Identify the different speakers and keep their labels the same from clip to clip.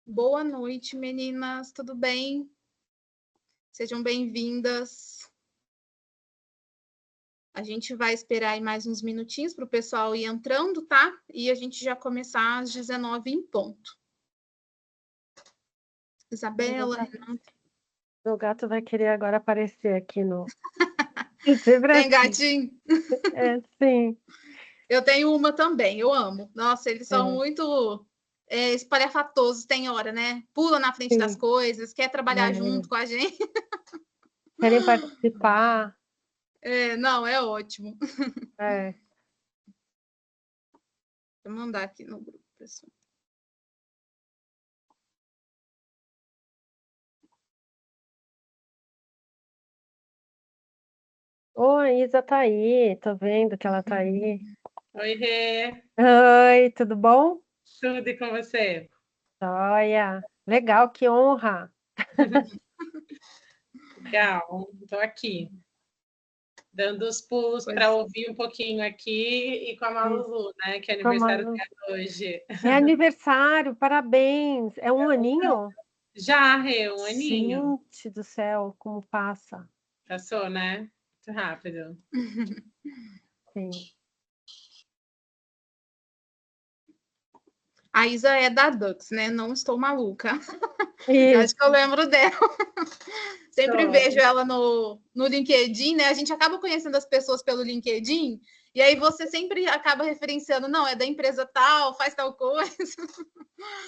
Speaker 1: Boa noite, meninas, tudo bem? Sejam bem-vindas. A gente vai esperar aí mais uns minutinhos para o pessoal ir entrando, tá? E a gente já começar às 19 em ponto. Isabela, Renata.
Speaker 2: O gato vai querer agora aparecer aqui no...
Speaker 1: Tem gatinho?
Speaker 2: Sim.
Speaker 1: Eu tenho uma também, eu amo. Nossa, eles são muito espalhafatosos, tem hora, né? Pula na frente das coisas, quer trabalhar junto com a gente.
Speaker 2: Querem participar.
Speaker 1: Não, é ótimo.
Speaker 2: É.
Speaker 1: Vou mandar aqui no grupo, pessoal.
Speaker 2: Oi, Isa tá aí, tô vendo que ela tá aí.
Speaker 3: Oi, Rê.
Speaker 2: Oi, tudo bom?
Speaker 3: Tudo e com você?
Speaker 2: Joia. Legal, que honra.
Speaker 3: Legal, estou aqui. Dando os pulos para ouvir um pouquinho aqui e com a Malulu, né? Que é aniversário dela hoje.
Speaker 2: É aniversário, parabéns. É um aninho?
Speaker 3: Já, Rê, um aninho.
Speaker 2: Gente do céu, como passa.
Speaker 3: Passou, né? Muito rápido.
Speaker 2: Sim.
Speaker 1: A Isa é da Dux, né? Não estou maluca.
Speaker 2: Isso.
Speaker 1: Acho que eu lembro dela. Sempre vejo ela no LinkedIn, né? A gente acaba conhecendo as pessoas pelo LinkedIn, e aí você sempre acaba referenciando, não, é da empresa tal, faz tal coisa.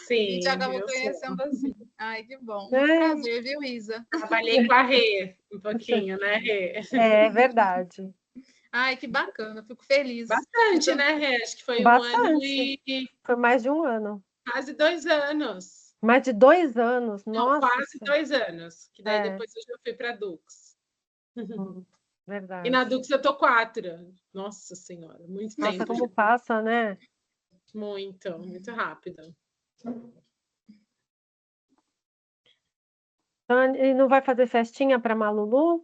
Speaker 3: Sim.
Speaker 1: A gente acaba conhecendo assim. Ai, que bom. Muito prazer, viu, Isa?
Speaker 3: Trabalhei com a Rê um pouquinho, né, Rê?
Speaker 2: É verdade.
Speaker 1: Ai, que bacana, fico feliz.
Speaker 3: Bastante, né, Rê? Acho que foi
Speaker 2: Bastante.
Speaker 3: um ano e...
Speaker 2: Foi mais de um ano.
Speaker 3: Quase 2 anos.
Speaker 2: Mais de 2 anos?
Speaker 3: Não,
Speaker 2: Nossa.
Speaker 3: quase 2 anos. Que daí depois eu já fui para a Dux.
Speaker 2: Verdade.
Speaker 3: E na Dux eu tô 4. Nossa Senhora, muito tempo.
Speaker 2: Nossa, como passa, né?
Speaker 3: Muito rápido.
Speaker 2: E não vai fazer festinha para Malulu?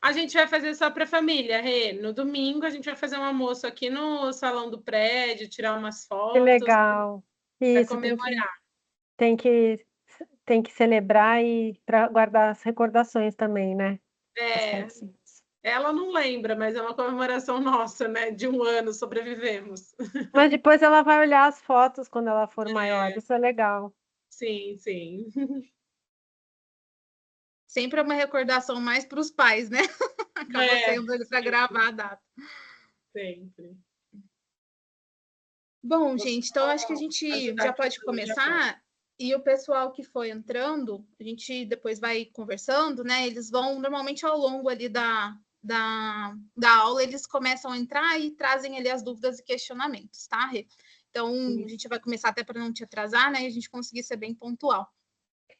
Speaker 3: A gente vai fazer só para a família, Rê. No domingo a gente vai fazer um almoço aqui no salão do prédio, tirar umas fotos.
Speaker 2: Que legal. Isso,
Speaker 3: comemorar.
Speaker 2: Tem que celebrar e para guardar as recordações também, né?
Speaker 3: Ela não lembra, mas é uma comemoração nossa, né? De um ano, sobrevivemos.
Speaker 2: Mas depois ela vai olhar as fotos quando ela for maior, isso é legal.
Speaker 3: Sim, sim.
Speaker 1: Sempre é uma recordação mais para os pais, né? Acaba sendo ele para gravar a data.
Speaker 3: Sempre.
Speaker 1: Bom, gente, então acho que a gente já pode começar. E o pessoal que foi entrando, a gente depois vai conversando, né? Eles vão, normalmente, ao longo ali da aula, eles começam a entrar e trazem ali as dúvidas e questionamentos, tá, Rê? Então, a gente vai começar até para não te atrasar, né? E a gente conseguir ser bem pontual.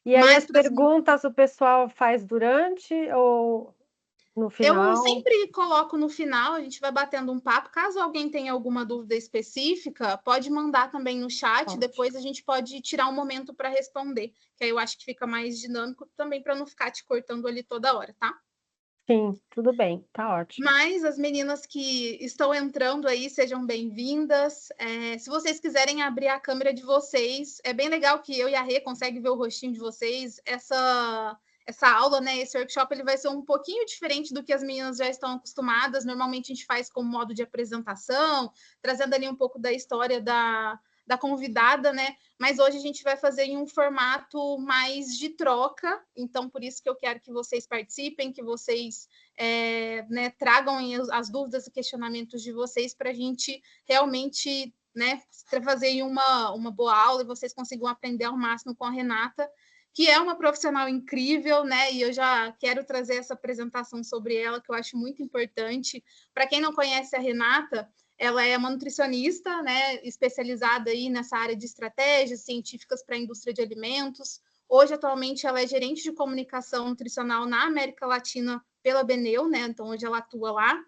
Speaker 2: E aí as perguntas o pessoal faz durante ou no final?
Speaker 1: Eu sempre coloco no final, a gente vai batendo um papo. Caso alguém tenha alguma dúvida específica, pode mandar também no chat, depois a gente pode tirar um momento para responder, que aí eu acho que fica mais dinâmico também para não ficar te cortando ali toda hora, tá?
Speaker 2: Sim, tudo bem, tá ótimo.
Speaker 1: Mas as meninas que estão entrando aí, sejam bem-vindas. Se vocês quiserem abrir a câmera de vocês, é bem legal que eu e a Rê conseguem ver o rostinho de vocês. Essa aula, né, esse workshop, ele vai ser um pouquinho diferente do que as meninas já estão acostumadas. Normalmente a gente faz como modo de apresentação, trazendo ali um pouco da história da convidada, né? Mas hoje a gente vai fazer em um formato mais de troca, então por isso que eu quero que vocês participem, que vocês né, tragam as dúvidas e questionamentos de vocês para a gente realmente, né, fazer uma boa aula e vocês consigam aprender ao máximo com a Renata, que é uma profissional incrível, né? E eu já quero trazer essa apresentação sobre ela, que eu acho muito importante. Para quem não conhece a Renata, ela é uma nutricionista, né, especializada aí nessa área de estratégias científicas para a indústria de alimentos. Hoje, atualmente, ela é gerente de comunicação nutricional na América Latina pela Beneu, né? Então, hoje ela atua lá.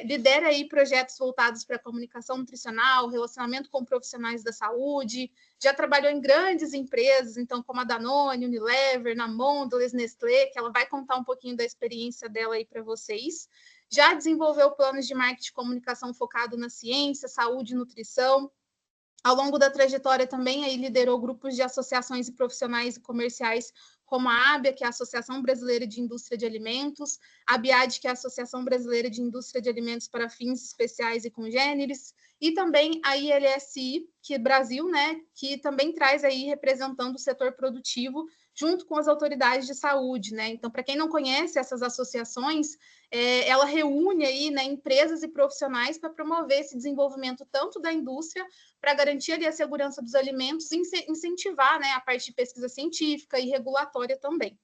Speaker 1: Lidera aí projetos voltados para comunicação nutricional, relacionamento com profissionais da saúde, já trabalhou em grandes empresas, então como a Danone, Unilever, na Mondelez, Nestlé, que ela vai contar um pouquinho da experiência dela aí para vocês. Já desenvolveu planos de marketing e comunicação focado na ciência, saúde e nutrição. Ao longo da trajetória também aí liderou grupos de associações e profissionais e comerciais como a ABIA, que é a Associação Brasileira de Indústria de Alimentos, a BIAD, que é a Associação Brasileira de Indústria de Alimentos para Fins Especiais e Congêneres, e também a ILSI, que é Brasil, né, que também traz aí representando o setor produtivo junto com as autoridades de saúde, né? Então, para quem não conhece essas associações, ela reúne aí, né, empresas e profissionais para promover esse desenvolvimento tanto da indústria para garantir ali a segurança dos alimentos e incentivar, né, a parte de pesquisa científica e regulatória também.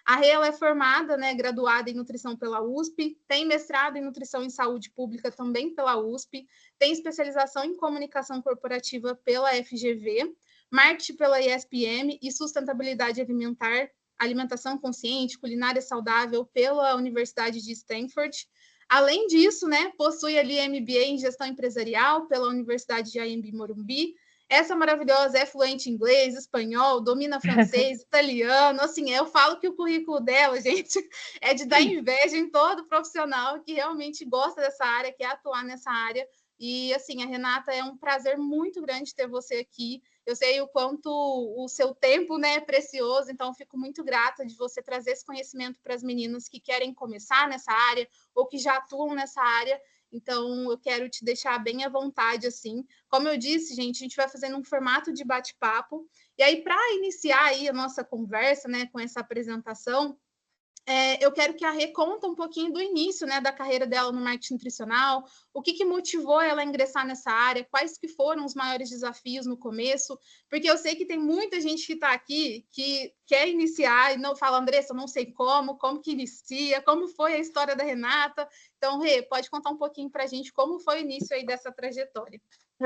Speaker 1: A Rê é formada, né, graduada em nutrição pela USP, tem mestrado em nutrição em saúde pública também pela USP, tem especialização em comunicação corporativa pela FGV, marketing pela ISPM e sustentabilidade alimentar, alimentação consciente, culinária saudável pela Universidade de Stanford. Além disso, né, possui ali MBA em gestão empresarial pela Universidade de Anhembi Morumbi. Essa maravilhosa é fluente em inglês, espanhol, domina francês, italiano. Assim, eu falo que o currículo dela, gente, é de dar inveja em todo profissional que realmente gosta dessa área, quer atuar nessa área. E, assim, a Renata, é um prazer muito grande ter você aqui. Eu sei o quanto o seu tempo, né, é precioso, então fico muito grata de você trazer esse conhecimento para as meninas que querem começar nessa área ou que já atuam nessa área. Então, eu quero te deixar bem à vontade, assim. Como eu disse, gente, a gente vai fazendo um formato de bate-papo. E aí, para iniciar aí a nossa conversa, né, com essa apresentação, eu quero que a Rê conta um pouquinho do início, né, da carreira dela no marketing nutricional, o que motivou ela a ingressar nessa área, quais que foram os maiores desafios no começo, porque eu sei que tem muita gente que está aqui que quer iniciar e não fala, Andressa, eu não sei como que inicia, como foi a história da Renata. Então, Rê, pode contar um pouquinho para a gente como foi o início aí dessa trajetória.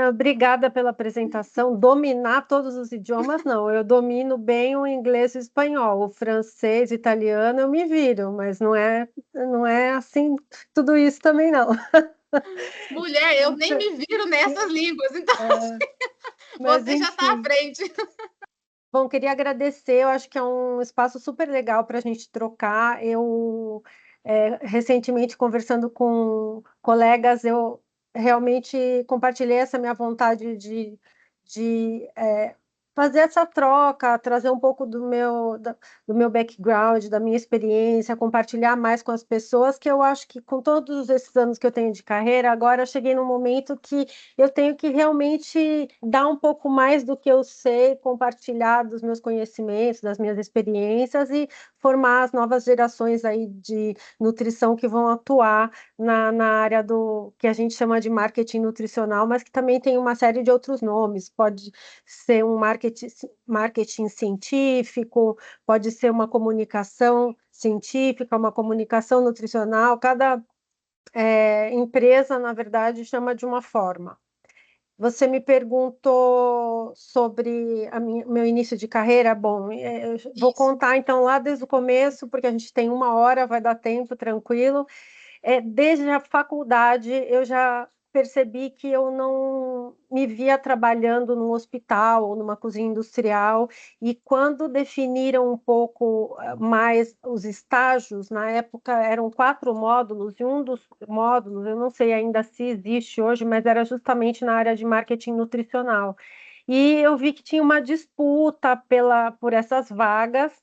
Speaker 2: Obrigada pela apresentação. Dominar todos os idiomas, não. Eu domino bem o inglês e o espanhol. O francês, o italiano, eu me viro, mas não é assim tudo isso também, não.
Speaker 1: Mulher, eu nem me viro nessas línguas, então você já está à frente.
Speaker 2: Bom, queria agradecer, eu acho que é um espaço super legal para a gente trocar. Eu, recentemente, conversando com colegas, eu realmente compartilhei essa minha vontade de fazer essa troca, trazer um pouco do meu background, da minha experiência, compartilhar mais com as pessoas, que eu acho que com todos esses anos que eu tenho de carreira, agora eu cheguei num momento que eu tenho que realmente dar um pouco mais do que eu sei, compartilhar dos meus conhecimentos, das minhas experiências e formar as novas gerações aí de nutrição que vão atuar na área do que a gente chama de marketing nutricional, mas que também tem uma série de outros nomes. Pode ser um marketing científico, pode ser uma comunicação científica, uma comunicação nutricional. Cada empresa, na verdade, chama de uma forma. Você me perguntou sobre meu início de carreira. Bom, eu vou contar então lá desde o começo, porque a gente tem 1 hora, vai dar tempo, tranquilo. Desde a faculdade, eu já percebi que eu não me via trabalhando num hospital ou numa cozinha industrial, e quando definiram um pouco mais os estágios, na época eram 4 módulos, e um dos módulos, eu não sei ainda se existe hoje, mas era justamente na área de marketing nutricional. E eu vi que tinha uma disputa por essas vagas.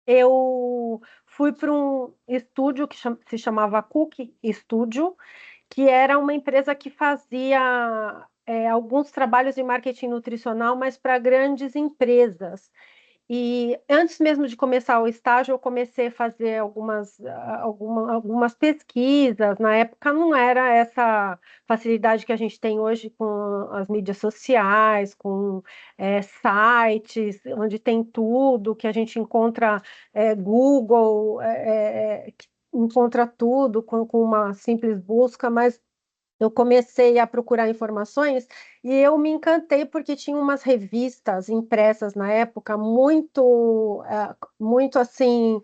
Speaker 2: Eu fui para um estúdio que se chamava Cook Studio, que era uma empresa que fazia alguns trabalhos de marketing nutricional, mas para grandes empresas. E antes mesmo de começar o estágio, eu comecei a fazer algumas pesquisas. Na época não era essa facilidade que a gente tem hoje com as mídias sociais, com sites, onde tem tudo, que a gente encontra Google, que encontra tudo com uma simples busca, mas eu comecei a procurar informações e eu me encantei porque tinha umas revistas impressas na época muito assim,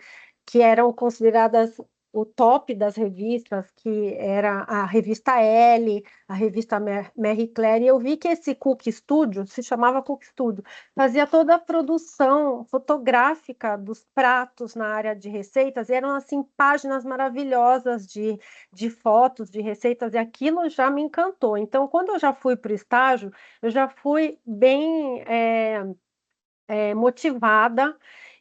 Speaker 2: que eram consideradas o top das revistas, que era a revista Elle, a revista Marie Claire, e eu vi que esse Cook Studio, se chamava Cook Studio, fazia toda a produção fotográfica dos pratos na área de receitas, e eram assim páginas maravilhosas de fotos, de receitas, e aquilo já me encantou. Então, quando eu já fui para o estágio, eu já fui bem motivada,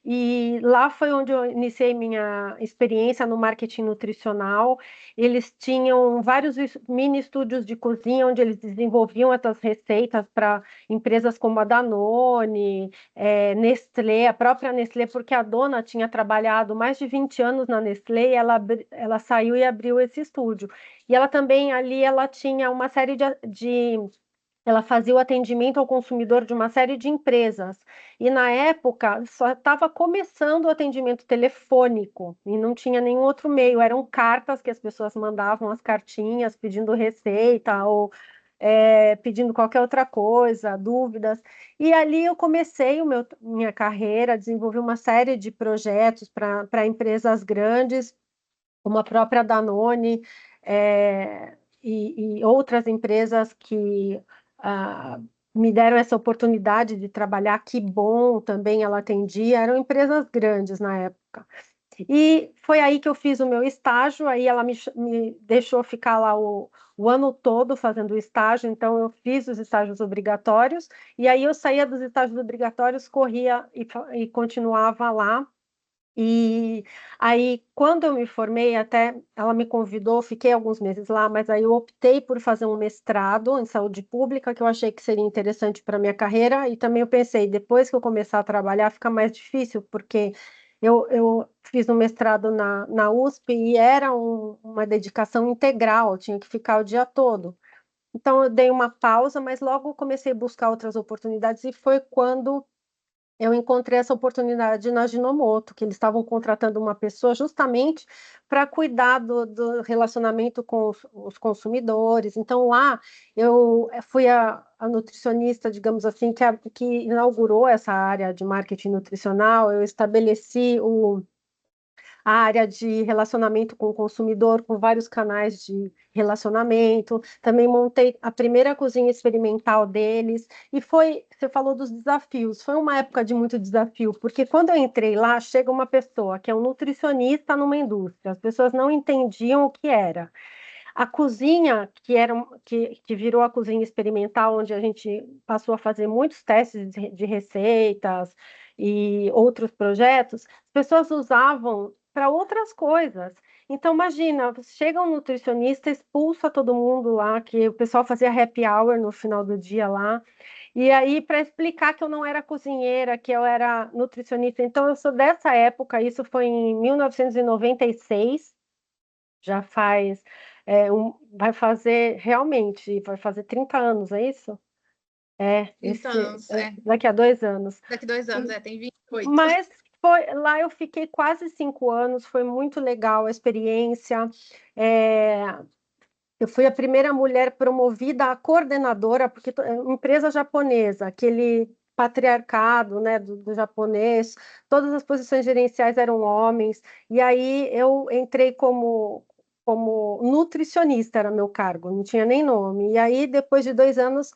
Speaker 2: e lá foi onde eu iniciei minha experiência no marketing nutricional. Eles tinham vários mini estúdios de cozinha, onde eles desenvolviam essas receitas para empresas como a Danone, Nestlé, a própria Nestlé, porque a dona tinha trabalhado mais de 20 anos na Nestlé, e ela saiu e abriu esse estúdio. E ela também, ali, ela tinha uma série ela fazia o atendimento ao consumidor de uma série de empresas. E na época só estava começando o atendimento telefônico e não tinha nenhum outro meio. Eram cartas que as pessoas mandavam, as cartinhas pedindo receita ou pedindo qualquer outra coisa, dúvidas. E ali eu comecei minha carreira, desenvolvi uma série de projetos para empresas grandes, como a própria Danone, e outras empresas que ah, me deram essa oportunidade de trabalhar. Que bom, também ela atendia, eram empresas grandes na época. E foi aí que eu fiz o meu estágio, aí ela me deixou ficar lá o ano todo fazendo o estágio, então eu fiz os estágios obrigatórios, e aí eu saía dos estágios obrigatórios, corria e continuava lá. E aí, quando eu me formei, até ela me convidou, fiquei alguns meses lá, mas aí eu optei por fazer um mestrado em saúde pública, que eu achei que seria interessante para a minha carreira, e também eu pensei, depois que eu começar a trabalhar, fica mais difícil, porque eu fiz um mestrado na USP e era uma dedicação integral, eu tinha que ficar o dia todo. Então, eu dei uma pausa, mas logo comecei a buscar outras oportunidades, e foi quando eu encontrei essa oportunidade na Ajinomoto, que eles estavam contratando uma pessoa justamente para cuidar do relacionamento com os consumidores. Então, lá, eu fui a nutricionista, digamos assim, que inaugurou essa área de marketing nutricional. Eu estabeleci a área de relacionamento com o consumidor, com vários canais de relacionamento. Também montei a primeira cozinha experimental deles. E você falou dos desafios, foi uma época de muito desafio, porque quando eu entrei lá, chega uma pessoa que é um nutricionista numa indústria, as pessoas não entendiam o que era. A cozinha, que virou a cozinha experimental, onde a gente passou a fazer muitos testes de receitas e outros projetos, as pessoas usavam para outras coisas. Então, imagina, chega um nutricionista, expulsa todo mundo lá, que o pessoal fazia happy hour no final do dia lá, e aí para explicar que eu não era cozinheira, que eu era nutricionista. Então, eu sou dessa época, isso foi em 1996, já faz, vai fazer 30 anos, é isso?
Speaker 1: 30 anos,
Speaker 2: Daqui a 2 anos.
Speaker 1: Daqui 2 anos, tem 28.
Speaker 2: Mas lá eu fiquei quase 5 anos, foi muito legal a experiência. É, eu fui a primeira mulher promovida a coordenadora, porque empresa japonesa, aquele patriarcado, né, do japonês, todas as posições gerenciais eram homens, e aí eu entrei como nutricionista, era meu cargo, não tinha nem nome. E aí, depois de 2 anos,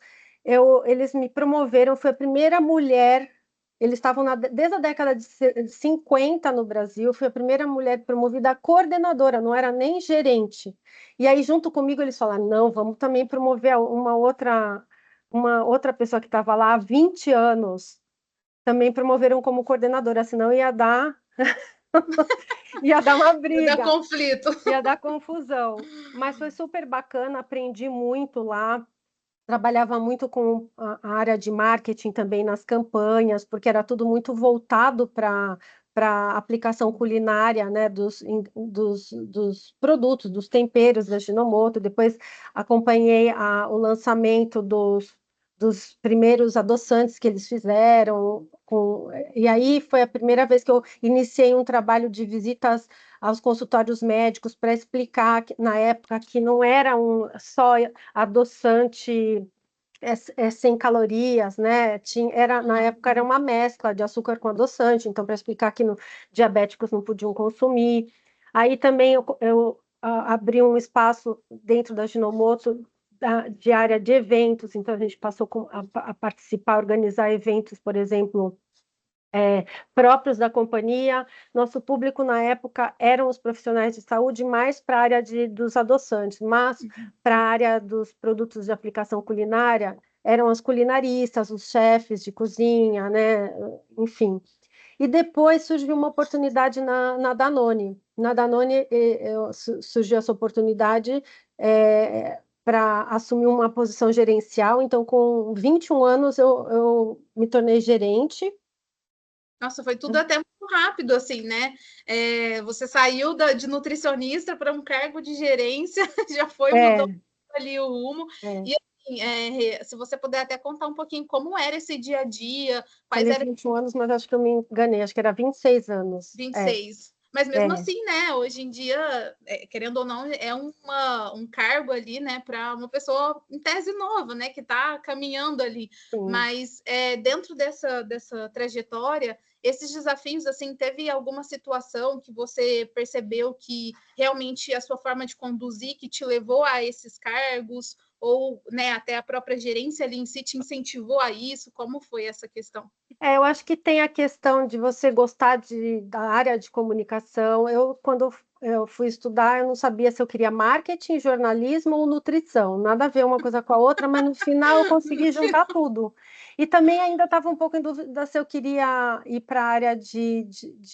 Speaker 2: eles me promoveram, fui a primeira mulher. Eles estavam desde a década de 50 no Brasil, fui a primeira mulher promovida a coordenadora, não era nem gerente. E aí, junto comigo, eles falaram: não, vamos também promover uma outra pessoa que estava lá há 20 anos, também promoveram como coordenadora, senão ia dar uma briga.
Speaker 1: Ia dar conflito.
Speaker 2: Ia dar confusão. Mas foi super bacana, aprendi muito lá. Trabalhava muito com a área de marketing também nas campanhas, porque era tudo muito voltado para aplicação culinária, né, dos produtos, dos temperos da Ajinomoto. Depois acompanhei o lançamento dos primeiros adoçantes que eles fizeram. E aí foi a primeira vez que eu iniciei um trabalho de visitas aos consultórios médicos para explicar, na época, que não era só adoçante sem calorias, né? Na época era uma mescla de açúcar com adoçante, então para explicar que diabéticos não podiam consumir. Aí também eu abri um espaço dentro da Ginomoto de área de eventos, então a gente passou a participar, organizar eventos, por exemplo, próprios da companhia. Nosso público na época eram os profissionais de saúde, mais para a área dos adoçantes, mas para a área dos produtos de aplicação culinária eram as culinaristas, os chefes de cozinha, né? Enfim. E depois surgiu uma oportunidade na Danone. Na Danone surgiu essa oportunidade para assumir uma posição gerencial. Então, com 21 anos, eu me tornei gerente.
Speaker 1: Nossa, foi tudo até muito rápido, assim, né? Você saiu de nutricionista para um cargo de gerência, já foi mudando ali o rumo. E assim, se você puder até contar um pouquinho como era esse dia a dia, quais
Speaker 2: Falei
Speaker 1: eram...
Speaker 2: 21 anos, mas acho que eu me enganei, acho que era 26 anos.
Speaker 1: 26. Mas mesmo assim, né, hoje em dia, querendo ou não, é um cargo ali, né, para uma pessoa em tese nova, né, que está caminhando ali.
Speaker 2: Sim.
Speaker 1: Mas dentro dessa trajetória, esses desafios, assim, teve alguma situação que você percebeu que realmente a sua forma de conduzir que te levou a esses cargos, ou, né, até a própria gerência ali em si te incentivou a isso? Como foi essa questão?
Speaker 2: Eu acho que tem a questão de você gostar da área de comunicação. Quando eu fui estudar, eu não sabia se eu queria marketing, jornalismo ou nutrição. Nada a ver uma coisa com a outra, mas no final eu consegui juntar tudo. E também ainda estava um pouco em dúvida se eu queria ir para a área de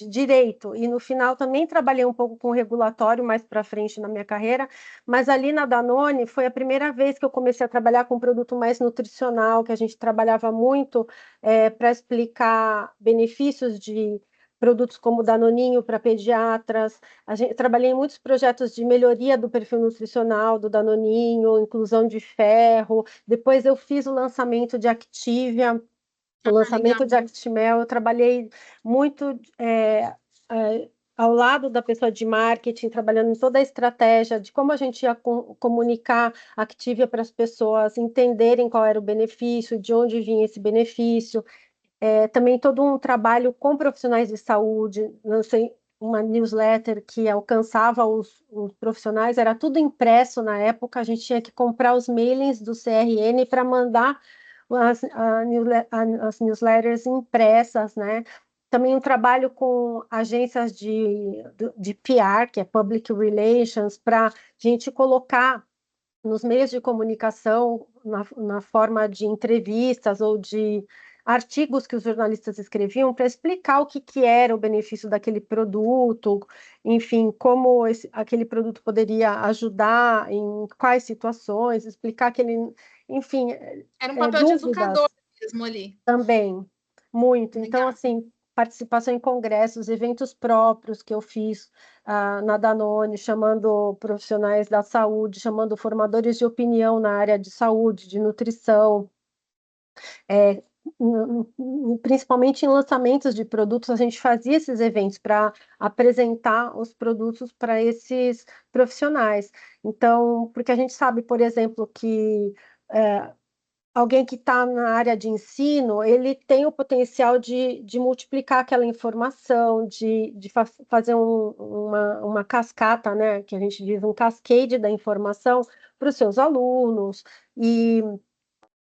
Speaker 2: direito. E no final também trabalhei um pouco com regulatório mais para frente na minha carreira. Mas ali na Danone foi a primeira vez que eu comecei a trabalhar com um produto mais nutricional, que a gente trabalhava muito para explicar benefícios de produtos como Danoninho para pediatras. Trabalhei em muitos projetos de melhoria do perfil nutricional do Danoninho, inclusão de ferro. Depois eu fiz o lançamento de Activia, o lançamento
Speaker 1: legal.
Speaker 2: de Actimel. Eu trabalhei muito ao lado da pessoa de marketing, trabalhando em toda a estratégia de como a gente ia comunicar a Activia para as pessoas entenderem qual era o benefício, de onde vinha esse benefício. Também todo um trabalho com profissionais de saúde, lancei uma newsletter que alcançava os profissionais, era tudo impresso na época, a gente tinha que comprar os mailings do CRN para mandar as newsletters impressas, né? Também um trabalho com agências de PR, que é Public Relations, para a gente colocar nos meios de comunicação, na forma de entrevistas ou de artigos que os jornalistas escreviam para explicar o que era o benefício daquele produto, enfim, como aquele produto poderia ajudar em quais situações, explicar aquele, enfim,
Speaker 1: Era um papel de educador
Speaker 2: dúvidas
Speaker 1: mesmo ali.
Speaker 2: também, muito. Então,
Speaker 1: Legal.
Speaker 2: assim, participação em congressos, eventos próprios que eu fiz na Danone, chamando profissionais da saúde, chamando formadores de opinião na área de saúde, de nutrição, principalmente em lançamentos de produtos, a gente fazia esses eventos para apresentar os produtos para esses profissionais. Então, porque a gente sabe, por exemplo, que alguém que está na área de ensino, ele tem o potencial de multiplicar aquela informação, de fazer uma cascata, né, que a gente diz um cascade da informação para os seus alunos,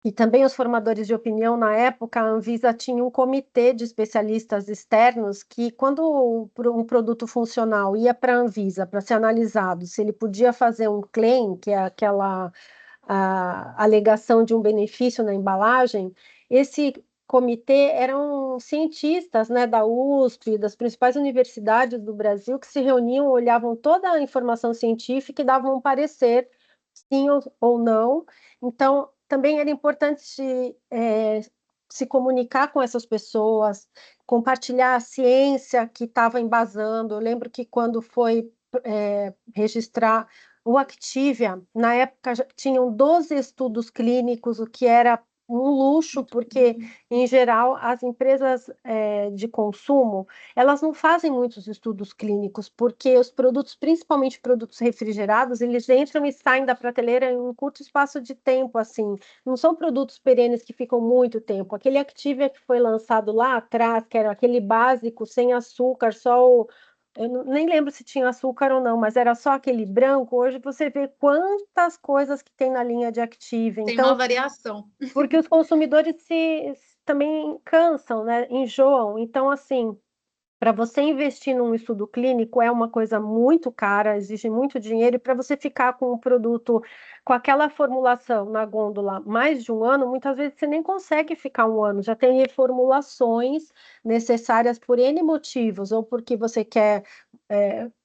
Speaker 2: e também os formadores de opinião, na época, a Anvisa tinha um comitê de especialistas externos que, quando um produto funcional ia para a Anvisa para ser analisado, se ele podia fazer um claim, que é aquela alegação de um benefício na embalagem, esse comitê eram cientistas, né, da USP, das principais universidades do Brasil, que se reuniam, olhavam toda a informação científica e davam um parecer, sim ou não. Então, também era importante se comunicar com essas pessoas, compartilhar a ciência que estava embasando. Eu lembro que quando foi registrar o Activia, na época, tinham 12 estudos clínicos, o que era um luxo, porque, em geral, as empresas de consumo, elas não fazem muitos estudos clínicos, porque os produtos, principalmente produtos refrigerados, eles entram e saem da prateleira em um curto espaço de tempo, assim. Não são produtos perenes que ficam muito tempo. Aquele Activia que foi lançado lá atrás, que era aquele básico, sem açúcar, só nem lembro se tinha açúcar ou não, mas era só aquele branco. Hoje você vê quantas coisas que tem na linha de Active.
Speaker 1: Tem uma
Speaker 2: Então,
Speaker 1: variação.
Speaker 2: porque os consumidores também cansam, né? Enjoam. Então, assim, para você investir num estudo clínico é uma coisa muito cara, exige muito dinheiro, e para você ficar com o produto com aquela formulação na gôndola mais de um ano, muitas vezes você nem consegue ficar um ano, já tem reformulações necessárias por N motivos, ou porque você quer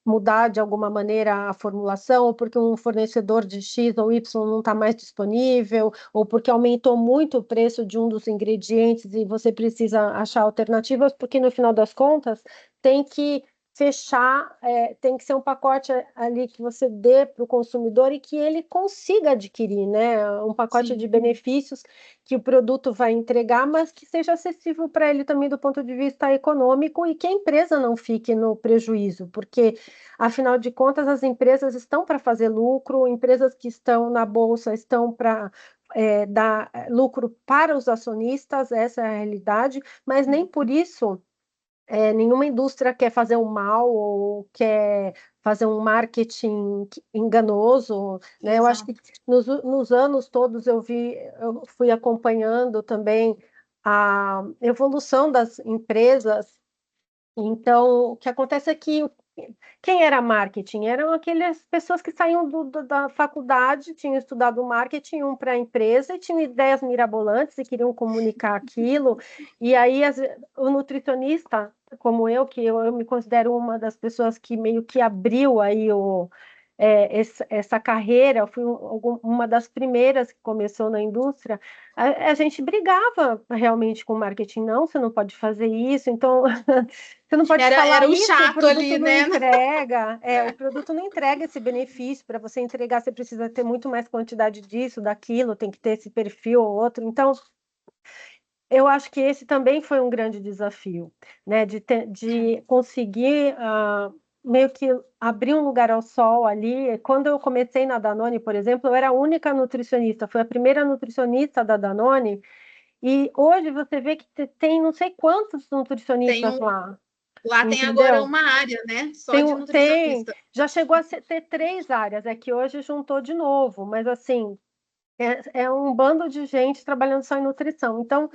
Speaker 2: mudar de alguma maneira a formulação, ou porque um fornecedor de X ou Y não está mais disponível, ou porque aumentou muito o preço de um dos ingredientes e você precisa achar alternativas, porque no final das contas tem que fechar, tem que ser um pacote ali que você dê para o consumidor e que ele consiga adquirir, né? Um pacote de benefícios que o produto vai entregar, mas que seja acessível para ele também do ponto de vista econômico e que a empresa não fique no prejuízo, porque, afinal de contas, as empresas estão para fazer lucro, empresas que estão na bolsa estão para dar lucro para os acionistas, essa é a realidade, mas nem por isso nenhuma indústria quer fazer o mal ou quer fazer um marketing enganoso, né? Eu acho que nos anos todos eu fui acompanhando também a evolução das empresas. Então, o que acontece é que quem era marketing? Eram aquelas pessoas que saíam da faculdade, tinham estudado marketing, iam para a empresa e tinham ideias mirabolantes e queriam comunicar aquilo. E aí o nutricionista, como eu, que eu me considero uma das pessoas que meio que abriu aí essa carreira, eu fui uma das primeiras que começou na indústria, a gente brigava realmente com o marketing, não, você não pode fazer isso, então você não pode falar
Speaker 1: Era o
Speaker 2: isso, o
Speaker 1: chato
Speaker 2: produto
Speaker 1: ali,
Speaker 2: não
Speaker 1: né?
Speaker 2: entrega, o produto não entrega esse benefício, para você entregar você precisa ter muito mais quantidade disso, daquilo, tem que ter esse perfil ou outro, então eu acho que esse também foi um grande desafio, né? De conseguir meio que abrir um lugar ao sol ali. Quando eu comecei na Danone, por exemplo, eu era a única nutricionista, fui a primeira nutricionista da Danone, e hoje você vê que tem não sei quantos nutricionistas lá.
Speaker 1: Lá tem agora
Speaker 2: Entendeu?
Speaker 1: uma área, né? Só de nutricionista.
Speaker 2: Já chegou a ter 3 áreas, é que hoje juntou de novo, mas assim, é um bando de gente trabalhando só em nutrição. Então,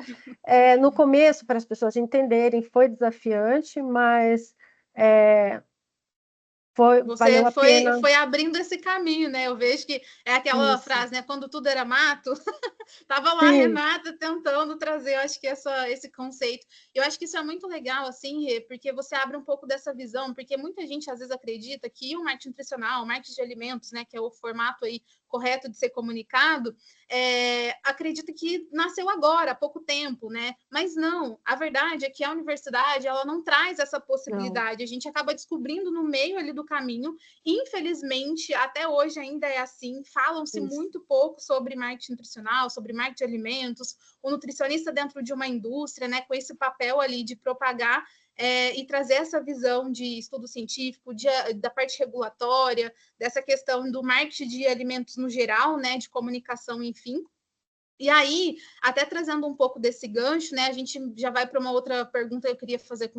Speaker 2: no começo, para as pessoas entenderem, foi desafiante, mas valeu
Speaker 1: Você
Speaker 2: a pena.
Speaker 1: foi abrindo esse caminho, né? Eu vejo que é aquela
Speaker 2: Isso.
Speaker 1: frase, né? Quando tudo era mato, tava lá a
Speaker 2: Sim,
Speaker 1: Renata tentando trazer, eu acho que esse conceito. Eu acho que isso é muito legal, assim, Rê, porque você abre um pouco dessa visão, porque muita gente às vezes acredita que o marketing nutricional, o marketing de alimentos, né, que é o formato aí correto de ser comunicado, acredita que nasceu agora, há pouco tempo, né? Mas não, a verdade é que a universidade ela não traz essa possibilidade.
Speaker 2: não.
Speaker 1: A gente acaba descobrindo no meio ali do caminho. Infelizmente, até hoje ainda é assim. Falam-se
Speaker 2: Isso.
Speaker 1: muito pouco sobre marketing nutricional, sobre marketing de alimentos, o nutricionista dentro de uma indústria, né, com esse papel ali de propagar e trazer essa visão de estudo científico, da parte regulatória, dessa questão do marketing de alimentos no geral, né, de comunicação, enfim. E aí, até trazendo um pouco desse gancho, né, a gente já vai para uma outra pergunta que eu queria fazer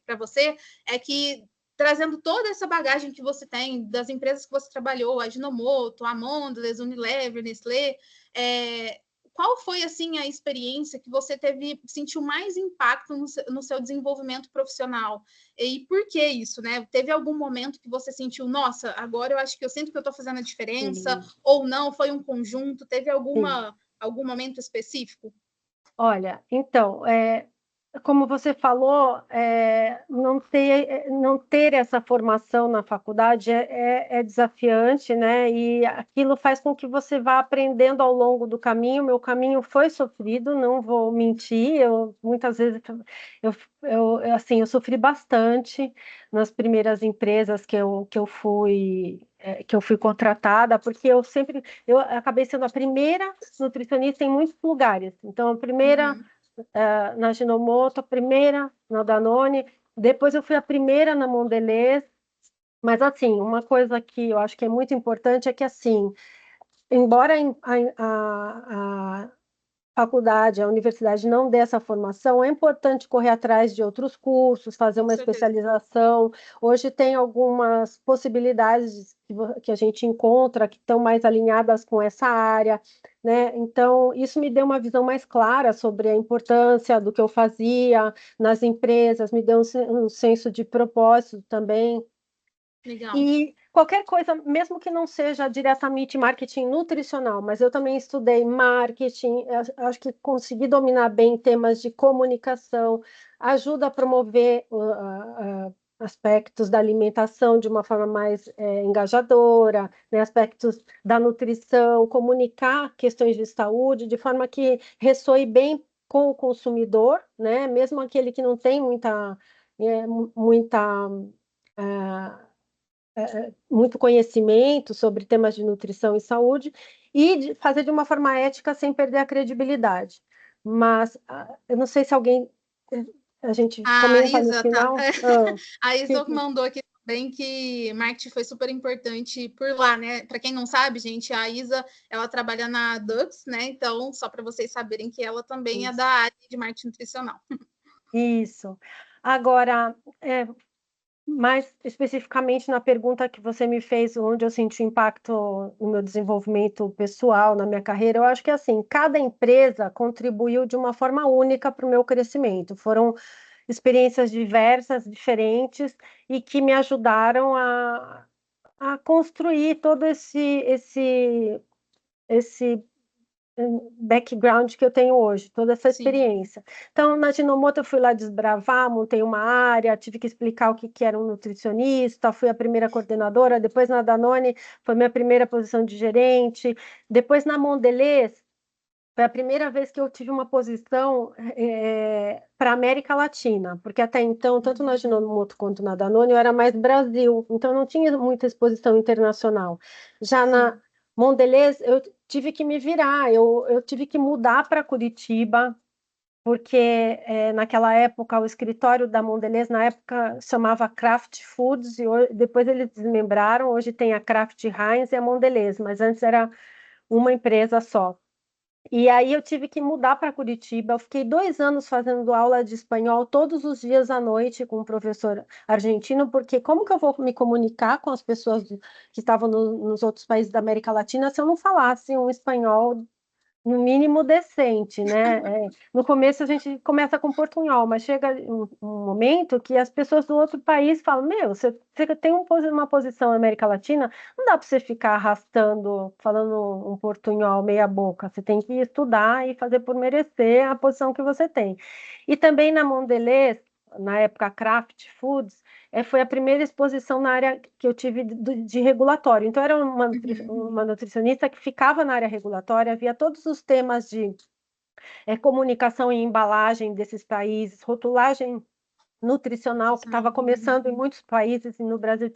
Speaker 1: para você, é que trazendo toda essa bagagem que você tem das empresas que você trabalhou, a Ajinomoto, a Mondelez, Unilever, Nestlé, qual foi assim a experiência que você sentiu mais impacto no seu desenvolvimento profissional? E por que isso, né? Teve algum momento que você sentiu, nossa, agora eu acho que eu sinto que eu estou fazendo a diferença,
Speaker 2: Sim,
Speaker 1: ou não, foi um conjunto, teve
Speaker 2: sim.
Speaker 1: algum momento específico?
Speaker 2: Olha, então, como você falou, não ter essa formação na faculdade é desafiante, né? E aquilo faz com que você vá aprendendo ao longo do caminho. Meu caminho foi sofrido, não vou mentir. Muitas vezes assim, eu sofri bastante nas primeiras empresas que eu fui contratada, porque eu acabei sendo a primeira nutricionista em muitos lugares. Então, a primeira na Ajinomoto, a primeira na Danone, depois eu fui a primeira na Mondelez, mas assim, uma coisa que eu acho que é muito importante é que assim, embora faculdade, a universidade não dê essa formação, é importante correr atrás de outros cursos, fazer uma especialização. Hoje tem algumas possibilidades que a gente encontra que estão mais alinhadas com essa área, né? Então, isso me deu uma visão mais clara sobre a importância do que eu fazia nas empresas, me deu um senso de propósito também.
Speaker 1: Legal.
Speaker 2: E qualquer coisa, mesmo que não seja diretamente marketing nutricional, mas eu também estudei marketing, acho que consegui dominar bem temas de comunicação, ajuda a promover aspectos da alimentação de uma forma mais engajadora, né, aspectos da nutrição, comunicar questões de saúde de forma que ressoe bem com o consumidor, né, mesmo aquele que não tem muito conhecimento sobre temas de nutrição e saúde e fazer de uma forma ética sem perder a credibilidade. Mas eu não sei se alguém... A gente comenta no final.
Speaker 1: A Isa mandou aqui também que marketing foi super importante por lá, né? Para quem não sabe, gente, a Isa, ela trabalha na Dux, né? Então, só para vocês saberem que ela também é da área de marketing nutricional.
Speaker 2: Isso. Agora, mais especificamente na pergunta que você me fez, onde eu senti impacto no meu desenvolvimento pessoal, na minha carreira, eu acho que assim, cada empresa contribuiu de uma forma única para o meu crescimento. Foram experiências diversas, diferentes, e que me ajudaram a construir todo esse background que eu tenho hoje, toda essa experiência. Sim. Então, na Ginomoto eu fui lá desbravar, montei uma área, tive que explicar o que era um nutricionista, fui a primeira coordenadora, depois na Danone foi minha primeira posição de gerente, depois na Mondelez foi a primeira vez que eu tive uma posição para a América Latina, porque até então, tanto na Ginomoto quanto na Danone, eu era mais Brasil, então não tinha muita exposição internacional. Já Sim. Na Mondelez, eu tive que me virar, eu tive que mudar para Curitiba, porque naquela época o escritório da Mondelez, na época, chamava Kraft Foods, e depois eles desmembraram, hoje tem a Kraft Heinz e a Mondelez, mas antes era uma empresa só. E aí eu tive que mudar para Curitiba. Eu fiquei 2 anos fazendo aula de espanhol todos os dias à noite com um professor argentino, porque como que eu vou me comunicar com as pessoas que estavam nos outros países da América Latina se eu não falasse um espanhol no mínimo decente, né? No começo a gente começa com portunhol, mas chega um momento que as pessoas do outro país falam, você tem uma posição na América Latina, não dá para você ficar arrastando, falando um portunhol meia boca, você tem que estudar e fazer por merecer a posição que você tem. E também na Mondelez, na época Kraft Foods, foi a primeira exposição na área que eu tive de regulatório. Então, era uma nutricionista que ficava na área regulatória, via todos os temas de comunicação e embalagem desses países, rotulagem nutricional, que estava começando em muitos países, e no Brasil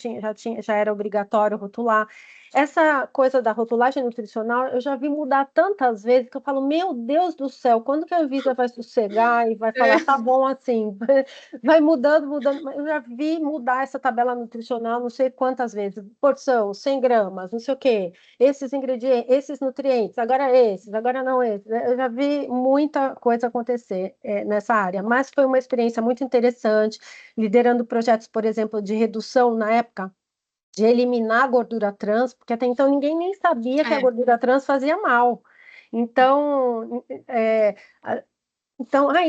Speaker 2: já era obrigatório rotular. Essa coisa da rotulagem nutricional, eu já vi mudar tantas vezes, que eu falo, meu Deus do céu, quando que a Anvisa vai sossegar e vai falar, tá bom assim, vai mudando, eu já vi mudar essa tabela nutricional não sei quantas vezes, porção, 100 gramas, não sei o quê, esses ingredientes, esses nutrientes, agora não esses, eu já vi muita coisa acontecer nessa área, mas foi uma experiência muito interessante, liderando projetos, por exemplo, de redução na época, de eliminar a gordura trans, porque até então ninguém nem sabia que a gordura trans fazia mal. Então,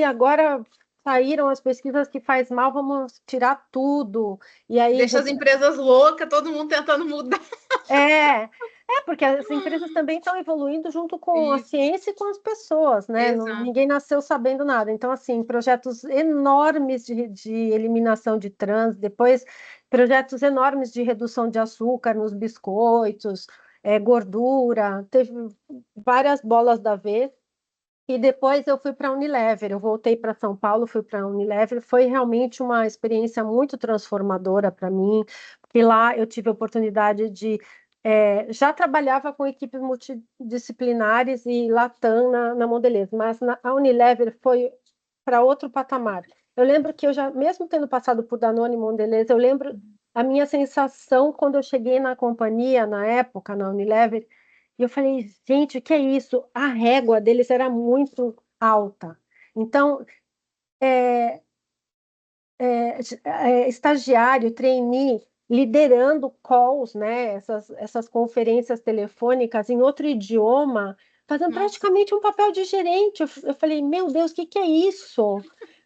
Speaker 2: agora saíram as pesquisas que faz mal, vamos tirar tudo. E aí,
Speaker 1: deixa as empresas loucas, todo mundo tentando mudar.
Speaker 2: Porque as empresas também estão evoluindo junto com a ciência e com as pessoas, né? Ninguém nasceu sabendo nada. Então, assim, projetos enormes de eliminação de trans, depois projetos enormes de redução de açúcar nos biscoitos, gordura, teve várias bolas da vez. E depois eu fui para a Unilever, eu voltei para São Paulo, fui para a Unilever, foi realmente uma experiência muito transformadora para mim, porque lá eu tive a oportunidade de... já trabalhava com equipes multidisciplinares e Latam na Mondelez, mas a Unilever foi para outro patamar. Eu lembro que eu já, mesmo tendo passado por Danone e Mondelez, eu lembro a minha sensação quando eu cheguei na companhia, na época, na Unilever, E eu falei, gente, o que é isso? A régua deles era muito alta. Então, estagiário, trainee, liderando calls, né, essas conferências telefônicas em outro idioma, fazendo
Speaker 1: Nossa.
Speaker 2: praticamente um papel de gerente. Eu falei, meu Deus, o que é isso?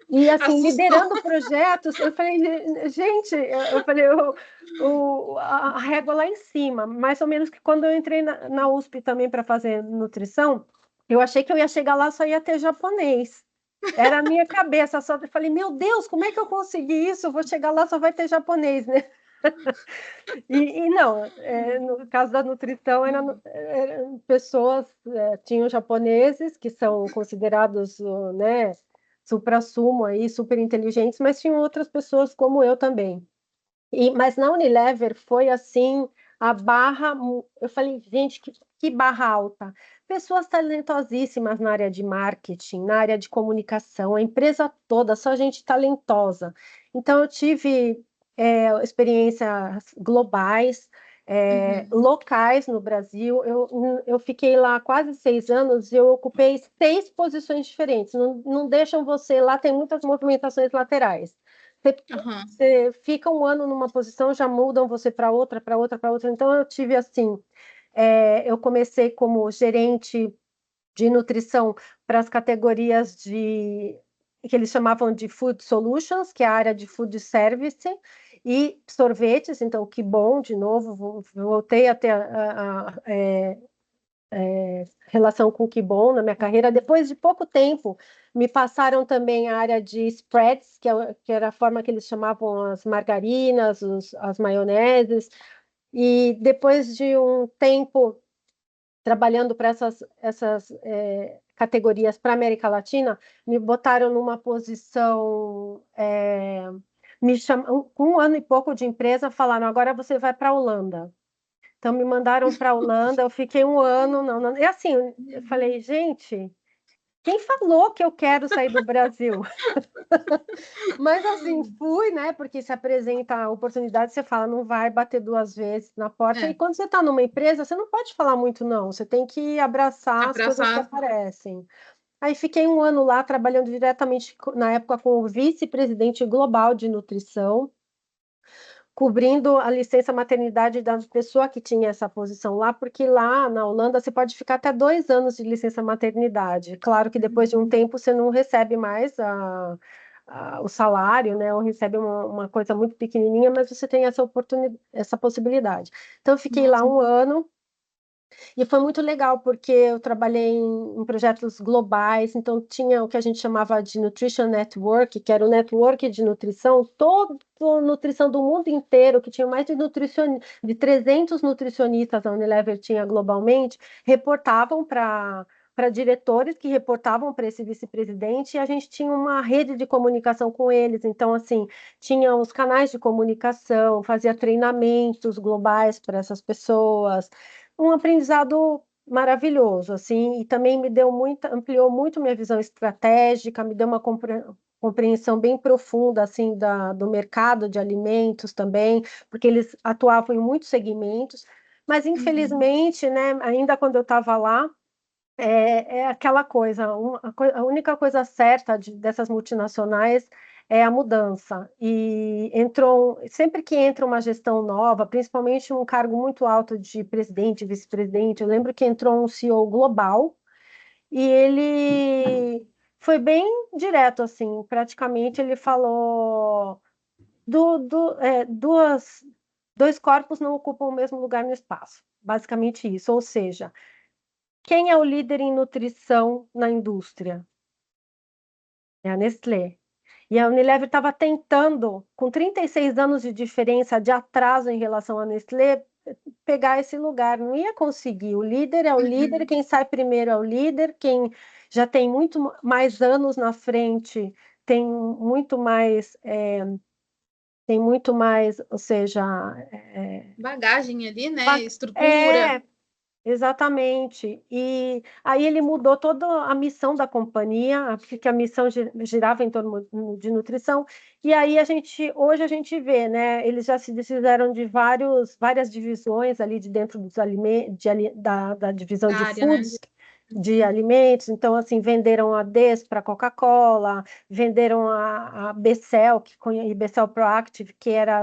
Speaker 2: E assim,
Speaker 1: Assustou.
Speaker 2: liderando projetos, eu falei, gente, eu falei, a régua lá em cima, mais ou menos que quando eu entrei na USP também para fazer nutrição, eu achei que eu ia chegar lá só ia ter japonês. Era a minha cabeça só. Eu falei, meu Deus, como é que eu consegui isso? Eu vou chegar lá, só vai ter japonês, né? E não, no caso da nutrição, eram pessoas, tinham japoneses, que são considerados, né, supra-sumo aí, super inteligentes, mas tinham outras pessoas como eu também. Mas na Unilever foi assim, a barra. Eu falei, gente, que barra alta. Pessoas talentosíssimas na área de marketing, na área de comunicação, a empresa toda, só gente talentosa. Então, eu tive experiências globais, locais no Brasil. Eu fiquei lá quase 6 anos e eu ocupei 6 posições diferentes. Não deixam você lá, tem muitas movimentações laterais. Você fica um ano numa posição, já mudam você para outra, para outra, para outra. Então, eu tive assim, eu comecei como gerente de nutrição para as categorias que eles chamavam de Food Solutions, que é a área de Food Service, e sorvetes. Então, que bom, de novo, voltei a ter relação com o que bom na minha carreira. Depois de pouco tempo, me passaram também a área de spreads, que era a forma que eles chamavam as margarinas, as maioneses. E depois de um tempo trabalhando para essas categorias para a América Latina, me botaram numa posição. Com um ano e pouco de empresa, falaram: agora você vai para a Holanda. Então, me mandaram para a Holanda, eu fiquei um ano. Não. E assim, eu falei, gente, quem falou que eu quero sair do Brasil? Mas assim, fui, né? Porque se apresenta a oportunidade, você fala, não vai bater 2 vezes na porta. E quando você está numa empresa, você não pode falar muito, não. Você tem que abraçar as coisas que aparecem. Aí fiquei um ano lá trabalhando diretamente, na época, com o vice-presidente global de nutrição, cobrindo a licença maternidade da pessoa que tinha essa posição lá, porque lá na Holanda você pode ficar até 2 anos de licença maternidade. Claro que depois de um tempo você não recebe mais o salário, né? Ou recebe uma coisa muito pequenininha, mas você tem essa oportunidade, essa possibilidade. Então eu fiquei lá um ano. E foi muito legal, porque eu trabalhei em projetos globais, então tinha o que a gente chamava de Nutrition Network, que era o network de nutrição, toda a nutrição do mundo inteiro, que tinha mais de 300 nutricionistas, a Unilever tinha globalmente, reportavam para diretores que reportavam para esse vice-presidente, e a gente tinha uma rede de comunicação com eles. Então, assim, tinha os canais de comunicação, fazia treinamentos globais para essas pessoas, um aprendizado maravilhoso, assim, e também ampliou muito minha visão estratégica, me deu uma compreensão bem profunda, assim, do mercado de alimentos também, porque eles atuavam em muitos segmentos, mas infelizmente, né, ainda quando eu estava lá, é aquela coisa, a única coisa certa dessas multinacionais é a mudança. E sempre que entra uma gestão nova, principalmente um cargo muito alto de presidente, vice-presidente, eu lembro que entrou um CEO global e ele foi bem direto, assim, praticamente ele falou dois corpos não ocupam o mesmo lugar no espaço. Basicamente isso, ou seja, quem é o líder em nutrição na indústria? É a Nestlé. E a Unilever estava tentando, com 36 anos de diferença, de atraso em relação à Nestlé, pegar esse lugar. Não ia conseguir. O líder é o líder, quem sai primeiro é o líder, quem já tem muito mais anos na frente tem muito mais. Ou seja.
Speaker 1: Bagagem ali, né?
Speaker 2: Ba-
Speaker 1: Estrutura.
Speaker 2: É, Exatamente. E aí ele mudou toda a missão da companhia, porque a missão girava em torno de nutrição. E aí hoje a gente vê, né? Eles já se desfizeram de várias divisões ali de dentro dos alimentos, da divisão
Speaker 1: Da
Speaker 2: de
Speaker 1: área, né?
Speaker 2: foods, de alimentos. Então, assim, venderam a Des para Coca-Cola, venderam a Becel, e Becel Proactive, que era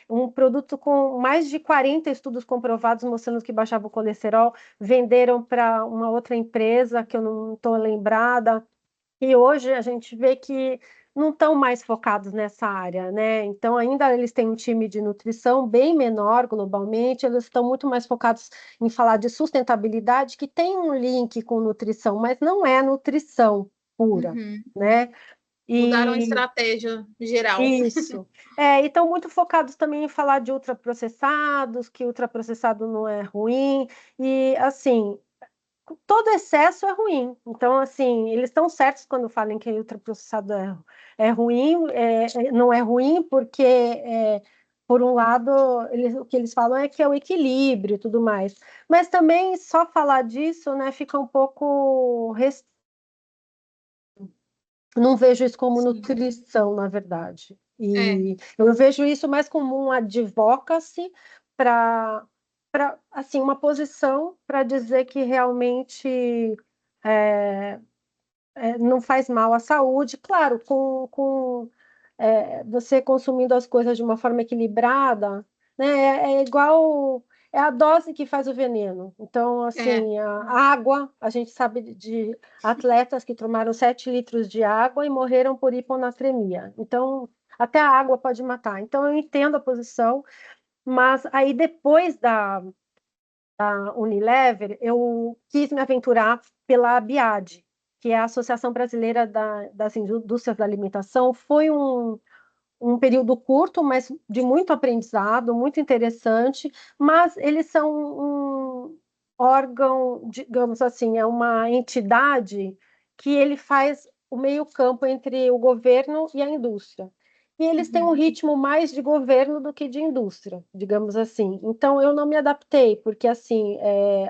Speaker 2: um produto com mais de 40 estudos comprovados mostrando que baixava o colesterol, venderam para uma outra empresa que eu não estou lembrada, e hoje a gente vê que não estão mais focados nessa área, né? Então, ainda eles têm um time de nutrição bem menor globalmente, eles estão muito mais focados em falar de sustentabilidade, que tem um link com nutrição, mas não é nutrição pura, né?
Speaker 1: Mudaram a estratégia geral.
Speaker 2: Isso. E estão muito focados também em falar de ultraprocessados, que ultraprocessado não é ruim, e assim, todo excesso é ruim. Então, assim, eles estão certos quando falam que ultraprocessado é ruim, não é ruim porque, por um lado, o que eles falam é que é o equilíbrio e tudo mais. Mas também só falar disso, né, fica um pouco não vejo isso como nutrição, na verdade. E eu vejo isso mais como um advocacy para assim, uma posição para dizer que realmente não faz mal à saúde. Claro, você consumindo as coisas de uma forma equilibrada, né? É igual, é a dose que faz o veneno. Então, assim, a água, a gente sabe de atletas que tomaram 7 litros de água e morreram por hiponatremia. Então, até a água pode matar. Então, eu entendo a posição, mas aí depois da Unilever, eu quis me aventurar pela ABIAD, que é a Associação Brasileira das Indústrias da Alimentação. Foi um período curto, mas de muito aprendizado, muito interessante, mas eles são um órgão, digamos assim, é uma entidade que ele faz o meio-campo entre o governo e a indústria. E eles têm um ritmo mais de governo do que de indústria, digamos assim. Então, eu não me adaptei, porque assim,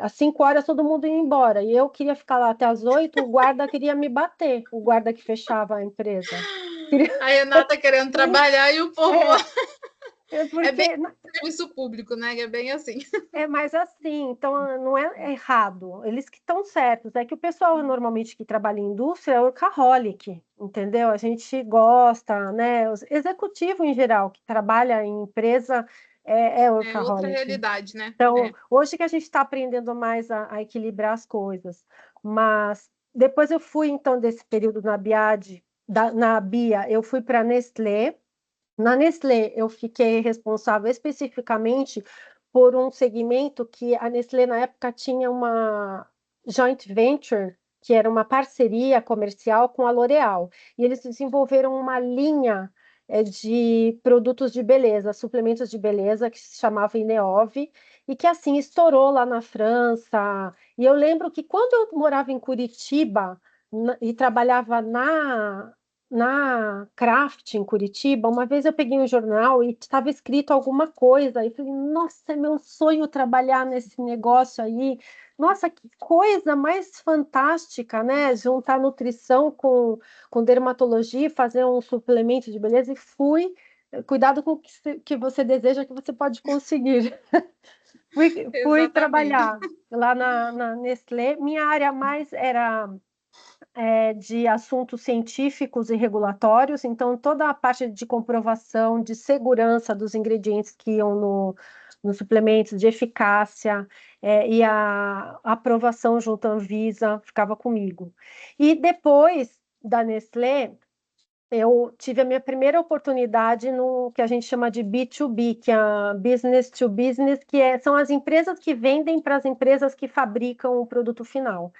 Speaker 2: às 5 horas todo mundo ia embora, e eu queria ficar lá até às 8, o guarda queria me bater, o guarda que fechava a empresa.
Speaker 1: A Renata querendo trabalhar e o povo lá.
Speaker 2: Porque
Speaker 1: bem serviço público, né? É bem assim.
Speaker 2: é mais assim, então não é errado, eles que estão certos. É que o pessoal normalmente que trabalha em indústria é workaholic, entendeu? A gente gosta, né? Os executivo em geral que trabalha em empresa é
Speaker 1: É outra
Speaker 2: workaholic.
Speaker 1: realidade, né?
Speaker 2: Então, hoje que a gente está aprendendo mais a equilibrar as coisas, mas depois eu fui então desse período na BIAD, na BIA, eu fui para a Nestlé. Na Nestlé, eu fiquei responsável especificamente por um segmento que a Nestlé, na época, tinha uma joint venture, que era uma parceria comercial com a L'Oréal. E eles desenvolveram uma linha de produtos de beleza, suplementos de beleza, que se chamava Ineove, e que, assim, estourou lá na França. E eu lembro que quando eu morava em Curitiba e trabalhava na Craft, em Curitiba, uma vez eu peguei um jornal e estava escrito alguma coisa, e falei, nossa, é meu sonho trabalhar nesse negócio aí. Nossa, que coisa mais fantástica, né? Juntar nutrição com dermatologia, fazer um suplemento de beleza, e fui. Cuidado com o que você deseja, que você pode conseguir. Fui trabalhar lá na Nestlé. Minha área mais era de assuntos científicos e regulatórios, então toda a parte de comprovação de segurança dos ingredientes que iam nos suplementos, de eficácia, e a aprovação junto à Anvisa ficava comigo. E depois da Nestlé, eu tive a minha primeira oportunidade no que a gente chama de B2B, que é a Business to Business, são as empresas que vendem para as empresas que fabricam o produto final.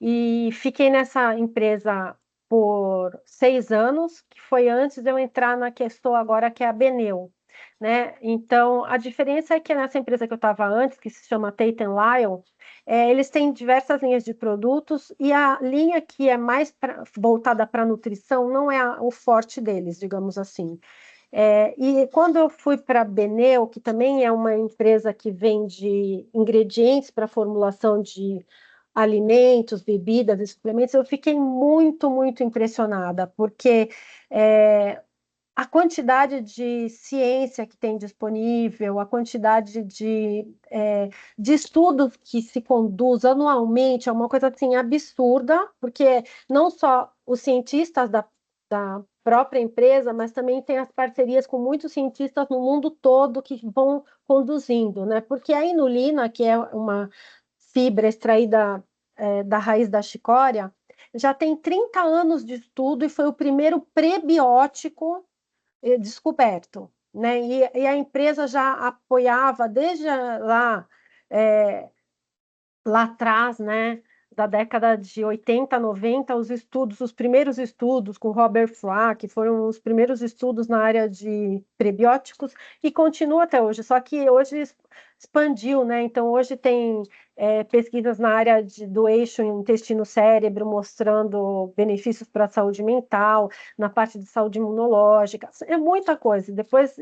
Speaker 2: E fiquei nessa empresa por 6 anos, que foi antes de eu entrar na que estou agora, que é a Beneu, né? Então, a diferença é que nessa empresa que eu estava antes, que se chama Tate Lyle, eles têm diversas linhas de produtos e a linha que é mais voltada para nutrição não é o forte deles, digamos assim. E quando eu fui para a Beneo, que também é uma empresa que vende ingredientes para formulação de alimentos, bebidas e suplementos, eu fiquei muito, muito impressionada, porque a quantidade de ciência que tem disponível, a quantidade de estudos que se conduz anualmente é uma coisa assim absurda, porque não só os cientistas da própria empresa, mas também tem as parcerias com muitos cientistas no mundo todo que vão conduzindo, né? Porque a inulina, que é uma fibra extraída da raiz da chicória, já tem 30 anos de estudo e foi o primeiro prebiótico descoberto, né? E a empresa já apoiava desde lá atrás, né, da década de 80, 90, os primeiros estudos com Robert Floyd, que foram os primeiros estudos na área de prebióticos, e continua até hoje, só que hoje expandiu, né? Então, hoje tem pesquisas na área do eixo intestino-cérebro, mostrando benefícios para a saúde mental, na parte de saúde imunológica, é muita coisa. Depois,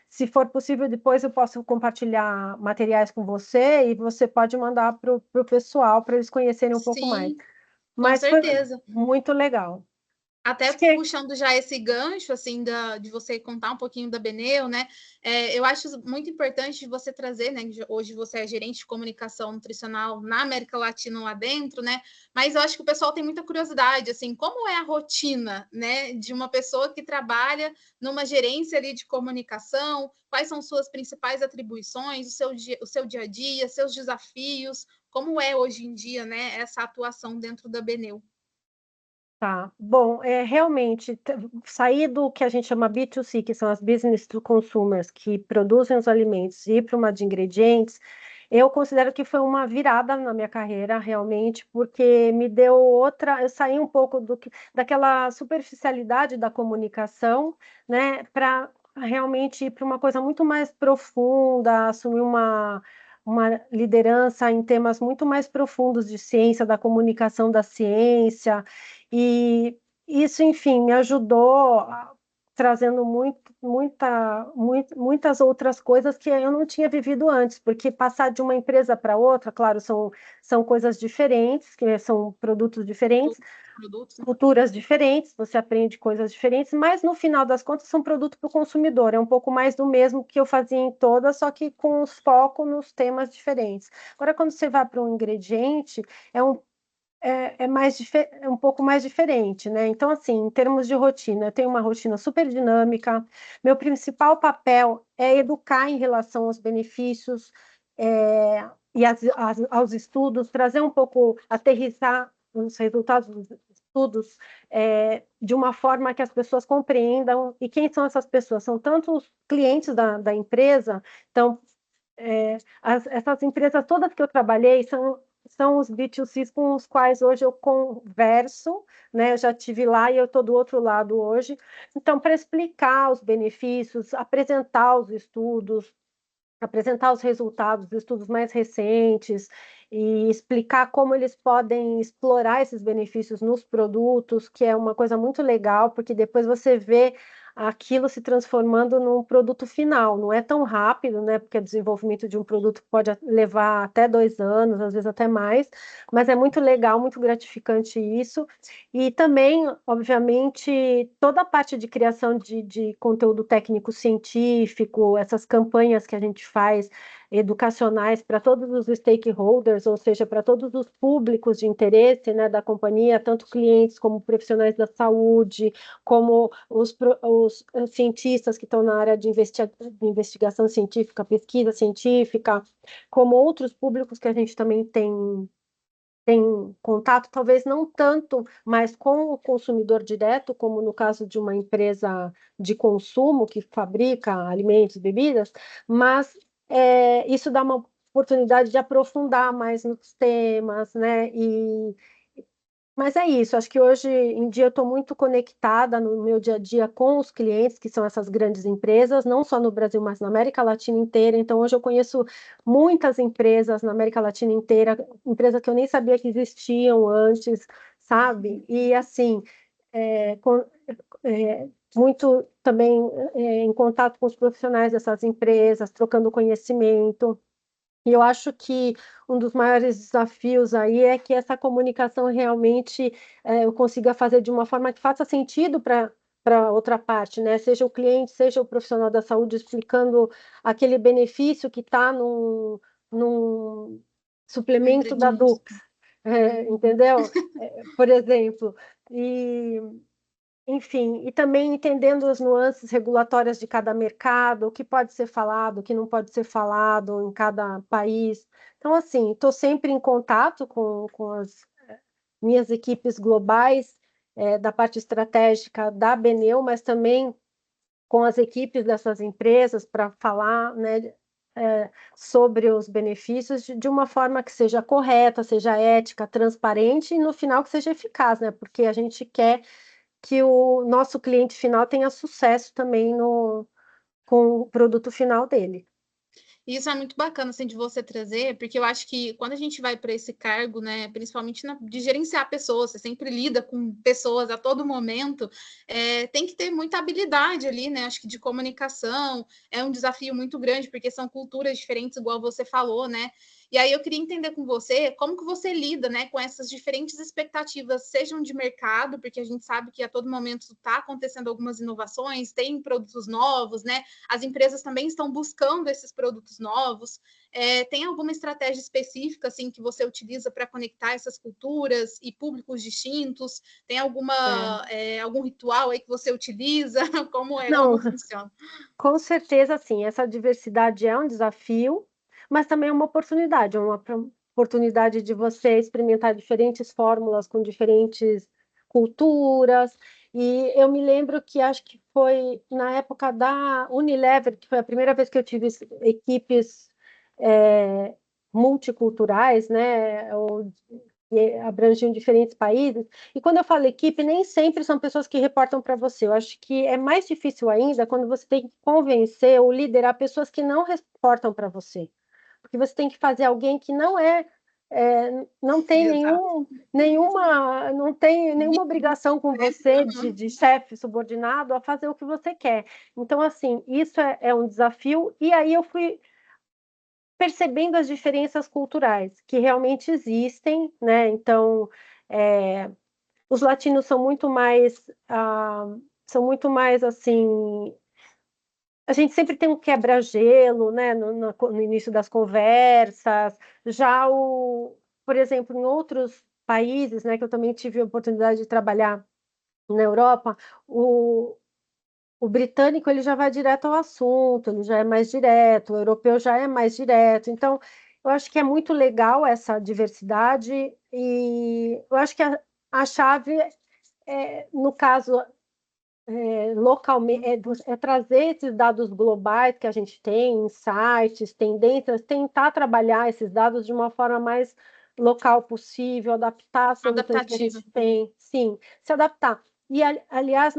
Speaker 2: se for possível, depois eu posso compartilhar materiais com você e você pode mandar para o pessoal para eles conhecerem um pouco mais.
Speaker 1: Sim, com
Speaker 2: Mas foi
Speaker 1: certeza.
Speaker 2: muito legal.
Speaker 1: Até puxando já esse gancho, assim, de você contar um pouquinho da Beneo, né? Eu acho muito importante você trazer, né? Hoje você é gerente de comunicação nutricional na América Latina lá dentro, né? Mas eu acho que o pessoal tem muita curiosidade, assim, como é a rotina, né? De uma pessoa que trabalha numa gerência ali de comunicação, quais são suas principais atribuições, o seu dia a dia, seus desafios, como é hoje em dia, né? Essa atuação dentro da Beneo.
Speaker 2: Tá, bom, realmente, sair do que a gente chama B2C, que são as business to consumers, que produzem os alimentos, e ir para uma de ingredientes, eu considero que foi uma virada na minha carreira, realmente, porque me deu eu saí um pouco daquela superficialidade da comunicação, né, para realmente ir para uma coisa muito mais profunda, assumir uma liderança em temas muito mais profundos de ciência, da comunicação da ciência, e isso, enfim, me ajudou trazendo muitas outras coisas que eu não tinha vivido antes, porque passar de uma empresa para outra, claro, são coisas diferentes, que são produtos diferentes, culturas diferentes, você aprende coisas diferentes, mas no final das contas são produto para o consumidor, é um pouco mais do mesmo que eu fazia em todas, só que com foco nos temas diferentes. Agora, quando você vai para um ingrediente, é um pouco mais diferente, né? Então, assim, em termos de rotina, eu tenho uma rotina super dinâmica. Meu principal papel é educar em relação aos benefícios e aos estudos, trazer um pouco, aterrissar os resultados dos estudos de uma forma que as pessoas compreendam. E quem são essas pessoas? São tanto os clientes da empresa, então, essas empresas todas que eu trabalhei são os B2Cs com os quais hoje eu converso, né? Eu já estive lá e eu estou do outro lado hoje. Então, para explicar os benefícios, apresentar os estudos, apresentar os resultados dos estudos mais recentes e explicar como eles podem explorar esses benefícios nos produtos, que é uma coisa muito legal, porque depois você vê aquilo se transformando num produto final. Não é tão rápido, né? Porque o desenvolvimento de um produto pode levar até 2 anos, às vezes até mais, mas é muito legal, muito gratificante isso. E também, obviamente, toda a parte de criação de conteúdo técnico científico, essas campanhas que a gente faz educacionais para todos os stakeholders, ou seja, para todos os públicos de interesse, né, da companhia, tanto clientes como profissionais da saúde, como os cientistas que estão na área de investigação científica, pesquisa científica, como outros públicos que a gente também tem contato, talvez não tanto, mas com o consumidor direto, como no caso de uma empresa de consumo que fabrica alimentos, bebidas, mas isso dá uma oportunidade de aprofundar mais nos temas, né? Mas é isso, acho que hoje em dia eu estou muito conectada no meu dia a dia com os clientes, que são essas grandes empresas, não só no Brasil, mas na América Latina inteira. Então, hoje eu conheço muitas empresas na América Latina inteira, empresas que eu nem sabia que existiam antes, sabe? E assim, muito também em contato com os profissionais dessas empresas, trocando conhecimento. E eu acho que um dos maiores desafios aí é que essa comunicação realmente eu consiga fazer de uma forma que faça sentido para outra parte, né? Seja o cliente, seja o profissional da saúde explicando aquele benefício que está num suplemento da Dux, entendeu? Por exemplo. E enfim, e também entendendo as nuances regulatórias de cada mercado, o que pode ser falado, o que não pode ser falado em cada país. Então, assim, estou sempre em contato com as minhas equipes globais, da parte estratégica da Beneu, mas também com as equipes dessas empresas para falar, né, sobre os benefícios de uma forma que seja correta, seja ética, transparente e no final que seja eficaz, né? Porque a gente quer que o nosso cliente final tenha sucesso também com o produto final dele.
Speaker 1: Isso é muito bacana, assim, de você trazer, porque eu acho que quando a gente vai para esse cargo, né, principalmente de gerenciar pessoas, você sempre lida com pessoas a todo momento, tem que ter muita habilidade ali, né, acho que de comunicação, é um desafio muito grande, porque são culturas diferentes, igual você falou, né, e aí eu queria entender com você como que você lida, né, com essas diferentes expectativas, sejam de mercado, porque a gente sabe que a todo momento está acontecendo algumas inovações, tem produtos novos, né, as empresas também estão buscando esses produtos novos. Tem alguma estratégia específica assim que você utiliza para conectar essas culturas e públicos distintos? Tem algum ritual aí que você utiliza? Como
Speaker 2: Não,
Speaker 1: como funciona?
Speaker 2: com certeza, sim, essa diversidade é um desafio, mas também é uma oportunidade de você experimentar diferentes fórmulas com diferentes culturas. E eu me lembro que acho que foi na época da Unilever, que foi a primeira vez que eu tive equipes multiculturais, né, que abrangiam diferentes países. E quando eu falo equipe, nem sempre são pessoas que reportam para você. Eu acho que é mais difícil ainda quando você tem que convencer ou liderar pessoas que não reportam para você. Porque você tem que fazer alguém que não tem não tem nenhuma obrigação com você de chefe subordinado a fazer o que você quer. Então, assim, isso é um desafio. E aí eu fui percebendo as diferenças culturais que realmente existem, né? Então, os latinos são muito mais assim. A gente sempre tem um quebra-gelo, né? No início das conversas. Por exemplo, em outros países, né? Que eu também tive a oportunidade de trabalhar na Europa, o britânico ele já vai direto ao assunto, ele já é mais direto, o europeu já é mais direto. Então, eu acho que é muito legal essa diversidade e eu acho que a chave, no caso, localmente, é trazer esses dados globais que a gente tem, insights, tendências, tentar trabalhar esses dados de uma forma mais local possível, adaptar as soluções que a gente tem, sim, se adaptar. E, aliás,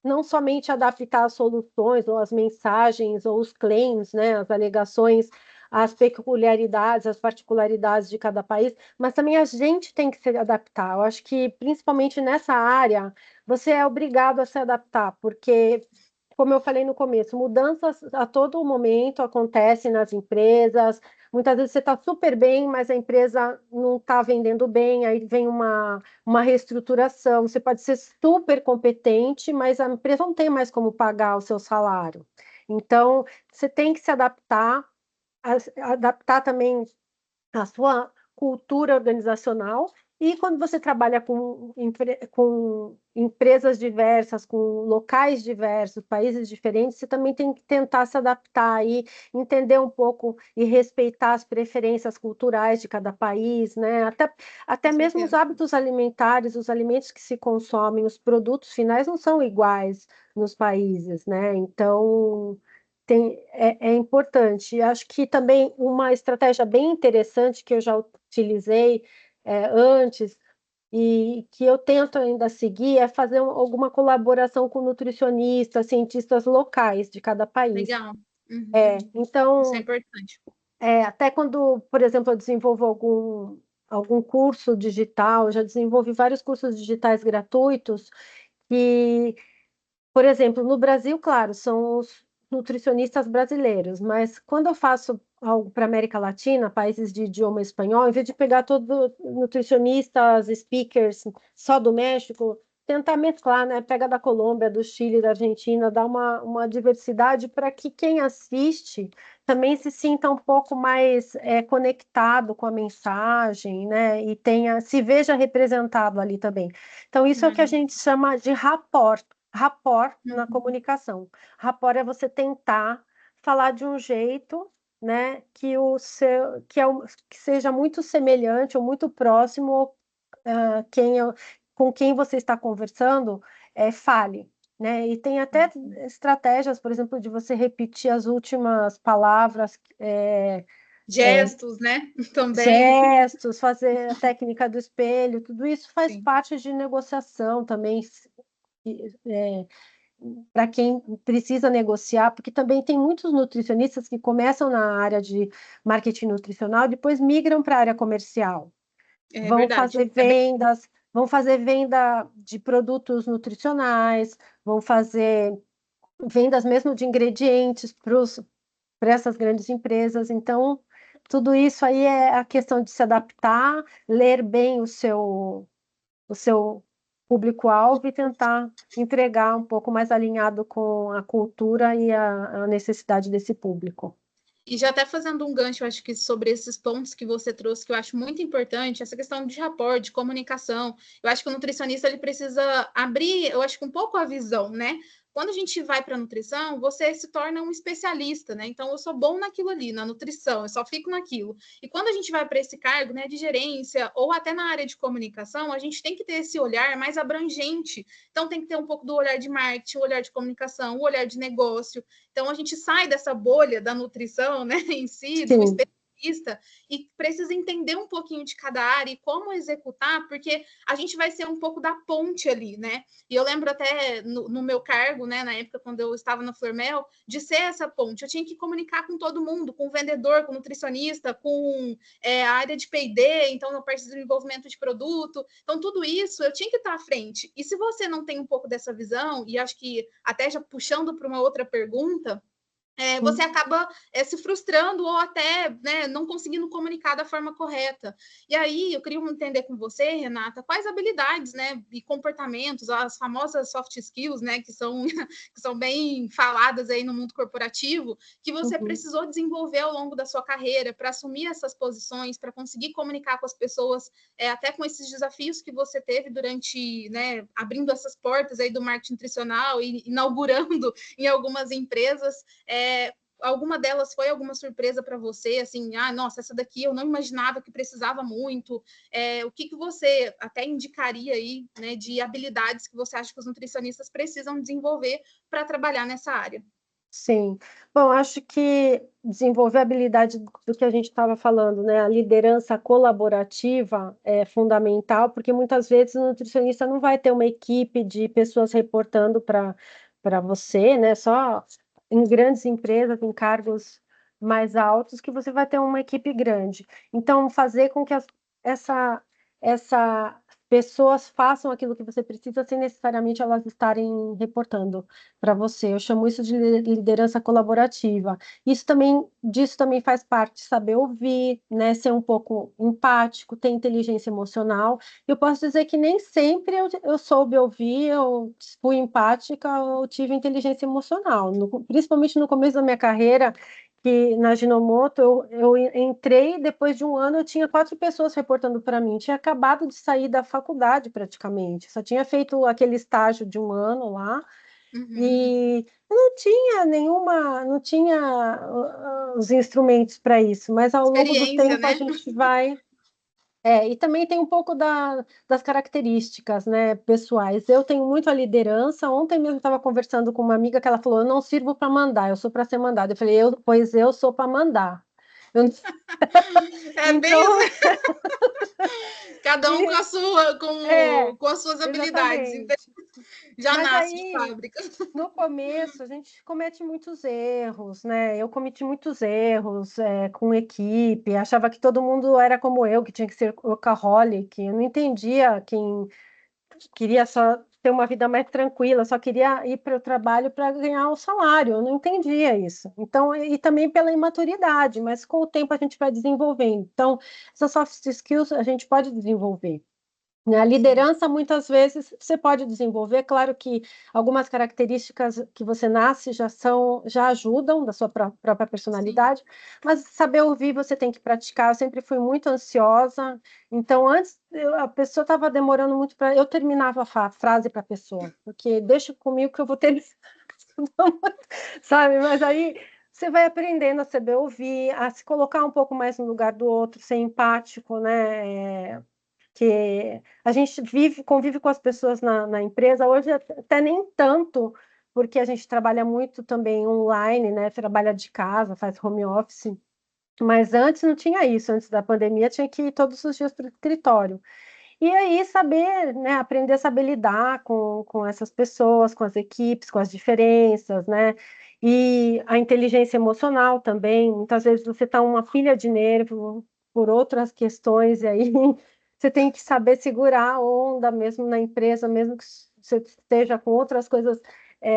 Speaker 2: não somente adaptar as soluções, ou as mensagens, ou os claims, né, as alegações, as peculiaridades, as particularidades de cada país, mas também a gente tem que se adaptar. Eu acho que, principalmente nessa área, você é obrigado a se adaptar, porque, como eu falei no começo, mudanças a todo momento acontecem nas empresas. Muitas vezes você está super bem, mas a empresa não está vendendo bem, aí vem uma reestruturação. Você pode ser super competente, mas a empresa não tem mais como pagar o seu salário. Então, você tem que se adaptar também a sua cultura organizacional. E quando você trabalha com empresas diversas, com locais diversos, países diferentes, você também tem que tentar se adaptar e entender um pouco e respeitar as preferências culturais de cada país, né? Até mesmo os hábitos alimentares, os alimentos que se consomem, os produtos finais não são iguais nos países, né? Então, é importante. Acho que também uma estratégia bem interessante que eu já utilizei antes e que eu tento ainda seguir é fazer alguma colaboração com nutricionistas, cientistas locais de cada país.
Speaker 1: Legal. Uhum.
Speaker 2: Então,
Speaker 1: isso é importante.
Speaker 2: Até quando, por exemplo, eu desenvolvo algum curso digital, já desenvolvi vários cursos digitais gratuitos que Por exemplo, no Brasil, claro, são os nutricionistas brasileiros, mas quando eu faço algo para América Latina, países de idioma espanhol, em vez de pegar todos nutricionistas, speakers só do México, tentar mesclar, né? Pega da Colômbia, do Chile, da Argentina, dar uma diversidade para que quem assiste também se sinta um pouco mais conectado com a mensagem, né? E se veja representado ali também. Então, isso é o que a gente chama de rapport na comunicação. Rapport é você tentar falar de um jeito, né, que seja muito semelhante ou muito próximo com quem você está conversando, fale. Né? E tem até estratégias, por exemplo, de você repetir as últimas palavras.
Speaker 1: Gestos, né? Também.
Speaker 2: Gestos, fazer a técnica do espelho, tudo isso faz parte de negociação também. Para quem precisa negociar, porque também tem muitos nutricionistas que começam na área de marketing nutricional e depois migram para a área comercial. Vão fazer venda de produtos nutricionais, vão fazer vendas mesmo de ingredientes para essas grandes empresas. Então, tudo isso aí é a questão de se adaptar, ler bem o seu público-alvo e tentar entregar um pouco mais alinhado com a cultura e a necessidade desse público.
Speaker 1: E já até fazendo um gancho, acho que sobre esses pontos que você trouxe, que eu acho muito importante, essa questão de rapport, de comunicação. Eu acho que o nutricionista ele precisa abrir, eu acho que um pouco a visão, né? Quando a gente vai para a nutrição, você se torna um especialista, né? Então, eu sou bom naquilo ali, na nutrição, eu só fico naquilo. E quando a gente vai para esse cargo, né, de gerência ou até na área de comunicação, a gente tem que ter esse olhar mais abrangente. Então, tem que ter um pouco do olhar de marketing, o olhar de comunicação, o olhar de negócio. Então, a gente sai dessa bolha da nutrição, né, em si, do especialista, e precisa entender um pouquinho de cada área e como executar, porque a gente vai ser um pouco da ponte ali, né? E eu lembro até no meu cargo, né, na época quando eu estava na Flormel, de ser essa ponte. Eu tinha que comunicar com todo mundo, com o vendedor, com o nutricionista, com a área de P&D, então na parte de desenvolvimento de produto. Então, tudo isso eu tinha que estar à frente. E se você não tem um pouco dessa visão, e acho que até já puxando para uma outra pergunta, você acaba se frustrando ou até, né, não conseguindo comunicar da forma correta. E aí, eu queria entender com você, Renata, quais habilidades, né, e comportamentos, as famosas soft skills, né, que são bem faladas aí no mundo corporativo, que você precisou desenvolver ao longo da sua carreira para assumir essas posições, para conseguir comunicar com as pessoas, até com esses desafios que você teve durante, né, abrindo essas portas aí do marketing nutricional e inaugurando em algumas empresas. Alguma delas foi alguma surpresa para você, assim, nossa, essa daqui eu não imaginava que precisava muito, o que você até indicaria aí, né, de habilidades que você acha que os nutricionistas precisam desenvolver para trabalhar nessa área?
Speaker 2: Sim. Bom, acho que desenvolver a habilidade do que a gente estava falando, né? A liderança colaborativa é fundamental, porque muitas vezes o nutricionista não vai ter uma equipe de pessoas reportando para você, né? Só em grandes empresas, em cargos mais altos, que você vai ter uma equipe grande. Então, fazer com que essa pessoas façam aquilo que você precisa sem necessariamente elas estarem reportando para você. Eu chamo isso de liderança colaborativa. Disso também faz parte saber ouvir, né, ser um pouco empático, ter inteligência emocional. Eu posso dizer que nem sempre eu soube ouvir, eu fui empática, eu tive inteligência emocional. Principalmente no começo da minha carreira, que na Ginomoto eu entrei, depois de um ano eu tinha 4 pessoas reportando para mim. Tinha acabado de sair da faculdade praticamente, só tinha feito aquele estágio de um ano lá. E não tinha os instrumentos para isso, mas ao longo do tempo, né, a gente vai. E também tem um pouco das características, né, pessoais. Eu tenho muito a liderança. Ontem mesmo estava conversando com uma amiga que ela falou: eu não sirvo para mandar, eu sou para ser mandada. Eu falei: pois eu sou para mandar.
Speaker 1: Então... bem cada um com as suas habilidades. Então, já
Speaker 2: mas
Speaker 1: nasce
Speaker 2: aí,
Speaker 1: de fábrica.
Speaker 2: No começo, a gente comete muitos erros, né? Eu cometi muitos erros com equipe, achava que todo mundo era como eu, que tinha que ser workaholic. Eu não entendia quem queria só ter uma vida mais tranquila, só queria ir para o trabalho para ganhar um salário, eu não entendia isso. Então, e também pela imaturidade, mas com o tempo a gente vai desenvolvendo. Então, essas soft skills a gente pode desenvolver. A liderança, muitas vezes, você pode desenvolver. Claro que algumas características que você nasce já ajudam da sua própria personalidade, sim, mas saber ouvir você tem que praticar. Eu sempre fui muito ansiosa, então antes a pessoa estava demorando muito para... Eu terminava a frase para a pessoa, porque deixa comigo que eu vou ter... sabe? Mas aí você vai aprendendo a saber ouvir, a se colocar um pouco mais no lugar do outro, ser empático, né? Que a gente convive com as pessoas na empresa, hoje até nem tanto, porque a gente trabalha muito também online, né? Trabalha de casa, faz home office, mas antes não tinha isso, antes da pandemia tinha que ir todos os dias para o escritório. E aí saber, né, aprender a saber lidar com essas pessoas, com as equipes, com as diferenças, né? E a inteligência emocional também, muitas vezes você está uma pilha de nervo por outras questões, e aí você tem que saber segurar a onda mesmo na empresa, mesmo que você esteja com outras coisas.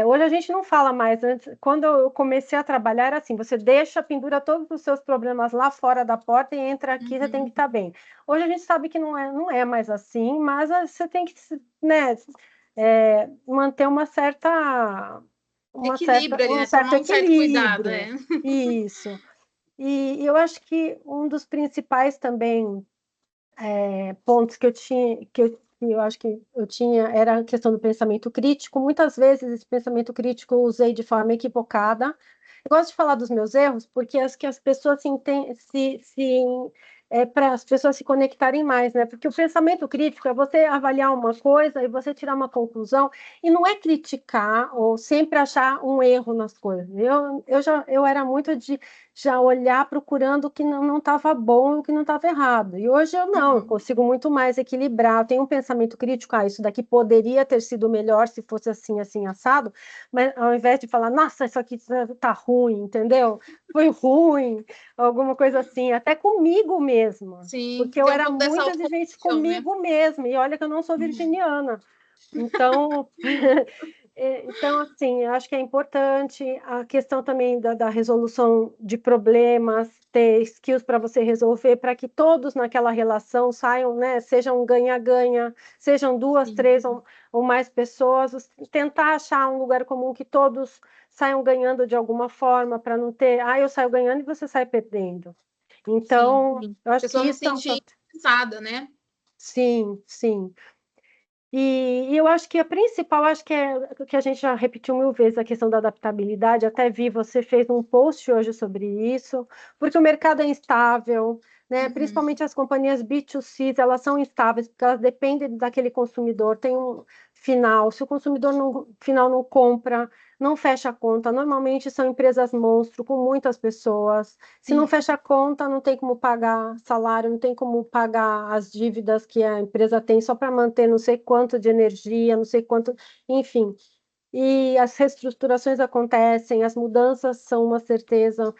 Speaker 2: Hoje a gente não fala mais, antes, quando eu comecei a trabalhar era assim, você pendura todos os seus problemas lá fora da porta e entra aqui, você tem que estar bem. Hoje a gente sabe que não é mais assim, mas você tem que, né, manter
Speaker 1: equilíbrio ali,
Speaker 2: um
Speaker 1: né?
Speaker 2: certo
Speaker 1: Tomar um certo cuidado,
Speaker 2: equilíbrio. Isso. E eu acho que um dos principais também pontos que eu acho que eu tinha era a questão do pensamento crítico. Muitas vezes esse pensamento crítico eu usei de forma equivocada. Eu gosto de falar dos meus erros porque acho que as pessoas para as pessoas se conectarem mais, né? Porque o pensamento crítico é você avaliar uma coisa e você tirar uma conclusão, e não é criticar ou sempre achar um erro nas coisas. Eu era muito de já olhar procurando o que não estava bom e o que não estava errado. E hoje eu consigo muito mais equilibrar. Eu tenho um pensamento crítico, isso daqui poderia ter sido melhor se fosse assim, assim, assado, mas ao invés de falar, nossa, isso aqui tá ruim, entendeu? Foi ruim, alguma coisa assim, até comigo mesma.
Speaker 1: Sim,
Speaker 2: Porque eu
Speaker 1: tem um
Speaker 2: era
Speaker 1: pouco dessa
Speaker 2: muito exigente
Speaker 1: autocompaixão, né?
Speaker 2: comigo mesma, e olha que eu não sou virginiana. Então, então, assim, eu acho que é importante a questão também da resolução de problemas, ter skills para você resolver, para que todos naquela relação saiam, né, sejam ganha-ganha, sejam duas,
Speaker 1: Sim.
Speaker 2: três ou mais pessoas, tentar achar um lugar comum que todos saiam ganhando de alguma forma, para não ter, eu saio ganhando e você sai perdendo. Então,
Speaker 1: sim.
Speaker 2: eu acho
Speaker 1: A pessoa
Speaker 2: que
Speaker 1: não
Speaker 2: isso
Speaker 1: se sentir injustiçada, né?
Speaker 2: Sim, sim. E eu acho que a principal, acho que é que a gente já repetiu mil vezes a questão da adaptabilidade. Até vi, você fez um post hoje sobre isso, porque o mercado é instável, né? Principalmente as companhias B2C, elas são instáveis, porque elas dependem daquele consumidor, tem um final. Se o consumidor final não compra, não fecha a conta. Normalmente são empresas monstro, com muitas pessoas. Se não fecha a conta, não tem como pagar salário, não tem como pagar as dívidas que a empresa tem só para manter não sei quanto de energia, não sei quanto, enfim. E as reestruturações acontecem, as mudanças são uma certeza.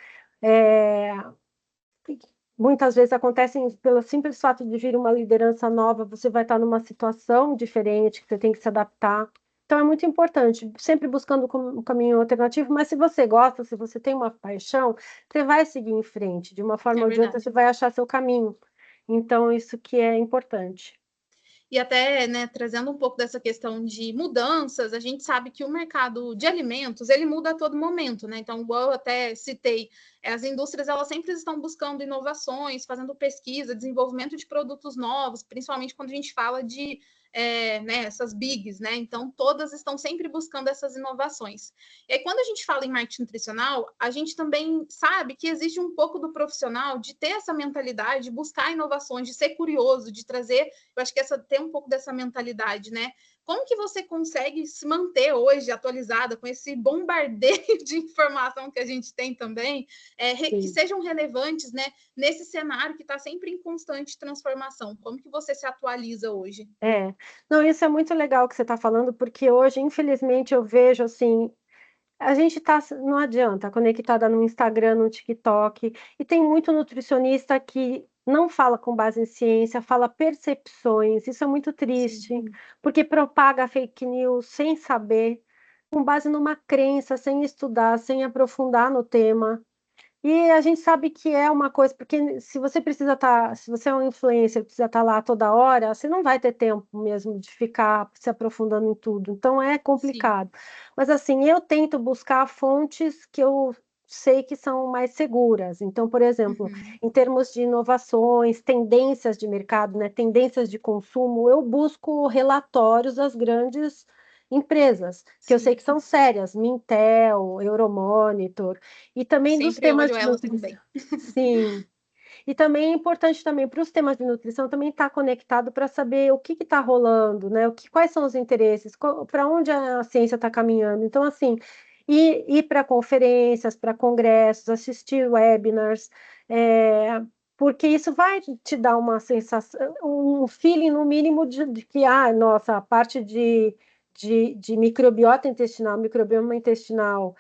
Speaker 2: Muitas vezes acontecem pelo simples fato de vir uma liderança nova, você vai estar numa situação diferente, que você tem que se adaptar. Então é muito importante, sempre buscando um caminho alternativo, mas se você gosta, se você tem uma paixão, você vai seguir em frente, de uma forma ou de outra, você vai achar seu caminho. Então, isso que é importante.
Speaker 1: E até, né, trazendo um pouco dessa questão de mudanças, a gente sabe que o mercado de alimentos, ele muda a todo momento, né? Então, igual eu até citei, as indústrias, elas sempre estão buscando inovações, fazendo pesquisa, desenvolvimento de produtos novos, principalmente quando a gente fala de né, essas bigs, né? Então, todas estão sempre buscando essas inovações. E aí, quando a gente fala em marketing nutricional, a gente também sabe que existe um pouco do profissional de ter essa mentalidade, de buscar inovações, de ser curioso, de trazer, eu acho que tem um pouco dessa mentalidade, né? Como que você consegue se manter hoje atualizada com esse bombardeio de informação que a gente tem também, que sejam relevantes, né, nesse cenário que está sempre em constante transformação? Como que você se atualiza hoje?
Speaker 2: Não, isso é muito legal que você está falando, porque hoje, infelizmente, eu vejo assim, a gente não adianta, conectada no Instagram, no TikTok, e tem muito nutricionista que não fala com base em ciência, fala percepções, isso é muito triste,
Speaker 1: Sim.
Speaker 2: porque propaga fake news sem saber, com base numa crença, sem estudar, sem aprofundar no tema. E a gente sabe que é uma coisa, porque se você se você é um influencer, precisa estar lá toda hora, você não vai ter tempo mesmo de ficar se aprofundando em tudo. Então é complicado. Sim. Mas assim, eu tento buscar fontes que eu sei que são mais seguras. Então, por exemplo, em termos de inovações, tendências de mercado, né, tendências de consumo, eu busco relatórios das grandes empresas, que eu sei que são sérias, Mintel, Euromonitor, e também dos
Speaker 1: Sempre
Speaker 2: temas
Speaker 1: olho
Speaker 2: de
Speaker 1: elas
Speaker 2: nutrição.
Speaker 1: também.
Speaker 2: Sim. E também é importante também para os temas de nutrição também estar conectado para saber o que está rolando, né? Quais são os interesses, para onde a ciência está caminhando. Então, assim, ir para conferências, para congressos, assistir webinars, porque isso vai te dar uma sensação, um feeling, no mínimo, de que, nossa, a parte de microbiota intestinal, microbioma intestinal,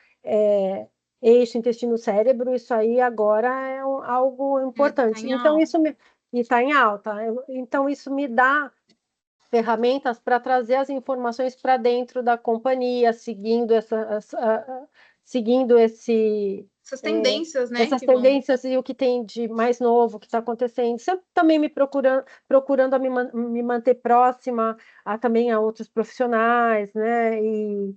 Speaker 2: eixo intestino-cérebro, isso aí agora é algo importante.
Speaker 1: Tá
Speaker 2: então, está em alta. Então, isso me dá ferramentas para trazer as informações para dentro da companhia, seguindo
Speaker 1: essas tendências, né?
Speaker 2: Essas tendências e o que tem de mais novo, o que está acontecendo. Sempre também procurando me manter próxima também a outros profissionais, né? E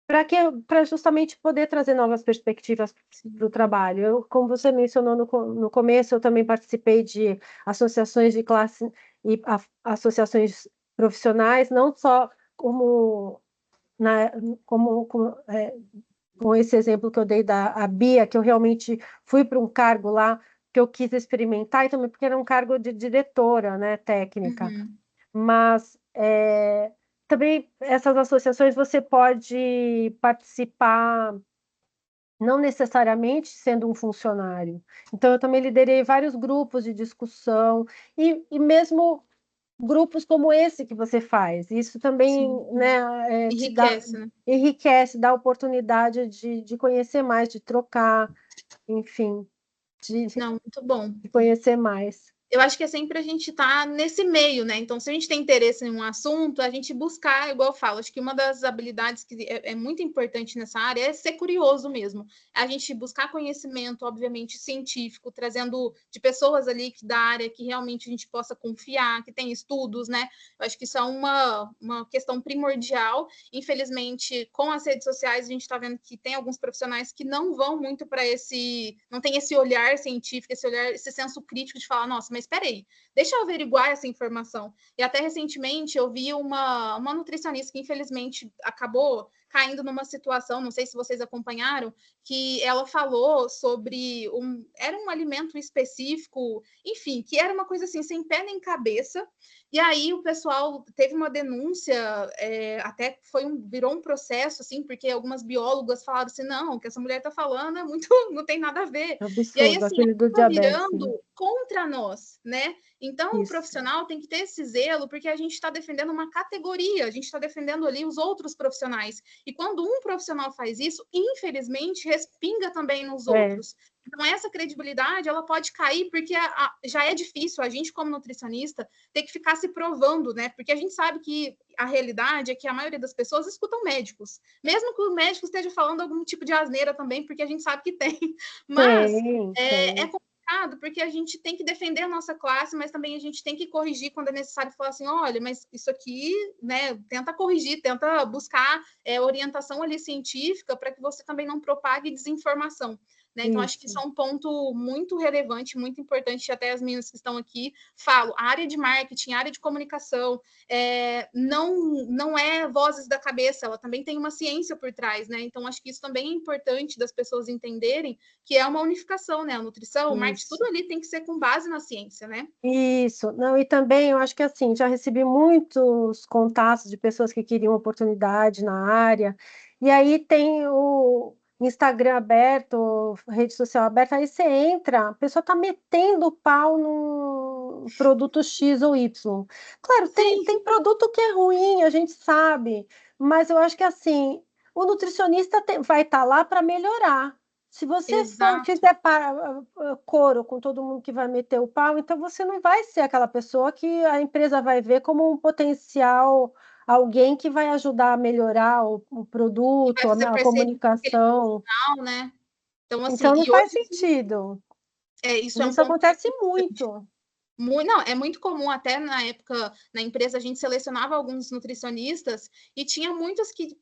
Speaker 2: para justamente poder trazer novas perspectivas para o trabalho. Como você mencionou no começo, eu também participei de associações de classe e associações profissionais, não só com esse exemplo que eu dei da Bia, que eu realmente fui para um cargo lá que eu quis experimentar, e também porque era um cargo de diretora, né, técnica. Mas também essas associações você pode participar, não necessariamente sendo um funcionário. Então, eu também liderei vários grupos de discussão e mesmo grupos como esse que você faz. Isso também, né,
Speaker 1: enriquece, né?
Speaker 2: Enriquece, dá oportunidade de conhecer mais, de trocar, enfim,
Speaker 1: Não, muito bom.
Speaker 2: de conhecer mais.
Speaker 1: Eu acho que é sempre a gente estar nesse meio, né? Então, se a gente tem interesse em um assunto, a gente buscar, igual eu falo, acho que uma das habilidades que é muito importante nessa área é ser curioso mesmo. A gente buscar conhecimento, obviamente, científico, trazendo de pessoas ali da área que realmente a gente possa confiar, que tem estudos, né? Eu acho que isso é uma questão primordial. Infelizmente, com as redes sociais, a gente está vendo que tem alguns profissionais que não vão muito para não tem esse olhar científico, esse senso crítico de falar, nossa, mas espera aí, deixa eu averiguar essa informação. E até recentemente eu vi uma nutricionista que infelizmente acabou caindo numa situação, não sei se vocês acompanharam, que ela falou sobre era um alimento específico, enfim, que era uma coisa assim, sem pé nem cabeça. E aí o pessoal teve uma denúncia, até virou um processo, assim, porque algumas biólogas falaram assim, não, o que essa mulher está falando é muito, não tem nada a ver.
Speaker 2: É absurdo,
Speaker 1: e aí, assim,
Speaker 2: aquele do
Speaker 1: tá
Speaker 2: diabetes,
Speaker 1: virando
Speaker 2: né?
Speaker 1: contra nós, né? Então,
Speaker 2: Isso.
Speaker 1: o profissional tem que ter esse zelo, porque a gente está defendendo uma categoria, a gente está defendendo ali os outros profissionais. E quando um profissional faz isso, infelizmente, respinga também nos outros. Então, essa credibilidade, ela pode cair, porque já é difícil a gente, como nutricionista, ter que ficar se provando, né? Porque a gente sabe que a realidade é que a maioria das pessoas escutam médicos, mesmo que o médico esteja falando algum tipo de asneira também, porque a gente sabe que tem. Mas é complicado, porque a gente tem que defender a nossa classe, mas também a gente tem que corrigir quando é necessário, falar assim, olha, mas isso aqui, né, tenta corrigir, tenta buscar orientação ali científica para que você também não propague desinformação. Né? Então, acho que isso é um ponto muito relevante, muito importante, até as meninas que estão aqui falo, a área de marketing, a área de comunicação, não é vozes da cabeça, ela também tem uma ciência por trás, né? Então, acho que isso também é importante das pessoas entenderem que é uma unificação, né? A nutrição, o marketing, tudo ali tem que ser com base na ciência, né?
Speaker 2: Isso, não, e também eu acho que assim, já recebi muitos contatos de pessoas que queriam oportunidade na área, e aí tem o Instagram aberto, rede social aberta, aí você entra, a pessoa está metendo o pau no produto X ou Y. Claro, tem produto que é ruim, a gente sabe, mas eu acho que assim, o nutricionista vai estar lá para melhorar. Se você fizer coro com todo mundo que vai meter o pau, então você não vai ser aquela pessoa que a empresa vai ver como um potencial, alguém que vai ajudar a melhorar o produto, a comunicação.
Speaker 1: Né? Então, assim,
Speaker 2: então não faz sentido.
Speaker 1: Isso
Speaker 2: acontece muito.
Speaker 1: Não, é muito comum, até na época, na empresa, a gente selecionava alguns nutricionistas e tinha muitos que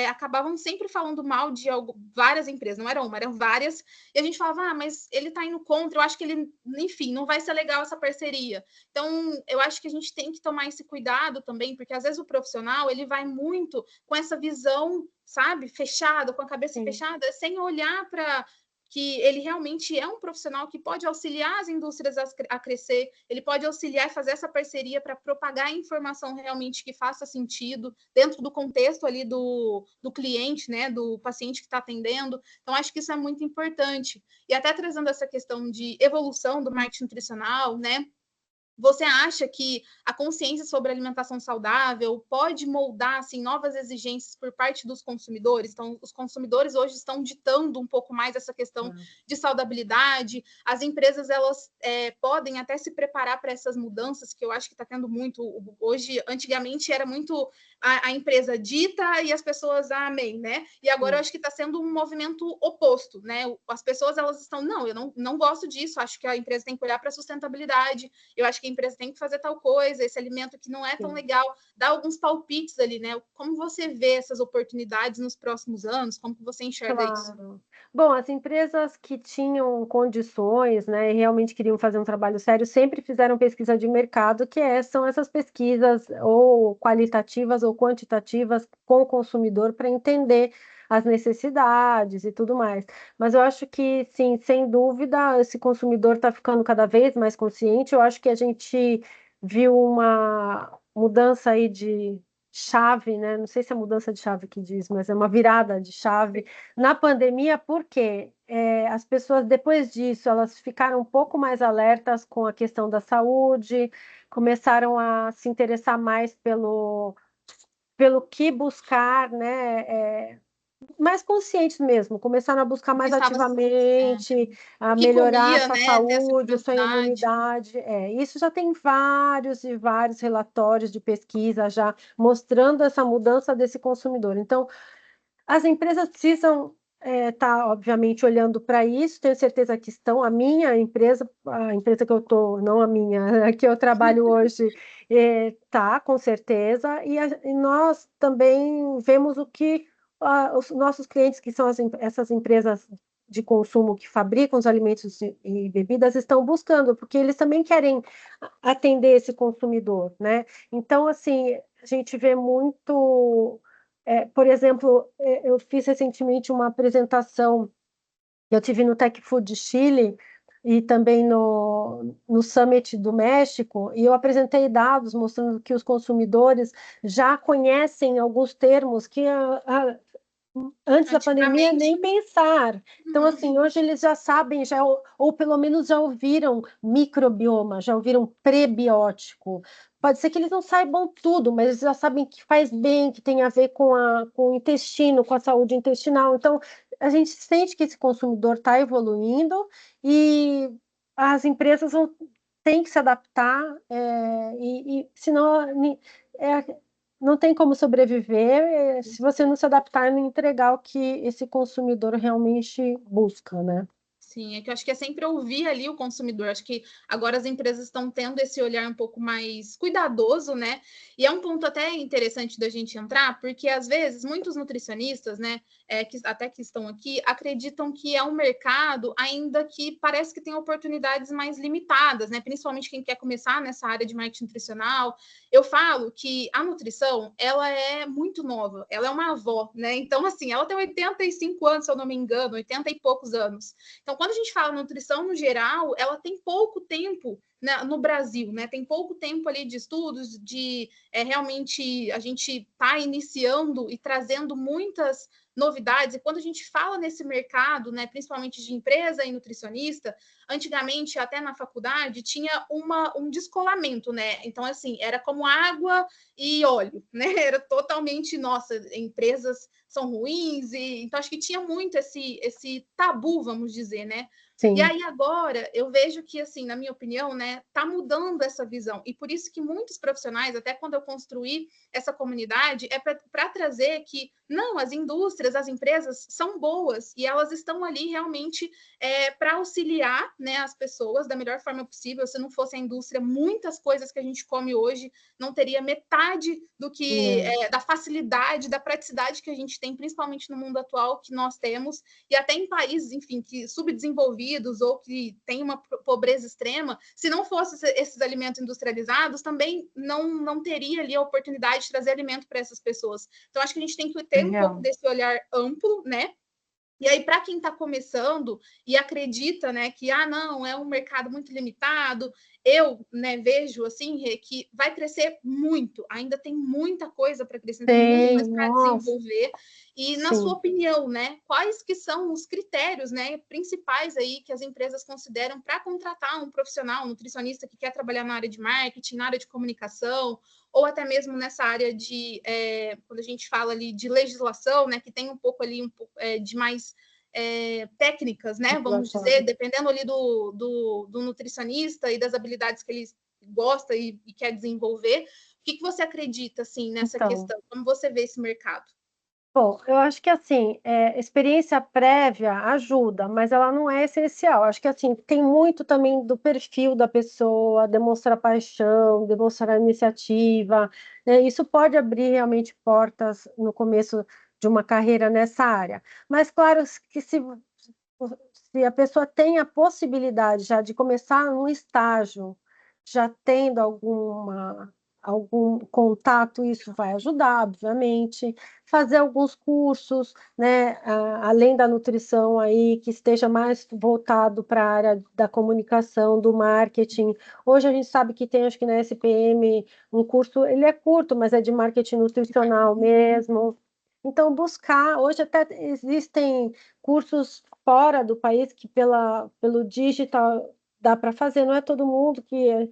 Speaker 1: acabavam sempre falando mal de várias empresas, não era uma, eram várias, e a gente falava, mas ele tá indo contra, eu acho que ele, enfim, não vai ser legal essa parceria. Então, eu acho que a gente tem que tomar esse cuidado também, porque às vezes o profissional, ele vai muito com essa visão, sabe, fechada, com a cabeça fechada, sem olhar para que ele realmente é um profissional que pode auxiliar as indústrias a crescer, ele pode auxiliar e fazer essa parceria para propagar a informação realmente que faça sentido dentro do contexto ali do cliente, né, do paciente que está atendendo. Então, acho que isso é muito importante. E até trazendo essa questão de evolução do marketing nutricional, né, você acha que a consciência sobre alimentação saudável pode moldar assim, novas exigências por parte dos consumidores? Então, os consumidores hoje estão ditando um pouco mais essa questão de saudabilidade. As empresas elas podem até se preparar para essas mudanças, que eu acho que está tendo muito hoje. Antigamente era muito a empresa dita e as pessoas amém, né? E agora eu acho que está sendo um movimento oposto, né? As pessoas elas estão, eu não gosto disso, acho que a empresa tem que olhar para a sustentabilidade, eu acho que a empresa tem que fazer tal coisa, esse alimento que não é tão legal, dá alguns palpites ali, né? Como você vê essas oportunidades nos próximos anos? Como que você enxerga isso?
Speaker 2: Bom, as empresas que tinham condições, né, e realmente queriam fazer um trabalho sério, sempre fizeram pesquisa de mercado, são essas pesquisas ou qualitativas ou quantitativas com o consumidor para entender as necessidades e tudo mais. Mas eu acho que, sim, sem dúvida, esse consumidor está ficando cada vez mais consciente. Eu acho que a gente viu uma mudança aí de chave, né? Não sei se é mudança de chave que diz, mas é uma virada de chave na pandemia, porque as pessoas, depois disso, elas ficaram um pouco mais alertas com a questão da saúde, começaram a se interessar mais pelo que buscar, né? Mais conscientes mesmo, começaram a buscar mais ativamente, a melhorar a sua saúde, a sua imunidade. Isso já tem vários e vários relatórios de pesquisa já mostrando essa mudança desse consumidor. Então, as empresas precisam estar, obviamente, olhando para isso, tenho certeza que estão. A minha empresa, a empresa que eu estou, não a minha, a que eu trabalho hoje, está, com certeza, e nós também vemos o que os nossos clientes, que são essas empresas de consumo que fabricam os alimentos e bebidas, estão buscando, porque eles também querem atender esse consumidor, né? Então, assim, a gente vê muito... por exemplo, eu fiz recentemente uma apresentação, eu tive no Tech Food Chile e também no Summit do México, e eu apresentei dados mostrando que os consumidores já conhecem alguns termos que antes da pandemia nem pensar. Então, assim, hoje eles já sabem, ou pelo menos já ouviram microbioma, já ouviram prebiótico. Pode ser que eles não saibam tudo, mas eles já sabem que faz bem, que tem a ver com o intestino, com a saúde intestinal. Então, a gente sente que esse consumidor está evoluindo e as empresas têm que se adaptar, senão não tem como sobreviver se você não se adaptar e não entregar o que esse consumidor realmente busca, né?
Speaker 1: Sim, é que eu acho que é sempre ouvir ali o consumidor. Acho que agora as empresas estão tendo esse olhar um pouco mais cuidadoso, né? E é um ponto até interessante da gente entrar, porque às vezes muitos nutricionistas, né, que estão aqui, acreditam que é um mercado ainda que parece que tem oportunidades mais limitadas, né? Principalmente quem quer começar nessa área de marketing nutricional. Eu falo que a nutrição, ela é muito nova, ela é uma avó, né? Então, assim, ela tem 85 anos, se eu não me engano, 80 e poucos anos. Então, quando a gente fala nutrição no geral, ela tem pouco tempo no Brasil, né? Tem pouco tempo ali de estudos, realmente a gente está iniciando e trazendo muitas novidades. E quando a gente fala nesse mercado, né, principalmente de empresa e nutricionista, antigamente, até na faculdade, tinha um descolamento, né? Então, assim, era como água e óleo, né? Era totalmente, nossa, empresas são ruins, então acho que tinha muito esse tabu, vamos dizer, né?
Speaker 2: Sim.
Speaker 1: E aí agora eu vejo que, assim, na minha opinião, né, tá mudando essa visão. E por isso que muitos profissionais, até quando eu construí essa comunidade, é para trazer que, não, as indústrias, as empresas são boas e elas estão ali realmente para auxiliar, né, as pessoas da melhor forma possível. Se não fosse a indústria, muitas coisas que a gente come hoje não teria metade do que da facilidade, da praticidade que a gente tem, principalmente no mundo atual que nós temos, e até em países, enfim, que subdesenvolvidos ou que têm uma pobreza extrema, se não fossem esses alimentos industrializados, também não teria ali a oportunidade de trazer alimento para essas pessoas. Então, acho que a gente tem que ter um pouco desse olhar amplo, né? E aí, para quem está começando e acredita, né, que não, é um mercado muito limitado, eu, né, vejo assim que vai crescer muito, ainda tem muita coisa para crescer, tem muito mais para desenvolver. E na sua opinião, né, quais que são os critérios, né, principais aí que as empresas consideram para contratar um profissional, um nutricionista que quer trabalhar na área de marketing, na área de comunicação, ou até mesmo nessa área de, quando a gente fala ali de legislação, né, que tem um pouco ali de mais técnicas, né, vamos dizer, dependendo ali do nutricionista e das habilidades que ele gosta e quer desenvolver. O que você acredita, assim, nessa questão? Como você vê esse mercado?
Speaker 2: Bom, eu acho que, assim, experiência prévia ajuda, mas ela não é essencial. Acho que, assim, tem muito também do perfil da pessoa, demonstrar paixão, demonstrar iniciativa, né? Isso pode abrir realmente portas no começo de uma carreira nessa área. Mas, claro, que se a pessoa tem a possibilidade já de começar um estágio, já tendo algum contato, isso vai ajudar, obviamente. Fazer alguns cursos, né, além da nutrição aí, que esteja mais voltado para a área da comunicação, do marketing. Hoje a gente sabe que tem, acho que na SPM, um curso, ele é curto, mas é de marketing nutricional mesmo. Então, buscar, hoje até existem cursos fora do país que pelo digital dá para fazer, não é todo mundo que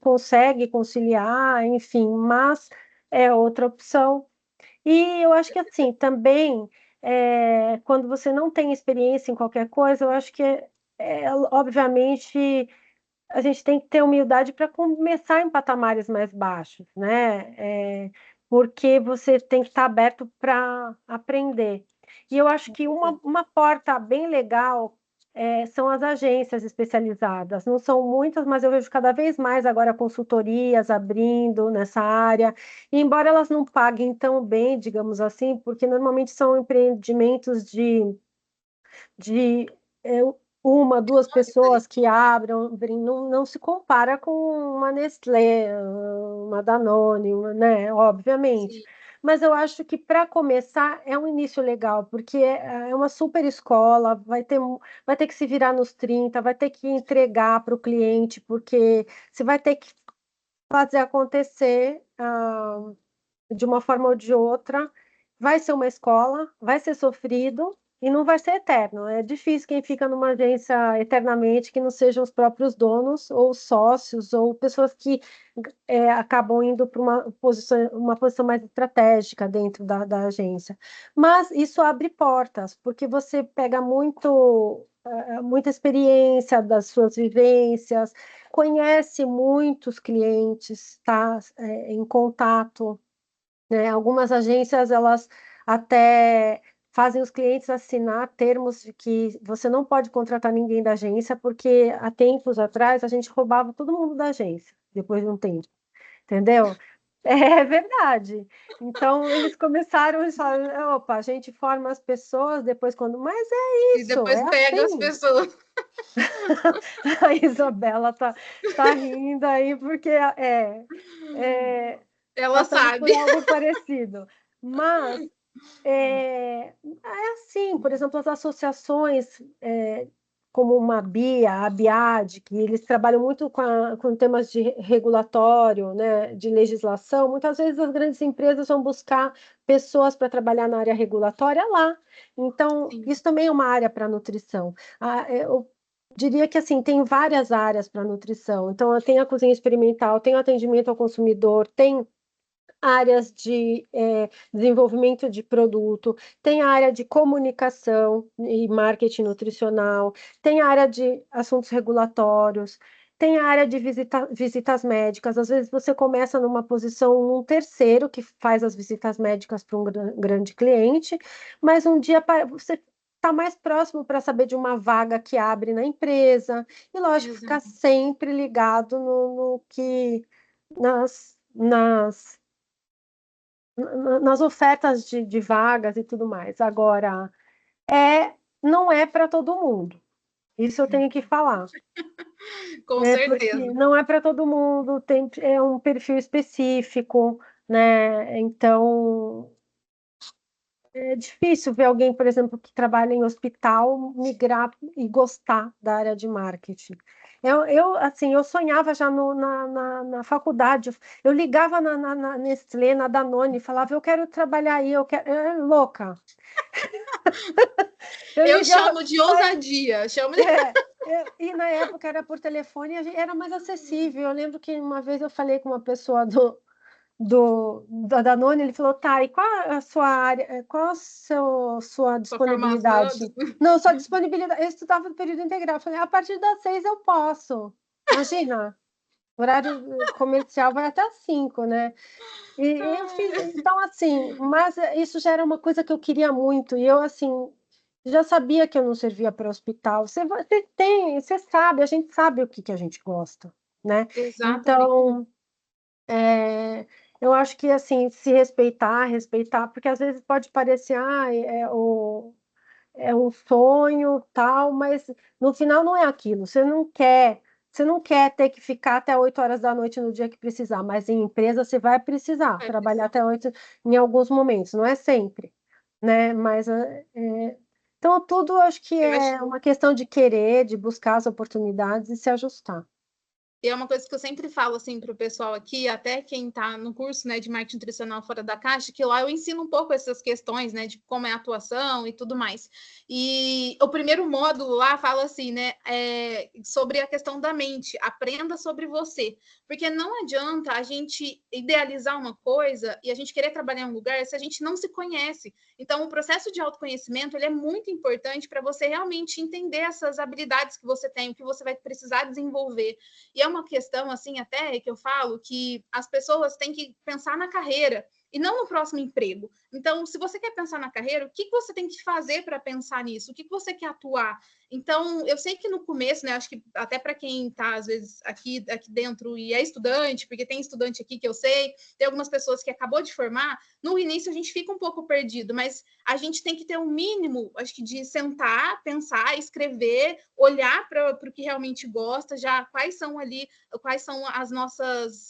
Speaker 2: consegue conciliar, enfim, mas é outra opção. E eu acho que, assim, também, quando você não tem experiência em qualquer coisa, eu acho que, obviamente, a gente tem que ter humildade para começar em patamares mais baixos, né? Porque você tem que estar aberto para aprender. E eu acho que uma porta bem legal são as agências especializadas. Não são muitas, mas eu vejo cada vez mais agora consultorias abrindo nessa área. E embora elas não paguem tão bem, digamos assim, porque normalmente são empreendimentos de uma, duas pessoas que abrem, não se compara com uma Nestlé, uma Danone, né? Obviamente.
Speaker 1: Sim.
Speaker 2: Mas eu acho que para começar é um início legal, porque é uma super escola, vai ter que se virar nos 30, vai ter que entregar para o cliente, porque você vai ter que fazer acontecer de uma forma ou de outra. Vai ser uma escola, vai ser sofrido e não vai ser eterno. É difícil quem fica numa agência eternamente que não sejam os próprios donos ou sócios ou pessoas que acabam indo para uma posição mais estratégica dentro da agência. Mas isso abre portas, porque você pega muita experiência das suas vivências, conhece muitos clientes, está em contato, né? Algumas agências, elas até fazem os clientes assinar termos de que você não pode contratar ninguém da agência, porque há tempos atrás a gente roubava todo mundo da agência, depois de um tempo, entendeu? É verdade. Então, eles começaram a falar, opa, a gente forma as pessoas, depois quando... Mas é isso,
Speaker 1: E depois pega
Speaker 2: assim.
Speaker 1: as pessoas.
Speaker 2: A Isabela tá rindo aí, porque
Speaker 1: Ela
Speaker 2: passamos por
Speaker 1: sabe.
Speaker 2: algo parecido. Mas é assim, por exemplo, as associações como uma BIA, a BIAD, que eles trabalham muito com temas de regulatório, né, de legislação, muitas vezes as grandes empresas vão buscar pessoas para trabalhar na área regulatória lá. Então,
Speaker 1: Sim.
Speaker 2: isso também é uma área para nutrição. Eu diria que assim, tem várias áreas para nutrição. Então, tem a cozinha experimental, tem o atendimento ao consumidor, tem áreas de desenvolvimento de produto, tem a área de comunicação e marketing nutricional, tem a área de assuntos regulatórios, tem a área de visitas médicas. Às vezes você começa numa posição, um terceiro que faz as visitas médicas para um grande cliente, mas um dia você está mais próximo para saber de uma vaga que abre na empresa, e lógico, ficar sempre ligado no que nas ofertas de vagas e tudo mais. Agora, não é para todo mundo. Isso eu tenho que falar.
Speaker 1: Com certeza.
Speaker 2: Porque não é para todo mundo, é um perfil específico, né? Então, é difícil ver alguém, por exemplo, que trabalha em hospital migrar e gostar da área de marketing. Assim, eu sonhava já na faculdade, eu ligava na Nestlé, na Danone, e falava, eu quero trabalhar aí, eu quero... louca.
Speaker 1: Eu chamo de ousadia.
Speaker 2: E na época era por telefone, era mais acessível. Eu lembro que uma vez eu falei com uma pessoa da Danone, ele falou, tá, e qual a sua área, qual a sua disponibilidade? Não, sua disponibilidade, eu estudava no período integral, eu falei, a partir das 6 eu posso, imagina, o horário comercial vai até às 5, né? E eu fiz, então assim, mas isso já era uma coisa que eu queria muito, e eu assim, já sabia que eu não servia para hospital, você sabe, a gente sabe o que a gente gosta, né?
Speaker 1: Exatamente.
Speaker 2: Então, eu acho que, assim, se respeitar, porque às vezes pode parecer, é um sonho, tal, mas no final não é aquilo. Você não quer ter que ficar até 8 horas da noite no dia que precisar, mas em empresa você vai precisar trabalhar até 8 em alguns momentos, não é sempre, né? Mas, então, tudo acho que é uma questão de querer, de buscar as oportunidades e se ajustar.
Speaker 1: E é uma coisa que eu sempre falo assim para o pessoal aqui, até quem está no curso, né, de marketing nutricional fora da caixa, que lá eu ensino um pouco essas questões, né, de como é a atuação e tudo mais. E o primeiro módulo lá fala assim, né, sobre a questão da mente, aprenda sobre você, porque não adianta a gente idealizar uma coisa e a gente querer trabalhar em um lugar se a gente não se conhece. Então, o processo de autoconhecimento ele é muito importante para você realmente entender essas habilidades que você tem, o que você vai precisar desenvolver. E é uma questão, assim, até que eu falo que as pessoas têm que pensar na carreira e não no próximo emprego. Então, se você quer pensar na carreira, o que você tem que fazer para pensar nisso? O que você quer atuar? Então, eu sei que no começo, né, acho que até para quem está, às vezes, aqui dentro e é estudante, porque tem estudante aqui que eu sei, tem algumas pessoas que acabou de formar, no início a gente fica um pouco perdido, mas a gente tem que ter um mínimo, acho que de sentar, pensar, escrever, olhar para o que realmente gosta, já quais são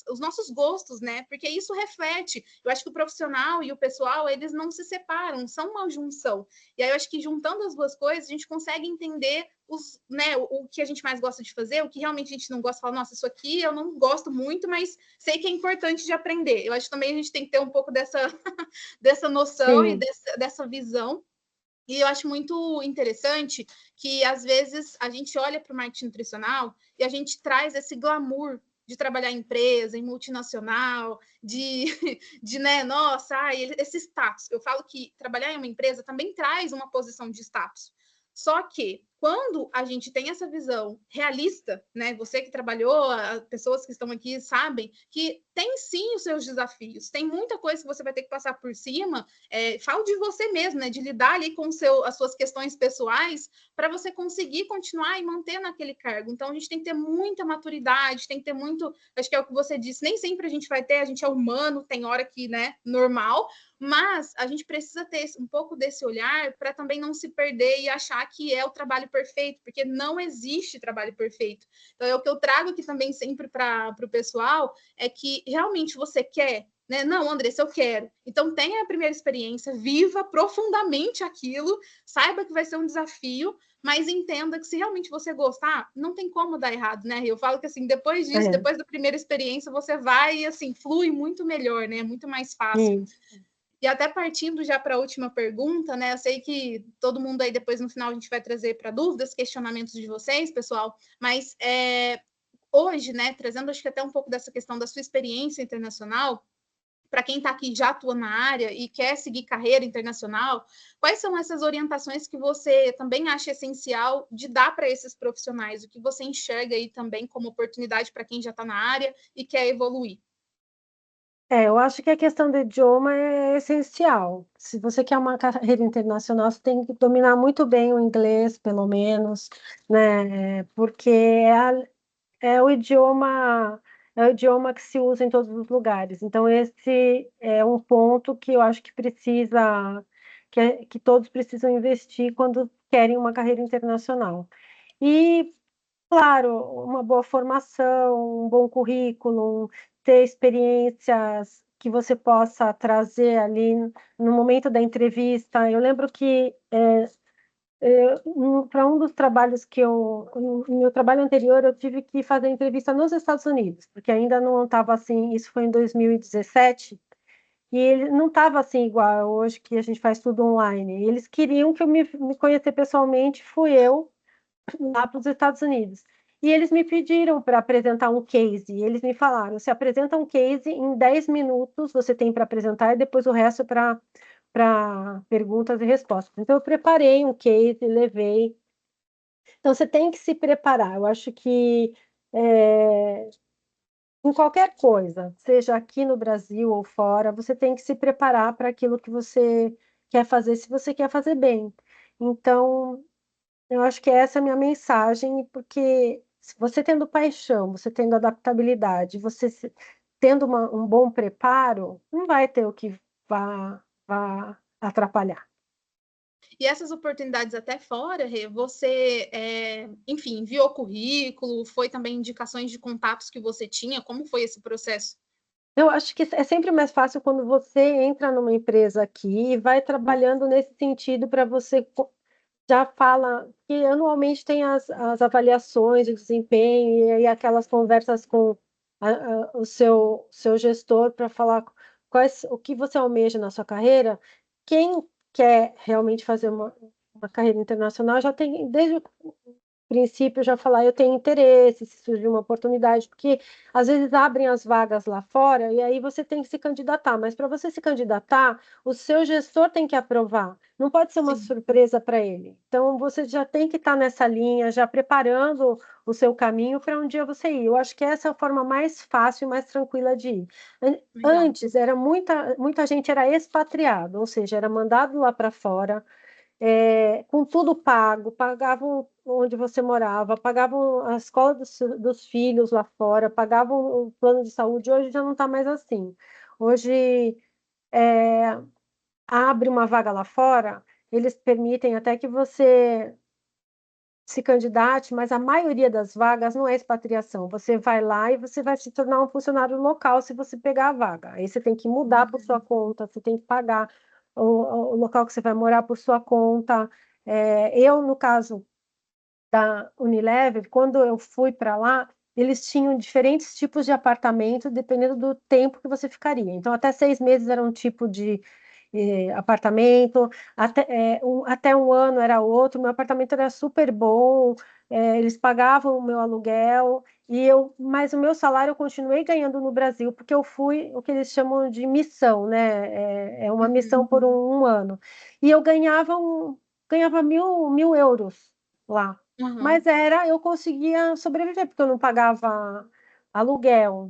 Speaker 1: os nossos gostos, né? Porque isso reflete. Eu acho que o profissional e o pessoal, eles não se separam, são uma junção. E aí eu acho que juntando as duas coisas, a gente consegue entender o que a gente mais gosta de fazer, o que realmente a gente não gosta, fala, nossa, isso aqui eu não gosto muito, mas sei que é importante de aprender. Eu acho que também a gente tem que ter um pouco dessa noção e dessa visão. E eu acho muito interessante que, às vezes, a gente olha para o marketing nutricional e a gente traz esse glamour de trabalhar em empresa, em multinacional, né, nossa, esse status. Eu falo que trabalhar em uma empresa também traz uma posição de status. Só que quando a gente tem essa visão realista, né? Você que trabalhou, as pessoas que estão aqui sabem que tem sim os seus desafios, tem muita coisa que você vai ter que passar por cima. Falo de você mesmo, né? De lidar ali com as suas questões pessoais para você conseguir continuar e manter naquele cargo. Então a gente tem que ter muita maturidade, tem que ter muito. Acho que é o que você disse, nem sempre a gente vai ter, a gente é humano, tem hora que, né, normal. Mas a gente precisa ter um pouco desse olhar para também não se perder e achar que é o trabalho perfeito, porque não existe trabalho perfeito. Então, é o que eu trago aqui também sempre para o pessoal, é que realmente você quer, né? Não, Andressa, eu quero. Então, tenha a primeira experiência, viva profundamente aquilo, saiba que vai ser um desafio, mas entenda que se realmente você gostar, não tem como dar errado, né? Eu falo que, assim, depois disso, depois da primeira experiência, você vai e, assim, flui muito melhor, né? Muito mais fácil. E até partindo já para a última pergunta, né? Eu sei que todo mundo aí, depois, no final, a gente vai trazer para dúvidas, questionamentos de vocês, pessoal, mas hoje, né, trazendo acho que até um pouco dessa questão da sua experiência internacional, para quem está aqui já atua na área e quer seguir carreira internacional, quais são essas orientações que você também acha essencial de dar para esses profissionais? O que você enxerga aí também como oportunidade para quem já está na área e quer evoluir?
Speaker 2: Eu acho que a questão do idioma é essencial. Se você quer uma carreira internacional, você tem que dominar muito bem o inglês, pelo menos, né? Porque é o idioma que se usa em todos os lugares. Então, esse é um ponto que eu acho que que todos precisam investir quando querem uma carreira internacional. E, claro, uma boa formação, um bom currículo, ter experiências que você possa trazer ali no momento da entrevista. Eu lembro que para um dos trabalhos no meu trabalho anterior, eu tive que fazer entrevista nos Estados Unidos, porque ainda não estava assim, isso foi em 2017, e ele não estava assim igual hoje, que a gente faz tudo online. Eles queriam que eu me conhecer pessoalmente, fui eu lá para os Estados Unidos. E eles me pediram para apresentar um case. E eles me falaram: você apresenta um case em 10 minutos, você tem para apresentar, e depois o resto para perguntas e respostas. Então, eu preparei um case, levei. Então, você tem que se preparar. Eu acho que em qualquer coisa, seja aqui no Brasil ou fora, você tem que se preparar para aquilo que você quer fazer, se você quer fazer bem. Então, eu acho que essa é a minha mensagem, porque se você tendo paixão, você tendo adaptabilidade, tendo um bom preparo, não vai ter o que vá atrapalhar.
Speaker 1: E essas oportunidades até fora, Rê, você, enfim, enviou currículo, foi também indicações de contatos que você tinha? Como foi esse processo?
Speaker 2: Eu acho que é sempre mais fácil quando você entra numa empresa aqui e vai trabalhando nesse sentido para você já fala que anualmente tem as avaliações de desempenho e aí aquelas conversas com o seu gestor para falar o que você almeja na sua carreira. Quem quer realmente fazer uma carreira internacional já tem, desde o princípio, já falar: eu tenho interesse, se surgir uma oportunidade, porque às vezes abrem as vagas lá fora e aí você tem que se candidatar, mas para você se candidatar, o seu gestor tem que aprovar, não pode ser uma surpresa para ele. Então, você já tem que estar nessa linha, já preparando o seu caminho para um dia você ir. Eu acho que essa é a forma mais fácil e mais tranquila de ir. Antes, era muita gente era expatriado, ou seja, era mandado lá para fora, com tudo pago, pagavam onde você morava, pagavam a escola dos filhos lá fora, pagavam o plano de saúde. Hoje já não está mais assim. Hoje, abre uma vaga lá fora, eles permitem até que você se candidate, mas a maioria das vagas não é expatriação. Você vai lá e você vai se tornar um funcionário local se você pegar a vaga. Aí você tem que mudar por sua conta, você tem que pagar o local que você vai morar por sua conta. Eu, no caso da Unilever, quando eu fui para lá, eles tinham diferentes tipos de apartamento, dependendo do tempo que você ficaria. Então, até 6 meses era um tipo de apartamento, até um ano era outro. Meu apartamento era super bom, eles pagavam o meu aluguel, mas o meu salário eu continuei ganhando no Brasil, porque eu fui o que eles chamam de missão, né? É uma missão por um ano. E eu ganhava mil euros lá. Mas eu conseguia sobreviver, porque eu não pagava aluguel,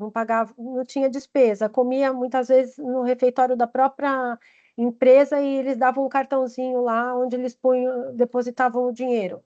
Speaker 2: não tinha despesa, comia muitas vezes no refeitório da própria empresa e eles davam um cartãozinho lá onde eles depositavam o dinheiro.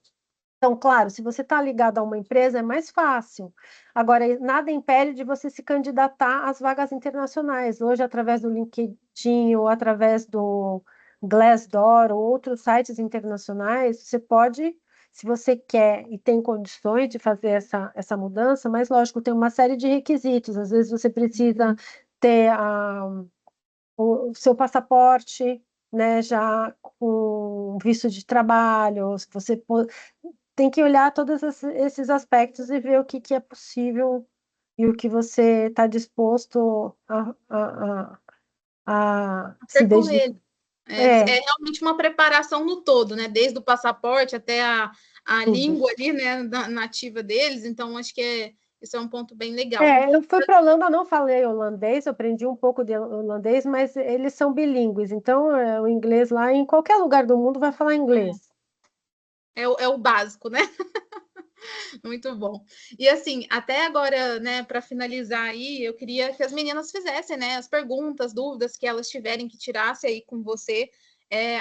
Speaker 2: Então, claro, se você está ligado a uma empresa, é mais fácil. Agora, nada impede de você se candidatar às vagas internacionais. Hoje, através do LinkedIn ou através do Glassdoor ou outros sites internacionais, você pode, se você quer e tem condições de fazer essa mudança, mas, lógico, tem uma série de requisitos. Às vezes, você precisa ter o seu passaporte, né, já com visto de trabalho, se você tem que olhar todos esses aspectos e ver o que é possível e o que você está disposto a se dedicar.
Speaker 1: Percorrer. É realmente uma preparação no todo, né? Desde o passaporte até a língua ali, né, nativa deles. Então, acho que isso é um ponto bem legal.
Speaker 2: Eu fui para a Holanda, não falei holandês, eu aprendi um pouco de holandês, mas eles são bilíngues, então o inglês lá, em qualquer lugar do mundo, vai falar inglês.
Speaker 1: É o básico, né? Muito bom. E assim, até agora, né, para finalizar aí, eu queria que as meninas fizessem, né, as perguntas, dúvidas que elas tiverem que tirasse aí com você.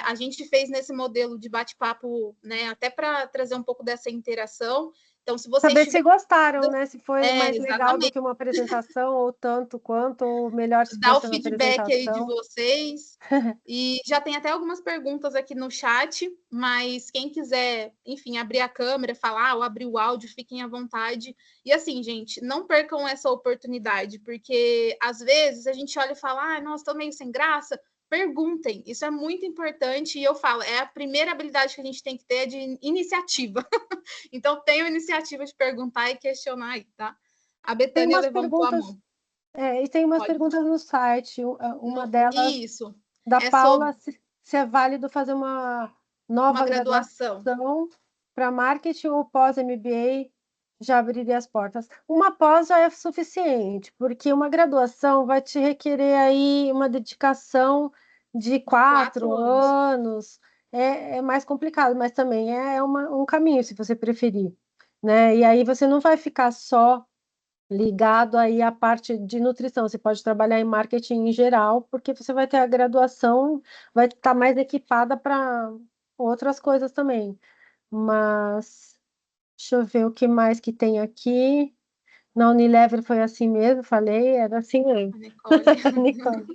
Speaker 1: A gente fez nesse modelo de bate-papo, né, até para trazer um pouco dessa interação. Então, se vocês
Speaker 2: Saber se gostaram, né? Se foi mais legal do
Speaker 1: exatamente.
Speaker 2: que uma apresentação, ou tanto quanto, ou melhor se
Speaker 1: Dar o
Speaker 2: fosse uma
Speaker 1: feedback aí de
Speaker 2: apresentação.
Speaker 1: vocês. E já tem até algumas perguntas aqui no chat, mas quem quiser, enfim, abrir a câmera, falar ou abrir o áudio, fiquem à vontade. E assim, gente, não percam essa oportunidade, porque às vezes a gente olha e fala, nossa, tô meio sem graça. Perguntem, isso é muito importante. E eu falo, é a primeira habilidade que a gente tem que ter de iniciativa. Então, tenham iniciativa de perguntar e questionar aí, tá? A Betânia levantou a mão.
Speaker 2: E tem umas perguntas no site. Uma delas,
Speaker 1: isso.
Speaker 2: da Paula,
Speaker 1: sobre
Speaker 2: se é válido fazer uma nova graduação para marketing ou pós-MBA já abriria as portas. Uma pós já é suficiente, porque uma graduação vai te requerer aí uma dedicação de 4 anos. É mais complicado, mas também é um caminho, se você preferir, né? E aí você não vai ficar só ligado aí à parte de nutrição. Você pode trabalhar em marketing em geral, porque você vai ter a graduação, vai estar mais equipada para outras coisas também. Mas deixa eu ver o que mais que tem aqui. Na Unilever foi assim mesmo, falei, era assim mesmo. Nicole.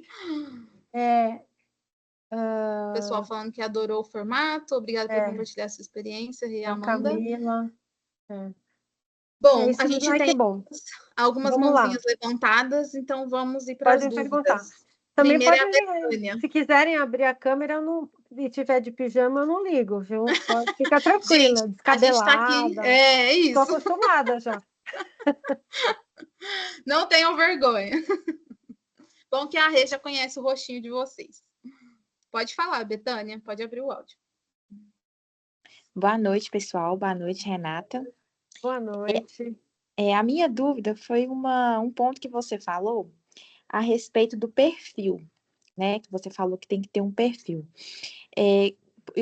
Speaker 1: O pessoal falando que adorou o formato, obrigada por compartilhar essa experiência, e
Speaker 2: A
Speaker 1: Amanda.
Speaker 2: Camila.
Speaker 1: Bom, a gente tem algumas
Speaker 2: Vamos
Speaker 1: mãozinhas
Speaker 2: lá.
Speaker 1: levantadas, então vamos ir para as dúvidas.
Speaker 2: Perguntar. Também
Speaker 1: Primeiro
Speaker 2: pode,
Speaker 1: é a Betânia.
Speaker 2: se quiserem abrir a câmera e tiver de pijama, eu não ligo, viu? Pode ficar tranquila,
Speaker 1: gente,
Speaker 2: descabelada.
Speaker 1: A gente tá aqui, isso.
Speaker 2: Estou acostumada já.
Speaker 1: Não tenham vergonha. Bom que a Rê já conhece o rostinho de vocês. Pode falar, Betânia, pode abrir o áudio.
Speaker 4: Boa noite, pessoal. Boa noite, Renata.
Speaker 2: Boa noite.
Speaker 4: A minha dúvida foi um ponto que você falou a respeito do perfil, né? Que você falou que tem que ter um perfil. E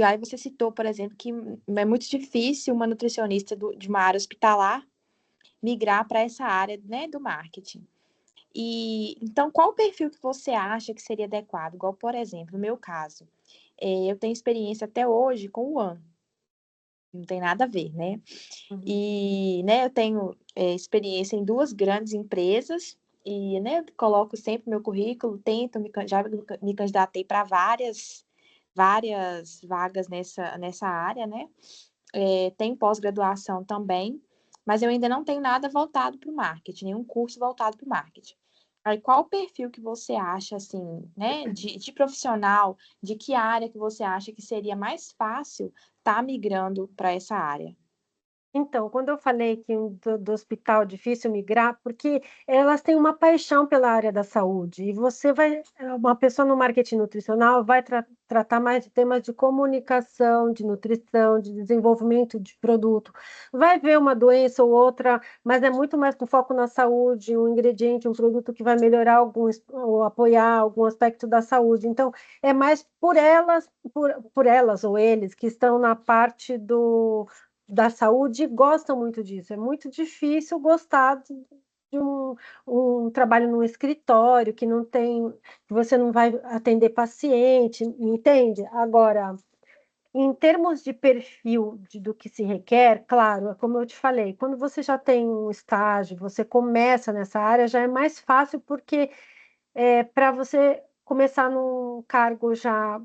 Speaker 4: aí você citou, por exemplo, que é muito difícil uma nutricionista de uma área hospitalar migrar para essa área, né, do marketing. E então, qual o perfil que você acha que seria adequado? Igual, por exemplo, no meu caso, eu tenho experiência até hoje com o AN. Não tem nada a ver, né? E, né, eu tenho experiência em 2 grandes empresas e, né, coloco sempre meu currículo, já me candidatei para várias vagas nessa área, né? Tem pós-graduação também, mas eu ainda não tenho nada voltado para o marketing, nenhum curso voltado para o marketing. Aí, qual o perfil que você acha, assim, né, de profissional, de que área que você acha que seria mais fácil estar migrando para essa área?
Speaker 2: Então, quando eu falei que do hospital difícil migrar, porque elas têm uma paixão pela área da saúde, e uma pessoa no marketing nutricional vai tratar mais de temas de comunicação, de nutrição, de desenvolvimento de produto. Vai ver uma doença ou outra, mas é muito mais com foco na saúde, um ingrediente, um produto que vai melhorar ou apoiar algum aspecto da saúde. Então, é mais por elas ou eles que estão na parte da saúde gostam muito disso. É muito difícil gostar de um trabalho num escritório que não tem, que você não vai atender paciente, entende? Agora, em termos de perfil do que se requer, claro, como eu te falei, quando você já tem um estágio, você começa nessa área, já é mais fácil, porque para você começar num cargo já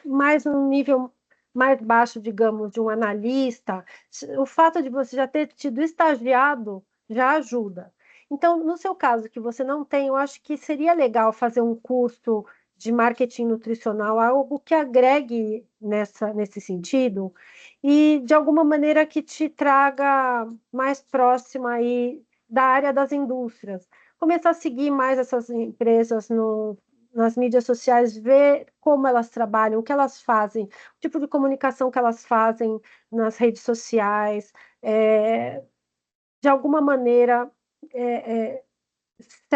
Speaker 2: mais num nível mais baixo, digamos, de um analista, o fato de você já ter tido estagiado já ajuda. Então, no seu caso, que você não tem, eu acho que seria legal fazer um curso de marketing nutricional, algo que agregue nesse sentido, e de alguma maneira que te traga mais próxima aí da área das indústrias. Começar a seguir mais essas empresas nas mídias sociais, ver como elas trabalham, o que elas fazem, o tipo de comunicação que elas fazem nas redes sociais, de alguma maneira,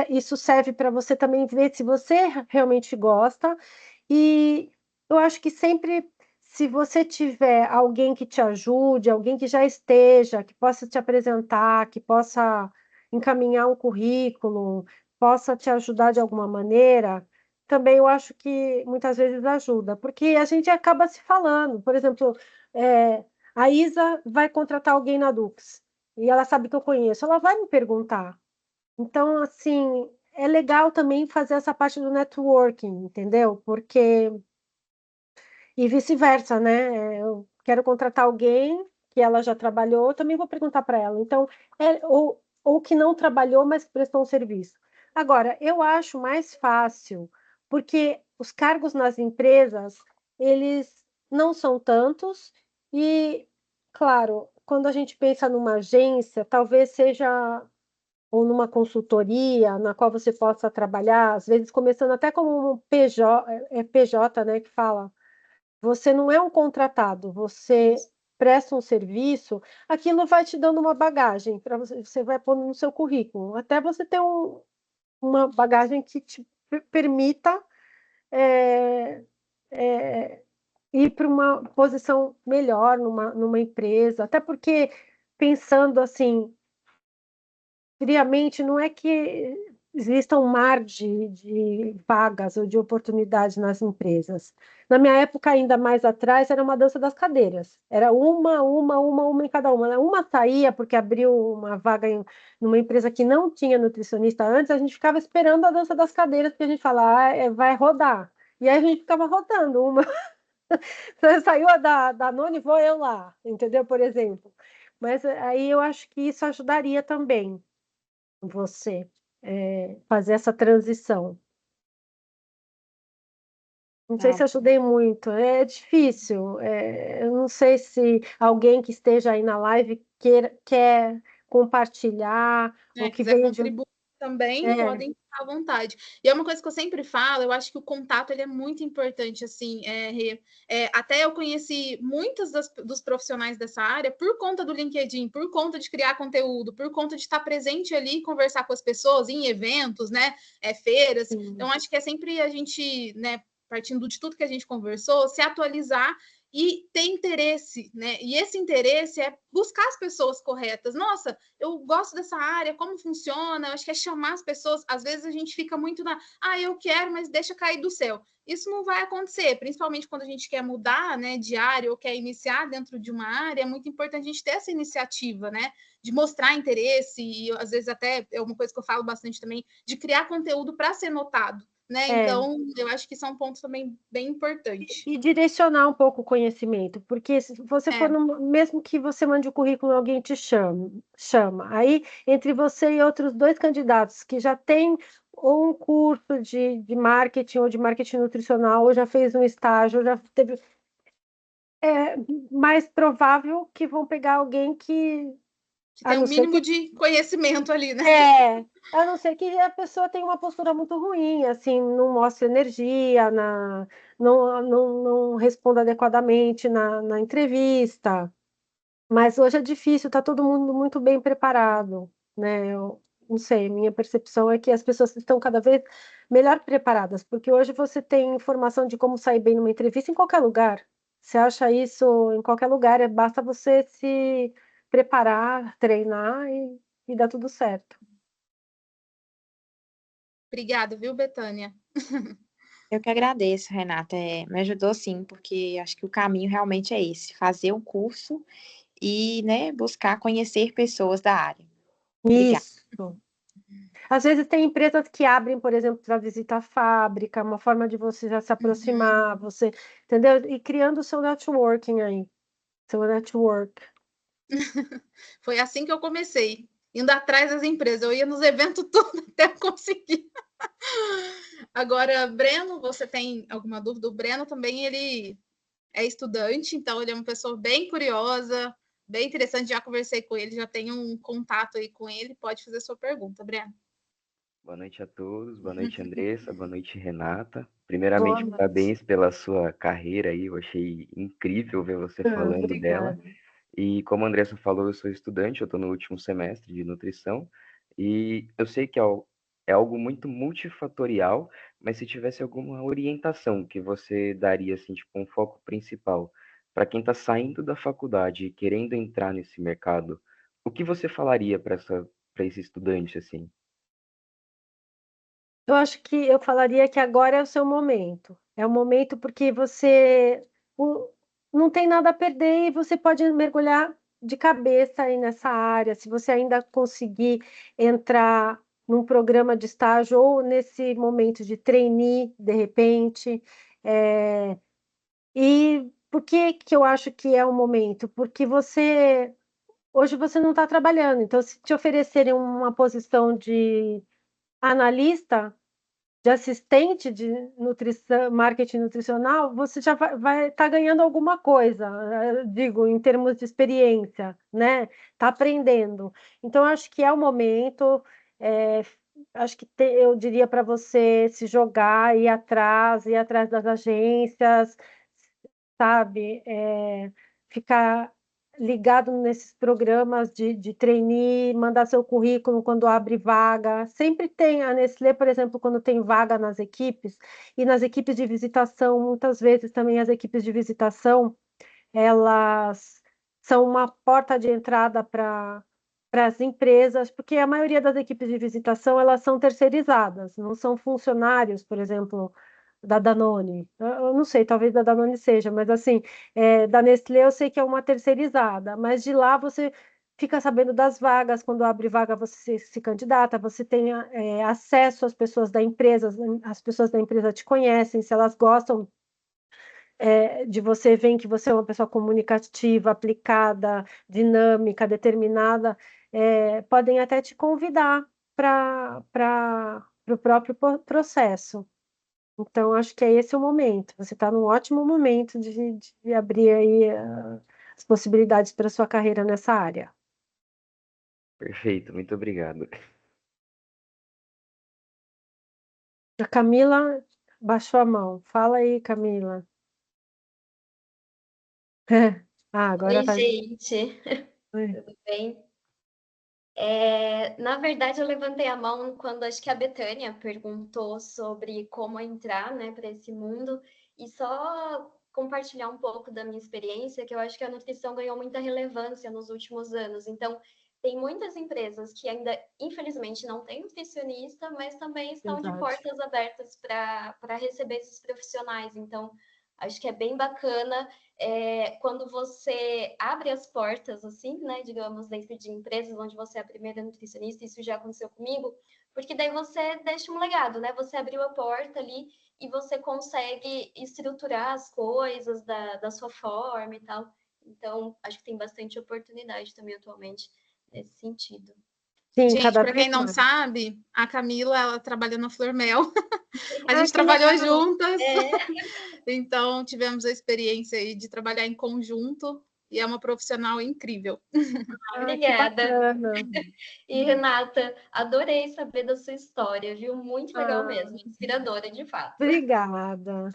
Speaker 2: isso serve para você também ver se você realmente gosta. E eu acho que sempre, se você tiver alguém que te ajude, alguém que já esteja, que possa te apresentar, que possa encaminhar um currículo, possa te ajudar de alguma maneira, também eu acho que muitas vezes ajuda, porque a gente acaba se falando. Por exemplo, a Isa vai contratar alguém na Dux, e ela sabe que eu conheço, ela vai me perguntar. Então, assim, é legal também fazer essa parte do networking, entendeu? Porque e vice-versa, né? Eu quero contratar alguém que ela já trabalhou, eu também vou perguntar para ela. Então, ou que não trabalhou, mas prestou um serviço. Agora, eu acho mais fácil, porque os cargos nas empresas, eles não são tantos, e, claro, quando a gente pensa numa agência, talvez seja ou numa consultoria na qual você possa trabalhar, às vezes começando até como um PJ, PJ, né, que fala, você não é um contratado, você presta um serviço, aquilo vai te dando uma bagagem para você vai pôr no seu currículo, até você ter uma bagagem que te permita é, é, ir para uma posição melhor numa empresa, até porque pensando assim friamente, não é que exista um mar de vagas ou de oportunidades nas empresas. Na minha época, ainda mais atrás, era uma dança das cadeiras. Era uma em cada uma. Uma saía porque abriu uma vaga numa empresa que não tinha nutricionista antes, a gente ficava esperando a dança das cadeiras, porque a gente fala, vai rodar. E aí a gente ficava rodando uma. Saiu a da Noni, vou eu lá, entendeu? Por exemplo. Mas aí eu acho que isso ajudaria também você fazer essa transição. Não sei se
Speaker 4: Não,
Speaker 2: ajudei muito, é difícil. Eu não sei se alguém que esteja aí na live quer compartilhar, ou que
Speaker 1: Quiser
Speaker 2: veio de.
Speaker 1: contribuir também,
Speaker 2: É,
Speaker 1: podem ficar à vontade. E é uma coisa que eu sempre falo, eu acho que o contato ele é muito importante, assim, até eu conheci muitos dos profissionais dessa área por conta do LinkedIn, por conta de criar conteúdo, por conta de estar presente ali e conversar com as pessoas em eventos, né, feiras.
Speaker 2: sim.
Speaker 1: Então, acho que é sempre a gente, né, partindo de tudo que a gente conversou, se atualizar e ter interesse, né? E esse interesse é buscar as pessoas corretas. Nossa, eu gosto dessa área, como funciona? Eu acho que é chamar as pessoas. Às vezes a gente fica muito eu quero, mas deixa cair do céu. Isso não vai acontecer, principalmente quando a gente quer mudar, né, de área ou quer iniciar dentro de uma área. É muito importante a gente ter essa iniciativa, né, de mostrar interesse e às vezes até é uma coisa que eu falo bastante também, de criar conteúdo para ser notado. Né? Então, eu acho que são pontos também bem importantes.
Speaker 2: E direcionar um pouco o conhecimento, porque se você for mesmo que você mande o currículo, alguém te chama. Aí, entre você e outros 2 candidatos que já têm ou um curso de marketing ou de marketing nutricional, ou já fez um estágio, ou já teve. É mais provável que vão pegar alguém que
Speaker 1: tem um mínimo de conhecimento ali, né?
Speaker 2: A não ser que a pessoa tenha uma postura muito ruim, assim, não mostre energia, não responda adequadamente na entrevista. Mas hoje é difícil, está todo mundo muito bem preparado, né? Eu não sei, minha percepção é que as pessoas estão cada vez melhor preparadas, porque hoje você tem informação de como sair bem numa entrevista em qualquer lugar. Você acha isso em qualquer lugar, basta você se preparar, treinar e dá tudo certo.
Speaker 1: Obrigada, viu, Betânia?
Speaker 4: eu que agradeço, Renata. Me ajudou sim, porque acho que o caminho realmente é esse: fazer um curso e, né, buscar conhecer pessoas da área. Obrigada.
Speaker 2: Isso. Às vezes tem empresas que abrem, por exemplo, para visitar a fábrica, uma forma de você já se aproximar, você, entendeu? E criando o seu networking aí, seu network.
Speaker 1: Foi assim que eu comecei. indo atrás das empresas. Eu ia nos eventos todos até conseguir. Agora, Breno, você tem alguma dúvida? O Breno também, ele é estudante, então ele é uma pessoa bem curiosa, bem interessante. Já conversei com ele, já tenho um contato aí com ele. Pode fazer sua pergunta, Breno.
Speaker 5: Boa noite a todos, boa noite, Andressa, boa noite, Renata. Primeiramente,
Speaker 2: Boa
Speaker 5: parabéns pela sua carreira aí, eu achei incrível ver você falando dela.
Speaker 2: Obrigada.
Speaker 5: E como a Andressa falou, eu sou estudante, eu estou no último semestre de nutrição, e eu sei que é algo muito multifatorial, mas se tivesse alguma orientação que você daria, assim, tipo, um foco principal para quem está saindo da faculdade e querendo entrar nesse mercado, o que você falaria para esse estudante, assim?
Speaker 2: Eu acho que eu falaria que agora é o seu momento. É o momento porque você não tem nada a perder e você pode mergulhar de cabeça aí nessa área. Se você ainda conseguir entrar num programa de estágio ou nesse momento de trainee, de repente. E por que que eu acho que é o momento? Porque hoje você não está trabalhando. Então, se te oferecerem uma posição de analista, de assistente de nutrição, marketing nutricional, você já vai estar ganhando alguma coisa, digo, em termos de experiência, né? Está aprendendo. Então, acho que é o momento, é, acho que eu diria para você se jogar, ir atrás das agências, sabe? Ficar ligado nesses programas de trainee, mandar seu currículo quando abre vaga. Sempre tem a Nestlé, por exemplo, quando tem vaga nas equipes, e nas equipes de visitação, muitas vezes também as equipes de visitação, elas são uma porta de entrada para as empresas, porque a maioria das equipes de visitação, elas são terceirizadas, não são funcionários, por exemplo, da Danone. Eu não sei, talvez da Danone seja, mas assim, da Nestlé eu sei que é uma terceirizada, mas de lá você fica sabendo das vagas, quando abre vaga você se candidata, você tem acesso às pessoas da empresa, as pessoas da empresa te conhecem, se elas gostam de você, veem que você é uma pessoa comunicativa, aplicada, dinâmica, determinada, podem até te convidar para o próprio processo. Então, acho que é esse o momento. Você está num ótimo momento de abrir aí as possibilidades para a sua carreira nessa área.
Speaker 5: Perfeito, muito obrigado.
Speaker 2: A Camila baixou a mão. Fala aí, Camila. Agora
Speaker 6: Oi,
Speaker 2: vai.
Speaker 6: gente,
Speaker 2: Oi.
Speaker 6: tudo bem? Na verdade, eu levantei a mão quando acho que a Betânia perguntou sobre como entrar, né, para esse mundo, e só compartilhar um pouco da minha experiência, que eu acho que a nutrição ganhou muita relevância nos últimos anos. Então, tem muitas empresas que ainda, infelizmente, não têm nutricionista, mas também estão de
Speaker 2: Verdade.
Speaker 6: portas abertas para receber esses profissionais. Então, acho que é bem bacana quando você abre as portas, assim, né, digamos, dentro de empresas onde você é a primeira nutricionista, isso já aconteceu comigo, porque daí você deixa um legado, né? Você abriu a porta ali e você consegue estruturar as coisas da sua forma e tal. Então, acho que tem bastante oportunidade também atualmente nesse sentido.
Speaker 2: Sim,
Speaker 1: Gente,
Speaker 2: cada
Speaker 1: para quem
Speaker 2: vez
Speaker 1: não
Speaker 2: mais.
Speaker 1: sabe, a Camila, ela trabalha na Flormel. A gente
Speaker 2: Que
Speaker 1: trabalhou
Speaker 2: legal.
Speaker 1: juntas. Então, tivemos a experiência aí de trabalhar em conjunto e é uma profissional incrível.
Speaker 2: Que
Speaker 6: Obrigada.
Speaker 2: bacana.
Speaker 6: E, Renata, adorei saber da sua história, viu? Muito legal
Speaker 2: Ah,
Speaker 6: mesmo, inspiradora, de fato.
Speaker 2: Obrigada.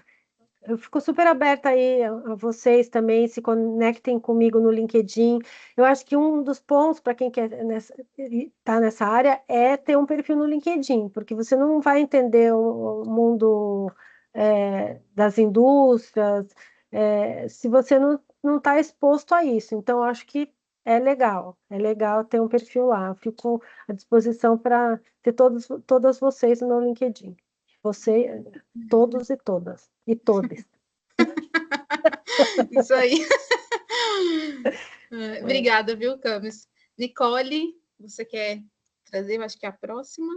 Speaker 2: Eu fico super aberta aí a vocês também, se conectem comigo no LinkedIn. Eu acho que um dos pontos para quem quer estar nessa área é ter um perfil no LinkedIn, porque você não vai entender o mundo das indústrias se você não está exposto a isso. Então, eu acho que é legal ter um perfil lá. Eu fico à disposição para ter todas vocês no meu LinkedIn. Você, todos e todas, e todes.
Speaker 1: Isso aí. Obrigada, viu, Camis? Nicole, você quer trazer, eu acho que é a próxima?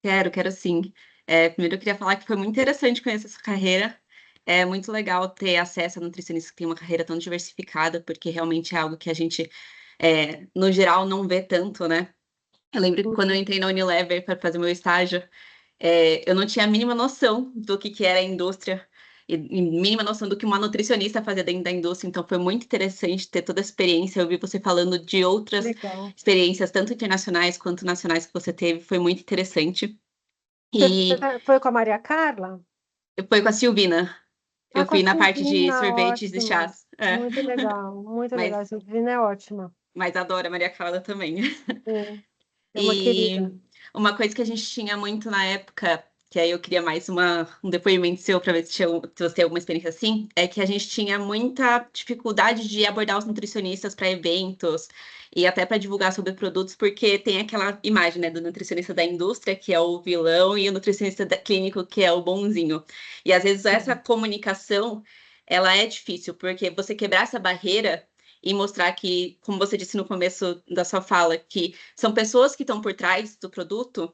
Speaker 7: Quero sim. Primeiro eu queria falar que foi muito interessante conhecer essa carreira. É muito legal ter acesso a nutricionistas que têm uma carreira tão diversificada, porque realmente é algo que a gente no geral, não vê tanto, né? Eu lembro que quando eu entrei na Unilever para fazer meu estágio, eu não tinha a mínima noção do que era a indústria e mínima noção do que uma nutricionista fazia dentro da indústria, então foi muito interessante ter toda a experiência. Eu vi você falando de outras experiências, tanto internacionais quanto nacionais que você teve, foi muito interessante.
Speaker 2: Você foi com a Maria Carla?
Speaker 7: Foi com a Silvina. Eu
Speaker 2: com a
Speaker 7: fui na parte de
Speaker 2: Silvina,
Speaker 7: sorvetes e
Speaker 2: ótima.
Speaker 7: chás.
Speaker 2: Muito legal, muito legal. A Silvina é ótima.
Speaker 7: Mas adoro a Maria Carla também.
Speaker 2: É uma querida.
Speaker 7: Uma coisa que a gente tinha muito na época, que aí eu queria mais um depoimento seu para ver se você tem alguma experiência assim, é que a gente tinha muita dificuldade de abordar os nutricionistas para eventos e até para divulgar sobre produtos, porque tem aquela imagem, né, do nutricionista da indústria, que é o vilão, e o nutricionista clínico, que é o bonzinho. E às vezes essa comunicação, ela é difícil, porque você quebrar essa barreira e mostrar que, como você disse no começo da sua fala, que são pessoas que estão por trás do produto,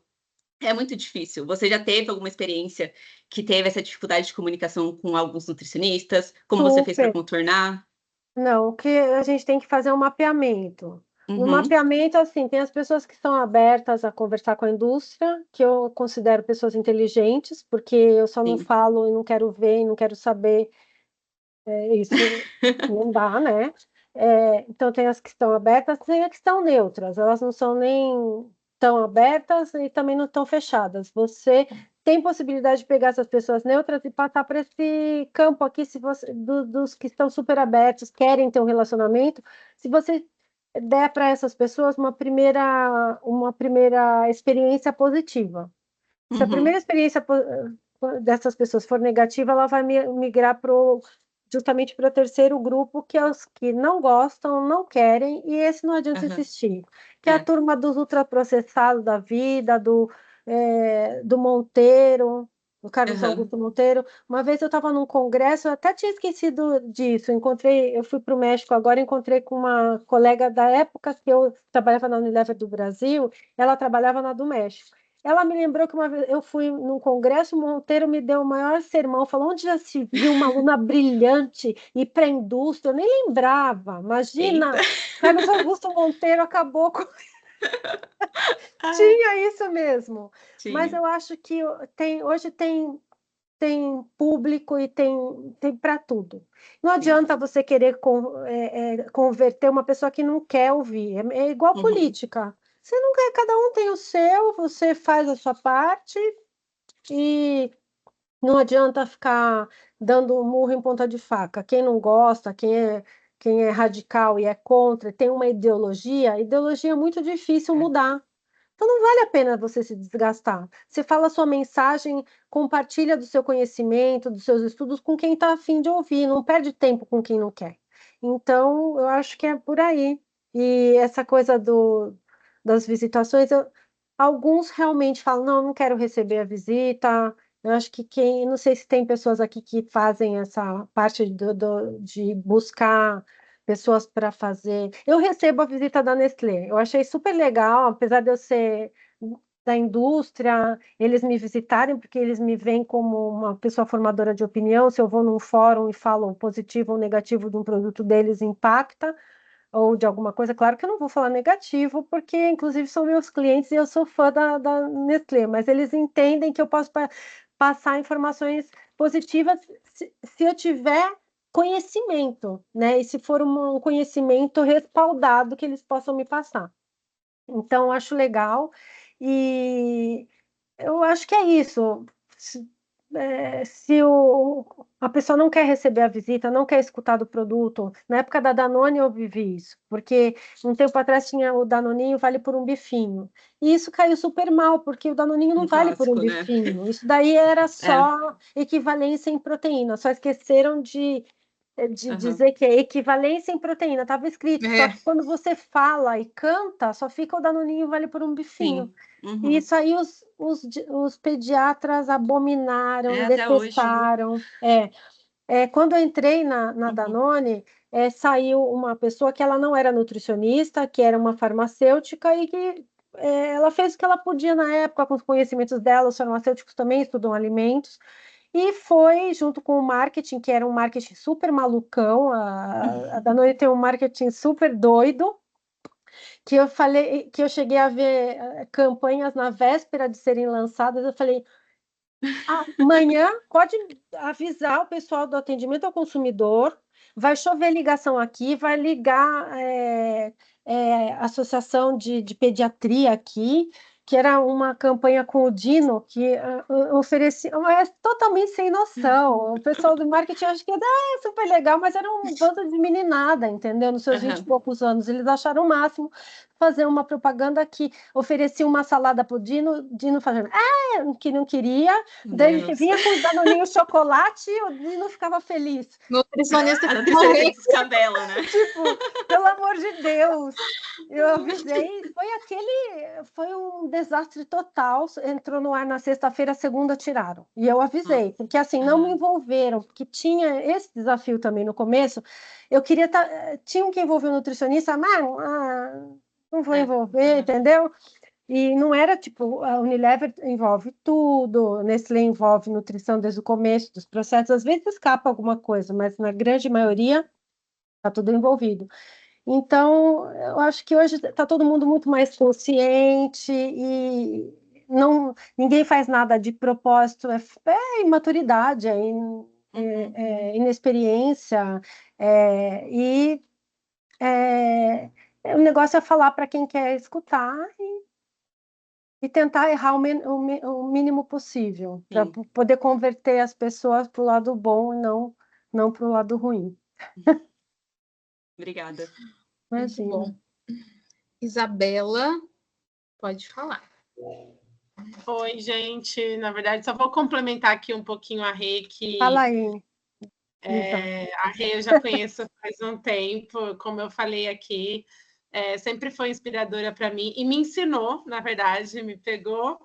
Speaker 7: é muito difícil. Você já teve alguma experiência que teve essa dificuldade de comunicação com alguns nutricionistas? Como você fez para contornar?
Speaker 2: Não, o que a gente tem que fazer é um mapeamento. No mapeamento, assim, tem as pessoas que estão abertas a conversar com a indústria, que eu considero pessoas inteligentes, porque eu só não falo e não quero ver e não quero saber. Isso não dá, né? Então, tem as que estão abertas, tem as que estão neutras. Elas não são nem tão abertas e também não estão fechadas. Você tem possibilidade de pegar essas pessoas neutras e passar para esse campo aqui, se você, dos que estão super abertos, querem ter um relacionamento. Se você der para essas pessoas uma primeira experiência positiva. Se a primeira experiência dessas pessoas for negativa, ela vai migrar justamente para o terceiro grupo, que é os que não gostam, não querem, e esse não adianta insistir. Que é a turma dos ultraprocessados da vida, do Monteiro, do Carlos Augusto Monteiro. Uma vez eu estava num congresso, eu até tinha esquecido disso, eu fui para o México agora, encontrei com uma colega da época que eu trabalhava na Unilever do Brasil, ela trabalhava na do México. Ela me lembrou que uma vez eu fui num congresso, o Monteiro me deu o maior sermão, falou onde já se viu uma aluna brilhante ir para a indústria, eu nem lembrava, imagina, Carlos Augusto Monteiro acabou com... Tinha isso mesmo, mas eu acho que hoje tem público e tem para tudo. Não adianta você querer converter uma pessoa que não quer ouvir, é igual política. Você não quer, cada um tem o seu, você faz a sua parte e não adianta ficar dando murro em ponta de faca. Quem não gosta, quem é radical e é contra, tem uma ideologia é muito difícil mudar. Então não vale a pena você se desgastar. Você fala a sua mensagem, compartilha do seu conhecimento, dos seus estudos com quem está a fim de ouvir, não perde tempo com quem não quer. Então, eu acho que é por aí. E essa coisa das visitações, alguns realmente falam, não quero receber a visita. Eu acho que não sei se tem pessoas aqui que fazem essa parte de buscar pessoas para fazer. Eu recebo a visita da Nestlé, eu achei super legal, apesar de eu ser da indústria, eles me visitarem, porque eles me veem como uma pessoa formadora de opinião. Se eu vou num fórum e falo positivo ou negativo de um produto deles, impacta, ou de alguma coisa, claro que eu não vou falar negativo, porque inclusive são meus clientes e eu sou fã da Nestlé, mas eles entendem que eu posso passar informações positivas se eu tiver conhecimento, né? E se for um conhecimento respaldado que eles possam me passar. Então, acho legal. E eu acho que é isso. Se a pessoa não quer receber a visita, não quer escutar do produto, na época da Danone eu vivi isso, porque um tempo atrás tinha o Danoninho vale por um bifinho, e isso caiu super mal, porque o Danoninho não vale por um bifinho, isso daí era só equivalência em proteína, só esqueceram de dizer que é equivalência em proteína, estava escrito, só que quando você fala e canta, só fica o Danoninho vale por um bifinho. E isso aí os pediatras abominaram, detestaram. Quando eu entrei na Danone, saiu uma pessoa que ela não era nutricionista, que era uma farmacêutica e que ela fez o que ela podia na época com os conhecimentos dela, os farmacêuticos também estudam alimentos, e foi junto com o marketing, que era um marketing super malucão, a Danone tem um marketing super doido, que eu falei, que eu cheguei a ver campanhas na véspera de serem lançadas, eu falei, amanhã pode avisar o pessoal do atendimento ao consumidor, vai chover ligação aqui, vai ligar associação de pediatria aqui, que era uma campanha com o Dino, que oferecia, é totalmente sem noção. O pessoal do marketing acha que é super legal, mas era um bando de meninada, entendeu? Nos seus 20 e poucos anos. Eles acharam o máximo fazer uma propaganda que oferecia uma salada para o Dino fazendo que não queria, daí ele vinha com o Danoninho chocolate e o Dino ficava feliz.
Speaker 1: Nutricionista
Speaker 7: A nutricionista descabela, né?
Speaker 2: Tipo, pelo amor de Deus. Eu avisei, foi um desastre total. Entrou no ar na sexta-feira, segunda tiraram. E eu avisei, porque assim, não me envolveram, porque tinha esse desafio também no começo. Eu queria tinham que envolver o nutricionista, mas não vou envolver, entendeu? E não era tipo, a Unilever envolve tudo, Nestlé envolve nutrição desde o começo dos processos, às vezes escapa alguma coisa, mas na grande maioria está tudo envolvido. Então, eu acho que hoje está todo mundo muito mais consciente e ninguém faz nada de propósito, é imaturidade, é inexperiência, o negócio é falar para quem quer escutar e tentar errar o mínimo possível, para poder converter as pessoas para o lado bom e não para o lado ruim.
Speaker 7: Obrigada.
Speaker 2: Imagina.
Speaker 1: Muito bom. Isabela, pode falar.
Speaker 3: Oi, gente. Na verdade, só vou complementar aqui um pouquinho a Rê, que...
Speaker 2: Fala aí.
Speaker 3: A Rê eu já conheço faz um tempo, como eu falei aqui, sempre foi inspiradora para mim e me ensinou, na verdade, me pegou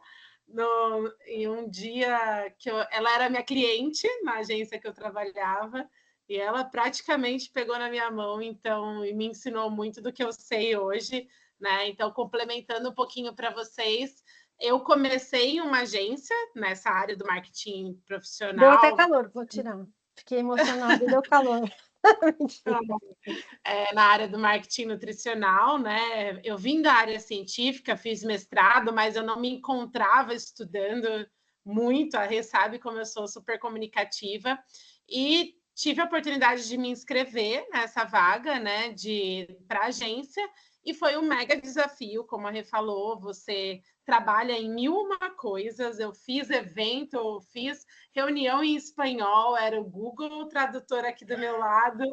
Speaker 3: em um dia que ela era minha cliente na agência que eu trabalhava e ela praticamente pegou na minha mão, então, e me ensinou muito do que eu sei hoje, né? Então, complementando um pouquinho para vocês, eu comecei em uma agência nessa área do marketing profissional.
Speaker 2: Deu até calor, vou tirar. Fiquei emocionada, deu calor.
Speaker 3: Na área do marketing nutricional, né? Eu vim da área científica, fiz mestrado, mas eu não me encontrava estudando muito. A Rê sabe como eu sou super comunicativa e tive a oportunidade de me inscrever nessa vaga, né, para agência, e foi um mega desafio, como a Rê falou, você trabalha em 1001 coisas, eu fiz evento, eu fiz reunião em espanhol, era o Google Tradutor aqui do meu lado,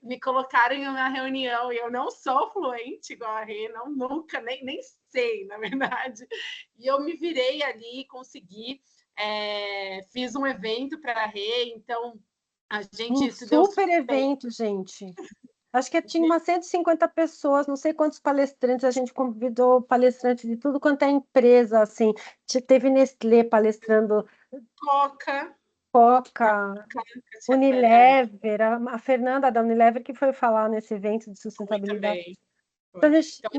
Speaker 3: me colocaram em uma reunião, e eu não sou fluente igual a Rê, nunca, nem sei, na verdade, e eu me virei ali, consegui, fiz um evento para a Rê, então a gente...
Speaker 2: super evento, gente. Acho que tinha umas 150 pessoas, não sei quantos palestrantes, a gente convidou palestrantes de tudo quanto é empresa, assim, teve Nestlé palestrando, Coca, Unilever, a Fernanda da Unilever que foi falar nesse evento de sustentabilidade. Então,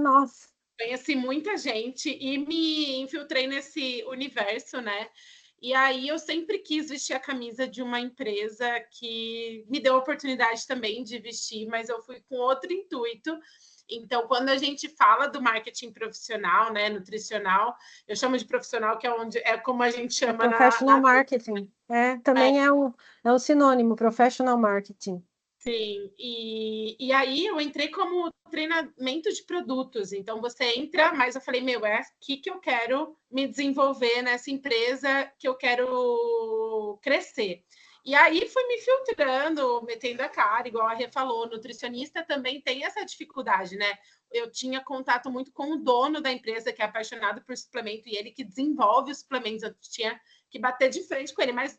Speaker 2: nossa.
Speaker 3: Conheci muita gente e me infiltrei nesse universo, né? E aí eu sempre quis vestir a camisa de uma empresa que me deu a oportunidade também de vestir, mas eu fui com outro intuito. Então, quando a gente fala do marketing profissional, né, nutricional, eu chamo de profissional, que é como a gente chama
Speaker 2: professional marketing. Também é um sinônimo, professional marketing.
Speaker 3: Sim, e aí eu entrei como treinamento de produtos. Então, você entra, mas eu falei, é aqui que eu quero me desenvolver nessa empresa, que eu quero crescer. E aí fui me filtrando, metendo a cara, igual a Rê falou, nutricionista também tem essa dificuldade, né? Eu tinha contato muito com o dono da empresa, que é apaixonado por suplemento, e ele que desenvolve os suplementos. Eu tinha que bater de frente com ele, mas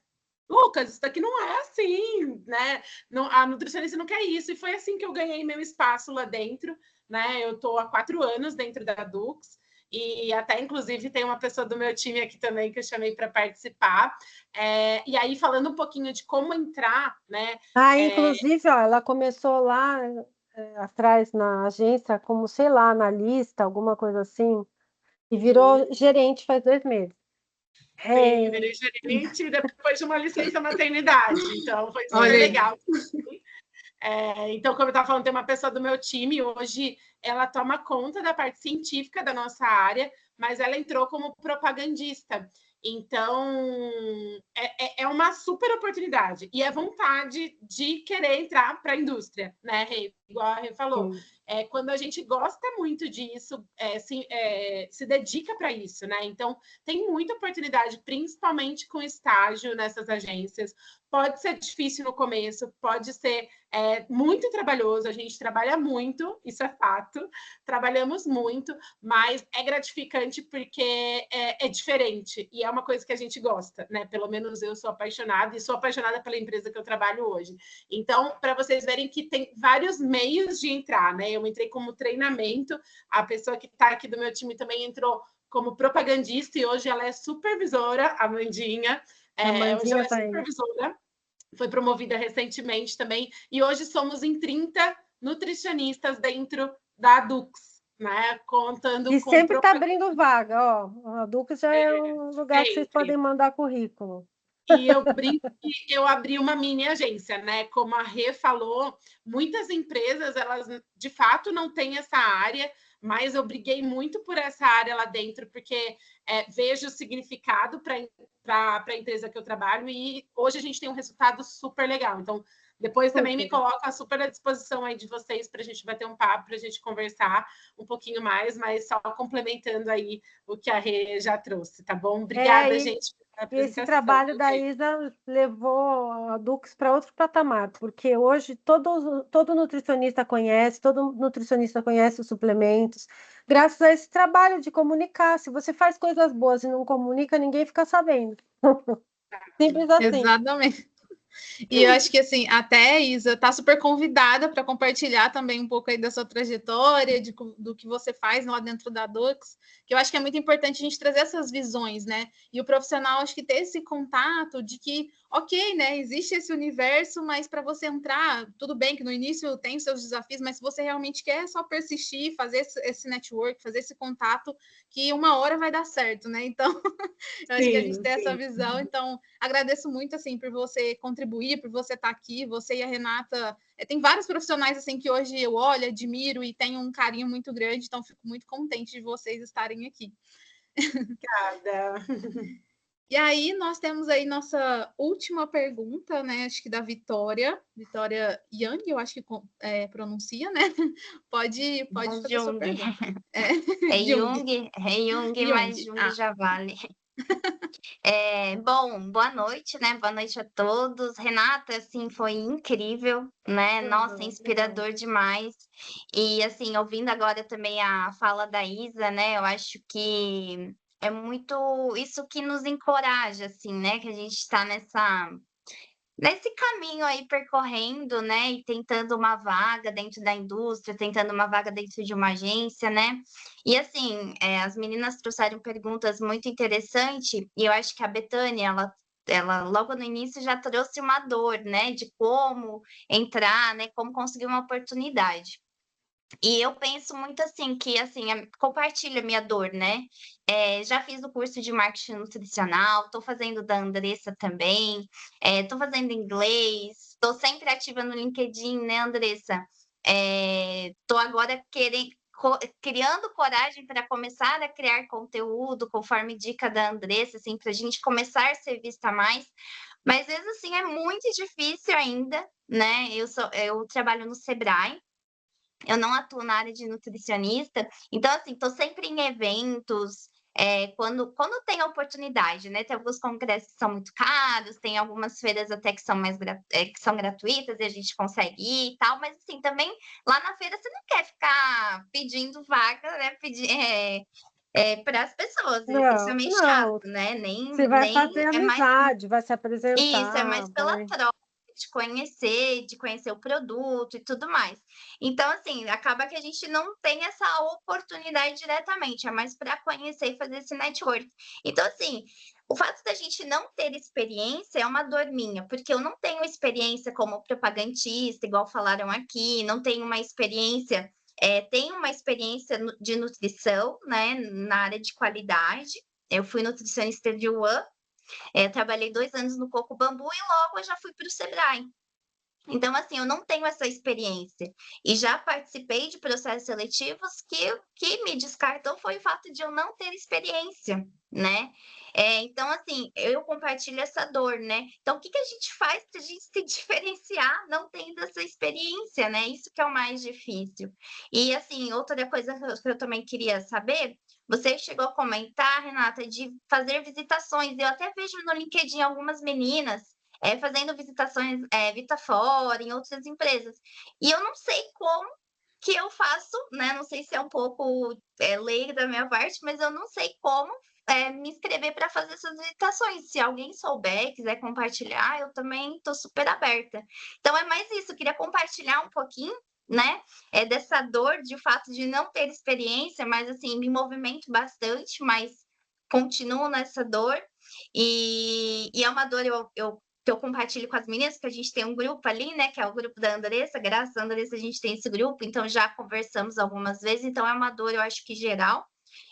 Speaker 3: Lucas, isso daqui não é assim, né? A nutricionista não quer isso. E foi assim que eu ganhei meu espaço lá dentro, né? Eu estou há 4 anos dentro da Dux, e até, inclusive, tem uma pessoa do meu time aqui também que eu chamei para participar. E aí, falando um pouquinho de como entrar, né?
Speaker 2: Inclusive, ela começou lá atrás na agência como, sei lá, analista, alguma coisa assim, e virou gerente faz 2 meses.
Speaker 3: Sim, virei gerente depois de uma licença maternidade, então foi super legal. Então, como eu estava falando, tem uma pessoa do meu time, hoje ela toma conta da parte científica da nossa área, mas ela entrou como propagandista. Então, é uma super oportunidade e é vontade de querer entrar para a indústria, né, Rê? Igual a Rê falou. Quando a gente gosta muito disso, se dedica para isso, né? Então, tem muita oportunidade, principalmente com estágio nessas agências. Pode ser difícil no começo, pode ser muito trabalhoso, a gente trabalha muito, isso é fato, trabalhamos muito, mas é gratificante porque é diferente e é uma coisa que a gente gosta, né? Pelo menos eu sou apaixonada e sou apaixonada pela empresa que eu trabalho hoje. Então, para vocês verem que tem vários meios de entrar, né? Eu entrei como treinamento, a pessoa que está aqui do meu time também entrou como propagandista e hoje ela é supervisora, a Mandinha. Hoje ela é supervisora, foi promovida recentemente também, e hoje somos em 30 nutricionistas dentro da Dux, né? Contando
Speaker 2: e
Speaker 3: com
Speaker 2: sempre está abrindo vaga, ó. A Dux já é um lugar que vocês podem mandar currículo.
Speaker 3: E eu brinco que eu abri uma mini agência, né? Como a Rê falou, muitas empresas, elas de fato não têm essa área, mas eu briguei muito por essa área lá dentro, porque vejo o significado para a empresa que eu trabalho e hoje a gente tem um resultado super legal. Então, depois também me coloco super à disposição aí de vocês para a gente bater um papo, para a gente conversar um pouquinho mais, mas só complementando aí o que a Rê já trouxe, tá bom? Obrigada, gente.
Speaker 2: E esse trabalho da Isa levou a Dux para outro patamar, porque hoje todo nutricionista conhece, todo nutricionista conhece os suplementos, graças a esse trabalho de comunicar. Se você faz coisas boas e não comunica, ninguém fica sabendo. Simples assim.
Speaker 1: Exatamente. E eu acho que, assim, até, Isa, tá super convidada para compartilhar também um pouco aí da sua trajetória, do que você faz lá dentro da Dux, que eu acho que é muito importante a gente trazer essas visões, né? E o profissional, acho que ter esse contato de que, ok, né, existe esse universo, mas para você entrar, tudo bem que no início tem seus desafios, mas se você realmente quer só persistir, fazer esse network, fazer esse contato, que uma hora vai dar certo, né? Então, eu acho que a gente tem essa visão. Então, agradeço muito, assim, por você contribuir, por você estar aqui, você e a Renata. Tem vários profissionais, assim, que hoje eu olho, admiro e tenho um carinho muito grande, então fico muito contente de vocês estarem aqui.
Speaker 3: Obrigada.
Speaker 1: E aí, nós temos aí nossa última pergunta, né? Acho que da Vitória Young, eu acho que pronuncia, né? Pode fazer
Speaker 8: Jung.
Speaker 1: sua pergunta.
Speaker 8: Jung, mas Jung já vale. Bom, boa noite, né? Boa noite a todos. Renata, assim, foi incrível, né? Nossa, inspirador demais. E, assim, ouvindo agora também a fala da Isa, né? Eu acho que é muito isso que nos encoraja, assim, né? Que a gente está nesse caminho aí percorrendo, né, e tentando uma vaga dentro da indústria, tentando uma vaga dentro de uma agência, né? E assim, as meninas trouxeram perguntas muito interessantes, e eu acho que a Bethânia, ela logo no início já trouxe uma dor, né, de como entrar, né, como conseguir uma oportunidade. E eu penso muito assim, que assim, compartilha a minha dor, né? Já fiz o curso de marketing nutricional, estou fazendo da Andressa também, estou fazendo inglês, estou sempre ativa no LinkedIn, né, Andressa? Estou agora criando coragem para começar a criar conteúdo, conforme dica da Andressa, assim, para a gente começar a ser vista mais. Mas, às vezes, assim, é muito difícil ainda, né? Eu trabalho no Sebrae, eu não atuo na área de nutricionista, então, assim, estou sempre em eventos, quando tem a oportunidade, né? Tem alguns congressos que são muito caros, tem algumas feiras até que são que são gratuitas e a gente consegue ir e tal, mas, assim, também lá na feira você não quer ficar pedindo vaga, né? Para as pessoas, isso é meio chato, né?
Speaker 2: Você vai fazer amizade, vai se apresentar.
Speaker 8: Isso, é mais pela troca, de conhecer o produto e tudo mais. Então, assim, acaba que a gente não tem essa oportunidade diretamente, é mais para conhecer e fazer esse network. Então, assim, o fato da gente não ter experiência é uma dor minha, porque eu não tenho experiência como propagandista, igual falaram aqui, não tenho uma experiência, tenho uma experiência de nutrição, né, na área de qualidade. Eu fui nutricionista de UAN, trabalhei 2 anos no Coco Bambu e logo eu já fui para o Sebrae. Então, assim, eu não tenho essa experiência. E já participei de processos seletivos que o que me descartou foi o fato de eu não ter experiência, né? Então, assim, eu compartilho essa dor, né? Então, o que a gente faz para a gente se diferenciar não tendo essa experiência, né? Isso que é o mais difícil. E, assim, outra coisa que eu também queria saber, você chegou a comentar, Renata, de fazer visitações. Eu até vejo no LinkedIn algumas meninas fazendo visitações Vitafora, em outras empresas. E eu não sei como que eu faço, né? Não sei se é um pouco leigo da minha parte, mas eu não sei como me inscrever para fazer essas visitações. Se alguém souber, quiser compartilhar, eu também estou super aberta. Então é mais isso, eu queria compartilhar um pouquinho, né? Dessa dor de fato de não ter experiência, mas assim, me movimento bastante, mas continuo nessa dor. E é uma dor que eu compartilho com as meninas, porque a gente tem um grupo ali, né, que é o grupo da Andressa. Graças a Andressa a gente tem esse grupo, então já conversamos algumas vezes, então é uma dor, eu acho que geral.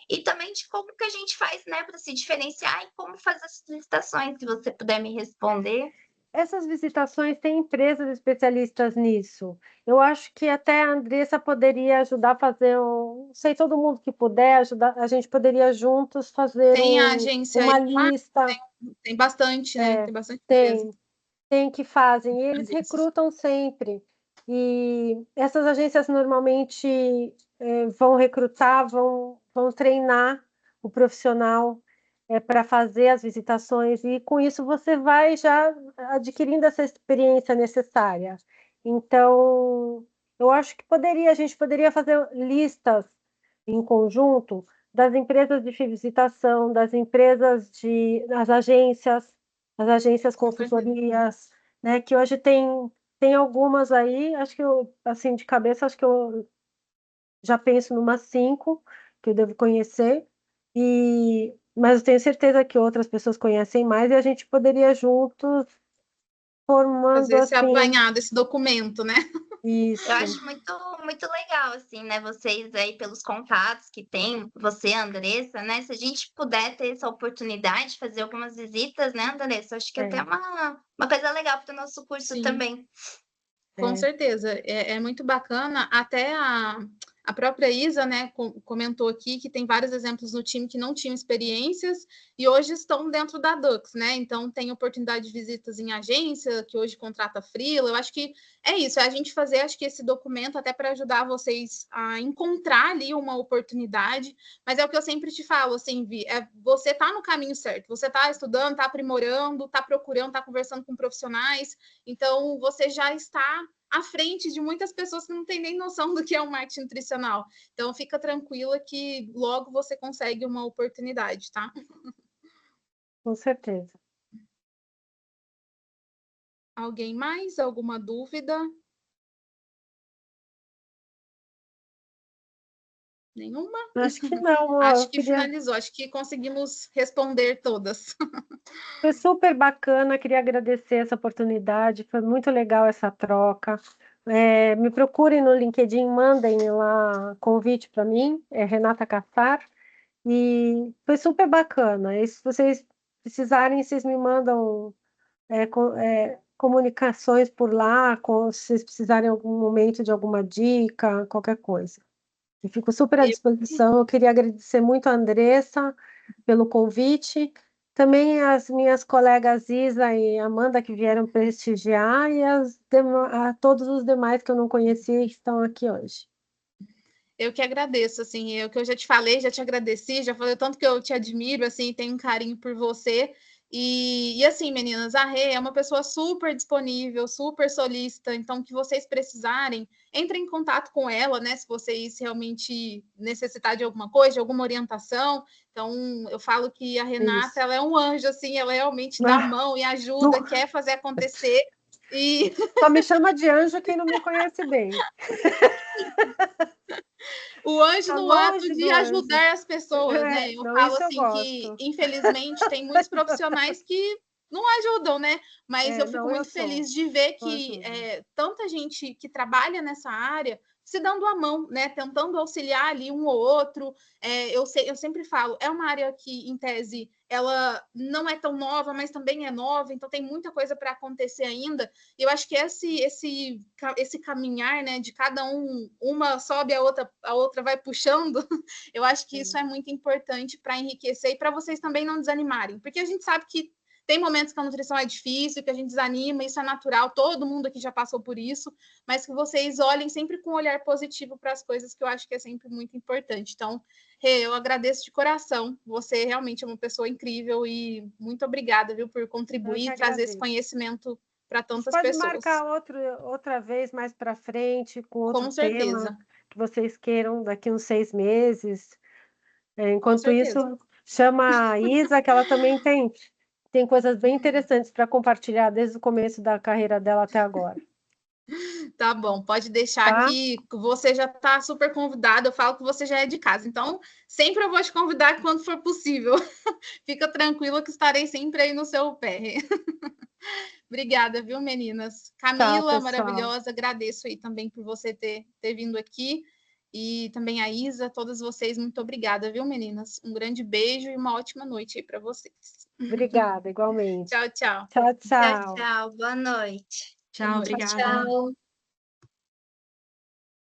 Speaker 8: E também de como que a gente faz, né, para se diferenciar e como fazer as licitações, se você puder me responder.
Speaker 2: Essas visitações têm empresas especialistas nisso. Eu acho que até a Andressa poderia ajudar a fazer não sei, todo mundo que puder ajudar, a gente poderia juntos fazer
Speaker 1: Tem a agência
Speaker 2: uma
Speaker 1: aí,
Speaker 2: lista.
Speaker 1: tem bastante, né? Tem bastante empresa.
Speaker 2: Tem que fazem, e eles recrutam sempre. E essas agências normalmente vão recrutar, vão treinar o profissional para fazer as visitações, e com isso você vai já adquirindo essa experiência necessária. Então, eu acho que a gente poderia fazer listas em conjunto das empresas de visitação, das agências consultorias, né, que hoje tem algumas aí, acho que eu, assim, de cabeça, acho que eu já penso numas 5 que eu devo conhecer, mas eu tenho certeza que outras pessoas conhecem mais, e a gente poderia juntos formando
Speaker 1: fazer esse
Speaker 2: assim,
Speaker 1: apanhado, esse documento, né?
Speaker 2: isso.
Speaker 8: Eu acho muito, muito legal, assim, né? Vocês aí, pelos contatos que tem, você, Andressa, né? Se a gente puder ter essa oportunidade de fazer algumas visitas, né, Andressa? Acho que até uma coisa legal para o nosso curso
Speaker 1: Sim.
Speaker 8: também.
Speaker 1: Com certeza, é muito bacana. Até a própria Isa, né, comentou aqui que tem vários exemplos no time que não tinham experiências e hoje estão dentro da Dux, né? Então tem oportunidade de visitas em agência, que hoje contrata freela. Eu acho que é isso, é a gente fazer, acho que esse documento até para ajudar vocês a encontrar ali uma oportunidade. Mas é o que eu sempre te falo, assim, Vi, você tá no caminho certo, você tá estudando, tá aprimorando, tá procurando, tá conversando com profissionais. Então, você já está à frente de muitas pessoas que não têm nem noção do que é um marketing nutricional. Então, fica tranquila que logo você consegue uma oportunidade, tá?
Speaker 2: Com certeza.
Speaker 1: Alguém mais? Alguma dúvida? Nenhuma?
Speaker 2: Acho que não.
Speaker 1: Acho que finalizou, acho que conseguimos responder todas.
Speaker 2: Foi super bacana, queria agradecer essa oportunidade, foi muito legal essa troca. Me procurem no LinkedIn, mandem lá convite para mim, é Renata Cassar, e foi super bacana. E se vocês precisarem, vocês me mandam comunicações por lá, se vocês precisarem em algum momento de alguma dica, qualquer coisa. Eu fico super à disposição. Eu queria agradecer muito a Andressa pelo convite, também as minhas colegas Isa e Amanda que vieram prestigiar, e a todos os demais que eu não conhecia que estão aqui hoje.
Speaker 1: Eu que agradeço, assim, o que eu já te falei, já te agradeci, já falei o tanto que eu te admiro, assim, tenho um carinho por você. E assim, meninas, a Rê é uma pessoa super disponível, super solícita, então que vocês precisarem, entrem em contato com ela, né? Se vocês realmente necessitar de alguma coisa, de alguma orientação. Então, eu falo que a Renata, ela é um anjo, assim, ela realmente dá a mão e ajuda, quer fazer acontecer. E
Speaker 2: só me chama de anjo quem não me conhece bem.
Speaker 1: O anjo no ato de ajudar as pessoas, né? Eu falo assim que, infelizmente, tem muitos profissionais que não ajudam, né? Mas eu fico muito feliz de ver que tanta gente que trabalha nessa área se dando a mão, né? Tentando auxiliar ali um ou outro. Eu sempre falo, é uma área que, em tese, ela não é tão nova, mas também é nova, então tem muita coisa para acontecer ainda. E eu acho que esse caminhar, né, de cada uma sobe, a outra vai puxando, eu acho que isso é muito importante para enriquecer e para vocês também não desanimarem, porque a gente sabe que tem momentos que a nutrição é difícil, que a gente desanima, isso é natural, todo mundo aqui já passou por isso, mas que vocês olhem sempre com um olhar positivo para as coisas, que eu acho que é sempre muito importante. Então, Rê, eu agradeço de coração, você realmente é uma pessoa incrível e muito obrigada, viu, por contribuir e trazer esse conhecimento para tantas pessoas.
Speaker 2: Pode marcar outra vez mais para frente, com outro
Speaker 1: certeza.
Speaker 2: tema que vocês queiram daqui uns 6 meses. Enquanto isso, chama a Isa, que ela também tem coisas bem interessantes para compartilhar desde o começo da carreira dela até agora.
Speaker 1: Tá bom, pode deixar que você já está super convidada. Eu falo que você já é de casa, então sempre eu vou te convidar quando for possível. Fica tranquila que estarei sempre aí no seu pé. Obrigada, viu, meninas? Camila, maravilhosa, agradeço aí também por você ter vindo aqui. E também a Isa, todas vocês, muito obrigada, viu, meninas? Um grande beijo e uma ótima noite aí para vocês.
Speaker 2: Obrigada, igualmente.
Speaker 1: Tchau, tchau.
Speaker 2: Tchau, tchau.
Speaker 8: Tchau, tchau. Boa noite.
Speaker 7: Tchau, obrigada.
Speaker 8: Tchau.